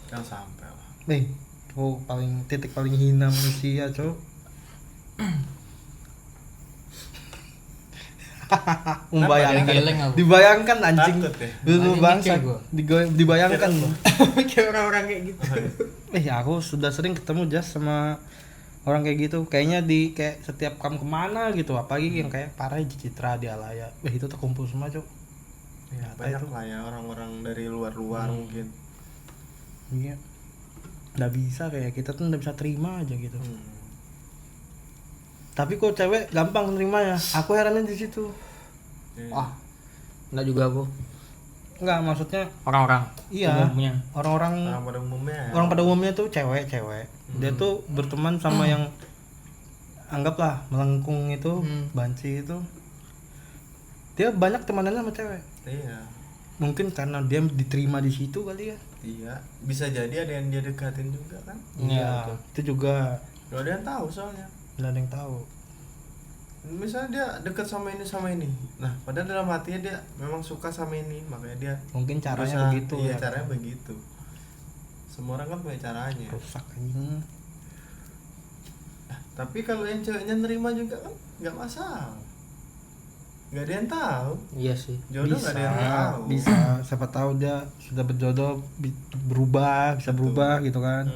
Jangan sampai lah. Nih, tuh titik paling hina manusia, Cok. Membayangkan, geleng aku. dibayangkan anjing. Takut ya? Lu Anjing bangsa, mikir gua. dibayangkan. Kayak orang-orang kayak gitu. Aku sudah sering ketemu Jas sama orang kayak gitu. Kayaknya di kayak setiap kamu kemana gitu, apalagi yang kayak parah di Citra di Alaya. Itu terkumpul semua, Cok. Ya, Nyata banyak itu. lah ya orang-orang dari luar-luar mungkin. Iya. Nggak bisa kayak kita tuh nggak bisa terima aja gitu. Tapi kok cewek gampang nerimanya. Aku herannya di situ. Ya. Wah. Enggak juga aku. Enggak, maksudnya Orang-orang. iya. Umumnya. Orang-orang Orang pada umumnya ya. orang pada umumnya tuh cewek-cewek. Dia tuh berteman sama yang anggaplah melengkung itu, banci itu. Dia banyak temanannya sama cewek. Iya. Mungkin karena dia diterima di situ kali ya. Iya, bisa jadi ada yang dia dekatin juga kan. Iya, itu juga Gak ada yang tahu soalnya. nggak ada yang tahu. Misalnya dia dekat sama ini. Nah, padahal dalam hatinya dia memang suka sama ini, makanya dia Mungkin caranya berusaha- begitu Iya, ya. caranya begitu. Semua orang kan punya caranya. Rusak anjing. Tapi kalau yang ceweknya nerima juga kan nggak masalah. Nggak ada yang tahu. Iya sih. Jodoh nggak ada yang tahu. Bisa. Siapa tahu dia sudah berjodoh berubah, bisa berubah gitu kan.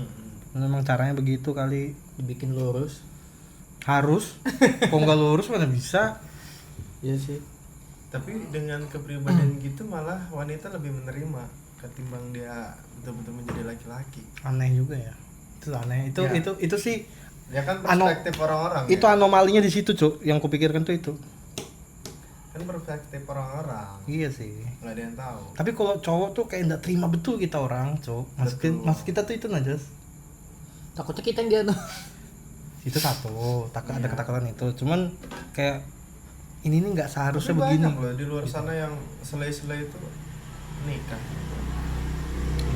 Memang caranya begitu kali. Dibikin lurus. Harus. Kok nggak lurus mana bisa? Iya sih. Tapi dengan kepribadian gitu malah wanita lebih menerima ketimbang dia betul-betul menjadi laki-laki. Aneh juga ya. Itu aneh. Itu Ya. itu sih Ya kan perspektif orang-orang. itu ya. anomalinya di situ, Cuk. Yang kupikirkan tuh itu. Kan perspektif orang-orang. Iya sih. Nggak ada yang tahu. Tapi kalau cowok tuh kayak nggak terima betul kita orang, Cuk. Betul. Mas kita tuh itu Najas. Takutnya kita yang dia tuh. Itu satu, ada Iya. ketakutan itu. Cuman kayak ini nih nggak seharusnya Tapi begini. banyak loh di luar sana yang selai-selai itu nikah.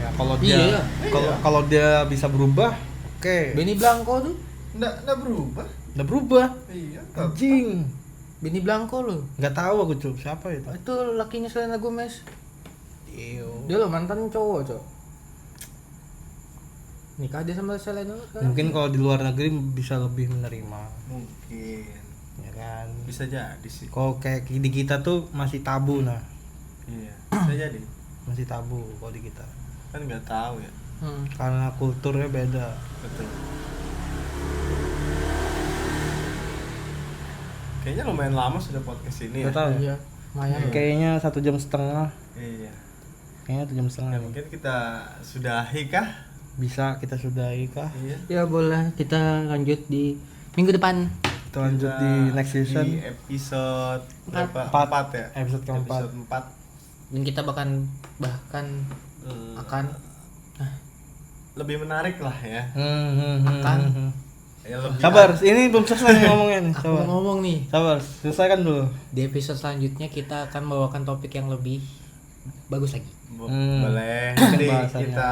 Ya kalau Iya, dia iya. kalau dia bisa berubah, oke. Benny Blanco tuh. Nggak berubah. Udah berubah. Iya. Anjing. Benny Blanco loh. Nggak tahu aku cuy, siapa itu? Itu lakinya Selena Gomez. Iyo. Dia loh mantan cowok, Cok. Nikah dia sama Selena sekarang. Mungkin kalau di luar negeri bisa lebih menerima, Mungkin. ya kan? Bisa jadi sih. Kalau kayak di kita tuh masih tabu nah, Iya. Bisa jadi. masih tabu kalau di kita. Kan nggak tahu ya. Karena kulturnya beda. Betul. Kayaknya lumayan lama sudah podcast ini ya. Nggak tahu ya. Iya. Lumayan. Kayaknya 1,5 jam. Iya. Kayaknya 1,5 jam. Ya mungkin kita sudahi kah? Bisa kita sudahi kah? Iya. Ya boleh, kita lanjut di minggu depan. Kita lanjut di next season. Di episode berapa? Empat. 4 ya. Episode keempat. Episode 4. Dan kita bahkan akan Lebih menarik lah ya. Akan. Ya lebih Sabar, ini belum selesai nih ngomongnya nih. aku Sabar. mau ngomong nih. Sabar, selesaikan dulu. Di episode selanjutnya kita akan membawakan topik yang lebih bagus lagi. Boleh. Mungkin Jadi bahasanya. kita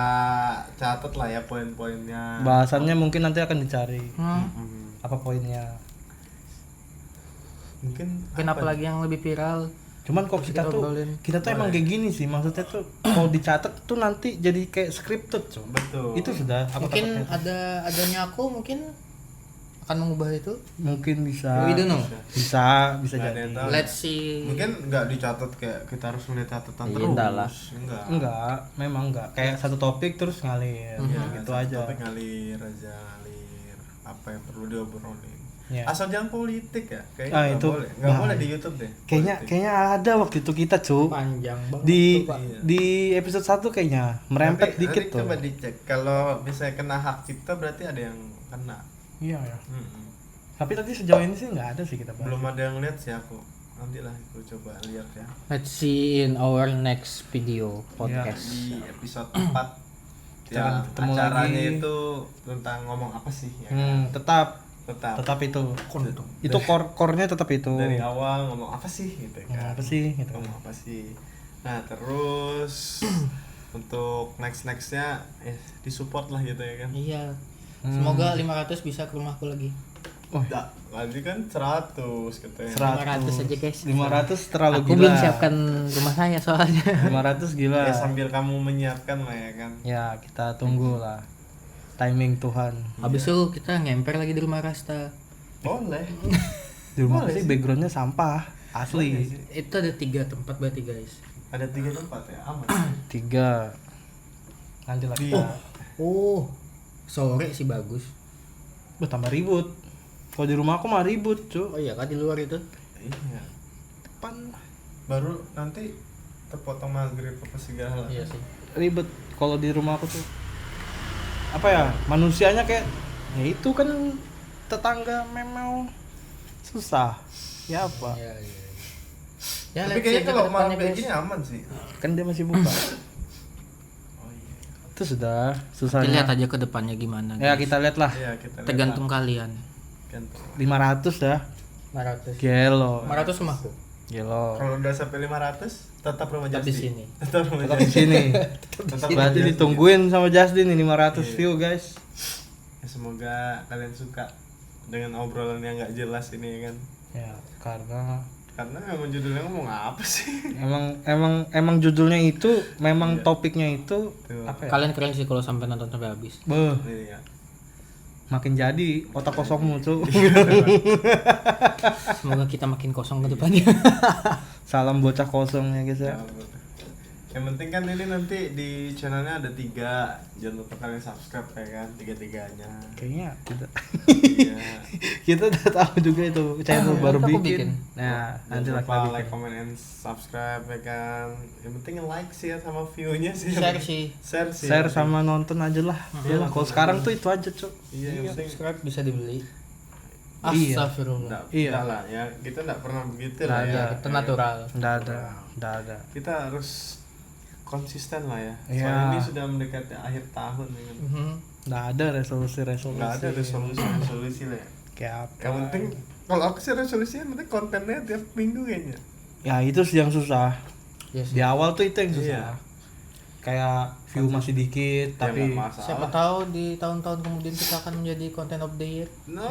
catat lah ya poin-poinnya. Bahasannya mungkin nanti akan dicari. Hmm. Apa poinnya? Mungkin Mungkin apa lagi yang lebih viral? Cuman kok Terus kita kita tuh obrolin. kita tuh emang kayak gini sih, maksudnya tuh kalau dicatat tuh nanti jadi kayak scripted, Cok. Betul. Itu sudah aku Mungkin takutnya. adanya aku mungkin akan mengubah itu. Mungkin bisa. We don't know. Bisa Nggak ada jadi. yang tahu. Let's see. Mungkin nggak dicatat kayak kita harus melihat catatan Iya, terus. enggak lah. Enggak, memang enggak. Kayak satu topik terus ngalir Ya, gitu satu aja. Topik ngalir aja, ngalir. Apa yang perlu diobrolin. Ya. Asal jangan politik ya. Kayaknya Ah, nggak itu boleh. Nggak bahaya. boleh di YouTube deh. Kayaknya politik. kayaknya ada waktu itu kita, Cuk. Panjang banget Di tuh, Pak. Iya. di episode 1 kayaknya merempet Nanti dikit tuh. coba dicek. Kalau misalnya kena hak kita berarti ada yang kena. Iya ya. Mm-mm. Tapi tadi sejauh ini sih nggak ada sih kita bahas. Belum ada yang lihat sih aku. Nanti lah aku coba lihat ya. Let's see in our next video podcast. Di episode 4 Kita akan yang ketemu acaranya lagi. itu tentang ngomong apa sih ya kan? Tetap itu. Dari- Itu core-nya tetap itu. dari awal ngomong apa sih gitu Ngomong kan. apa sih gitu. Ngomong apa sih. Nah, terus untuk nextnya disupport lah gitu ya kan. Iya. Semoga 500 bisa ke rumahku lagi. Oh, Nah, nanti kan 100 katanya. 500 aja, guys. 500 terlalu Aku gila. belum siapkan rumah saya soalnya. 500 gila. Ya sambil kamu menyiapkan lah ya kan. Ya, kita tunggu lah. Timing Tuhan. Habis itu kita ngemper lagi di rumah Rasta. Boleh. Di rumah Boleh sih sih. backgroundnya sampah. Asli. Boleh sih. Itu ada 3 tempat berarti, guys. Ada 3 tempat ya, aman. 3. Nanti lah Di- kita. Oh. Sore sih bagus. Tambah ribut. Kalau di rumah aku mah ribut, Cuk. Oh iya kan di luar itu. Iya. Depan Baru nanti terpotong maghrib apa segala. Iya sih. ribet. Kalau di rumah aku tuh apa ya? Manusianya kayak ya itu kan tetangga memang susah. Ya apa? Iya, iya. Ya, Tapi let's kayaknya see ke kalau depannya, malam kayak guys. gini aman sih. Kan dia masih buka. Oh iya. Itu sudah Kita susahnya. lihat aja ke depannya gimana. Ya guys. kita lihat lah. Iya, kita lihat Tergantung lah. kalian. Gantung. 500 dah. 500. Gelo. 500 rumahku. Gelo. Kalau udah sampai 500 tetap rumah Tetap di Justin. sini. Tetap rumah Tetap di Justin. sini. Tetap Berarti rumah ditungguin sama Justin ini 500 Iya. view, guys. Justin. Ya, semoga kalian suka dengan obrolan yang nggak jelas ini ya kan. Ya, karena Memang judulnya ngomong apa sih? emang judulnya itu, memang Iya. topiknya itu Tuh. apa ya? Kalian keren sih kalau sampai nonton sampai habis. Beuh, Iya. makin jadi otak kosongmu, Cuk. Semoga kita makin kosong ke depannya. Salam bocah kosongnya, guys ya. Ya, betul. Yang penting kan ini nanti di channelnya ada 3. Jangan lupa kalian subscribe ya kan, 3-3-nya. Kayaknya kita Iya. kita udah tahu juga itu channel baru Aku bikin. bikin. Nah, nanti Jangan lah lupa kita like, bikin. comment, and subscribe ya kan. Yang penting like sih ya sama view-nya sih. Share sih. Share sih. Share sama nonton aja lah. Ya lah, kalau sekarang tuh itu aja, Cuk. Iya, yang penting Subscribe bisa dibeli. Iya. Astagfirullah. Nggak, Iya. nggak lah ya. Kita enggak pernah begitu Nggak lah ya. ada. Itu natural. Nggak ada. Kita harus konsisten lah ya. Iya. Soalnya ini sudah mendekati akhir tahun ya kan. Nggak ada resolusi-resolusi. Nggak ada resolusi lah ya. Kayak apa? Yang penting kalau aku sih resolusinya yang penting kontennya tiap minggu kayaknya. Ya itu sih yang susah. Yes. Di awal tuh itu yang susah. Iya. kayak view masih dikit tapi nggak masalah. Siapa tahu di tahun-tahun kemudian kita akan menjadi content of the year. Nah,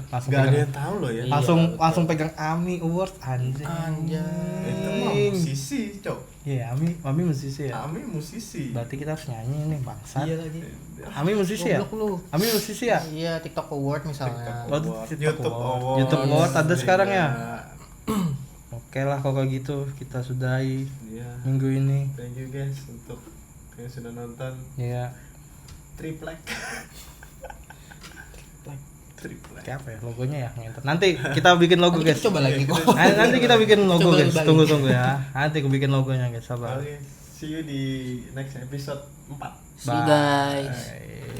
langsung nggak ada pegang, yang tahu loh ya. Iya, langsung betul. langsung pegang AMI Award anjing. Anjay. Itu mah musisi, cok. Iya, AMI musisi ya. Ami musisi. Berarti kita harus nyanyi nih bangsat. Iya lagi. AMI musisi ya? Goblok lu. AMI musisi ya? Iya, TikTok Award misalnya. Oh, Award, TikTok YouTube Award. Award. YouTube Award ada sekarang ya? Iya. Oke lah kalau gitu kita sudahi Iya. minggu ini. Thank you guys untuk yang sudah nonton Ya, Triplek. Triplek. kayak apa ya logonya ya? Ngentot. Nanti kita bikin logo Nanti guys. kita coba lagi kok. Nanti kita bikin logo Coba guys. balik. Tunggu ya. Nanti aku bikin logonya guys. Sabar. Oke, see you di next episode 4. See you guys. Bye.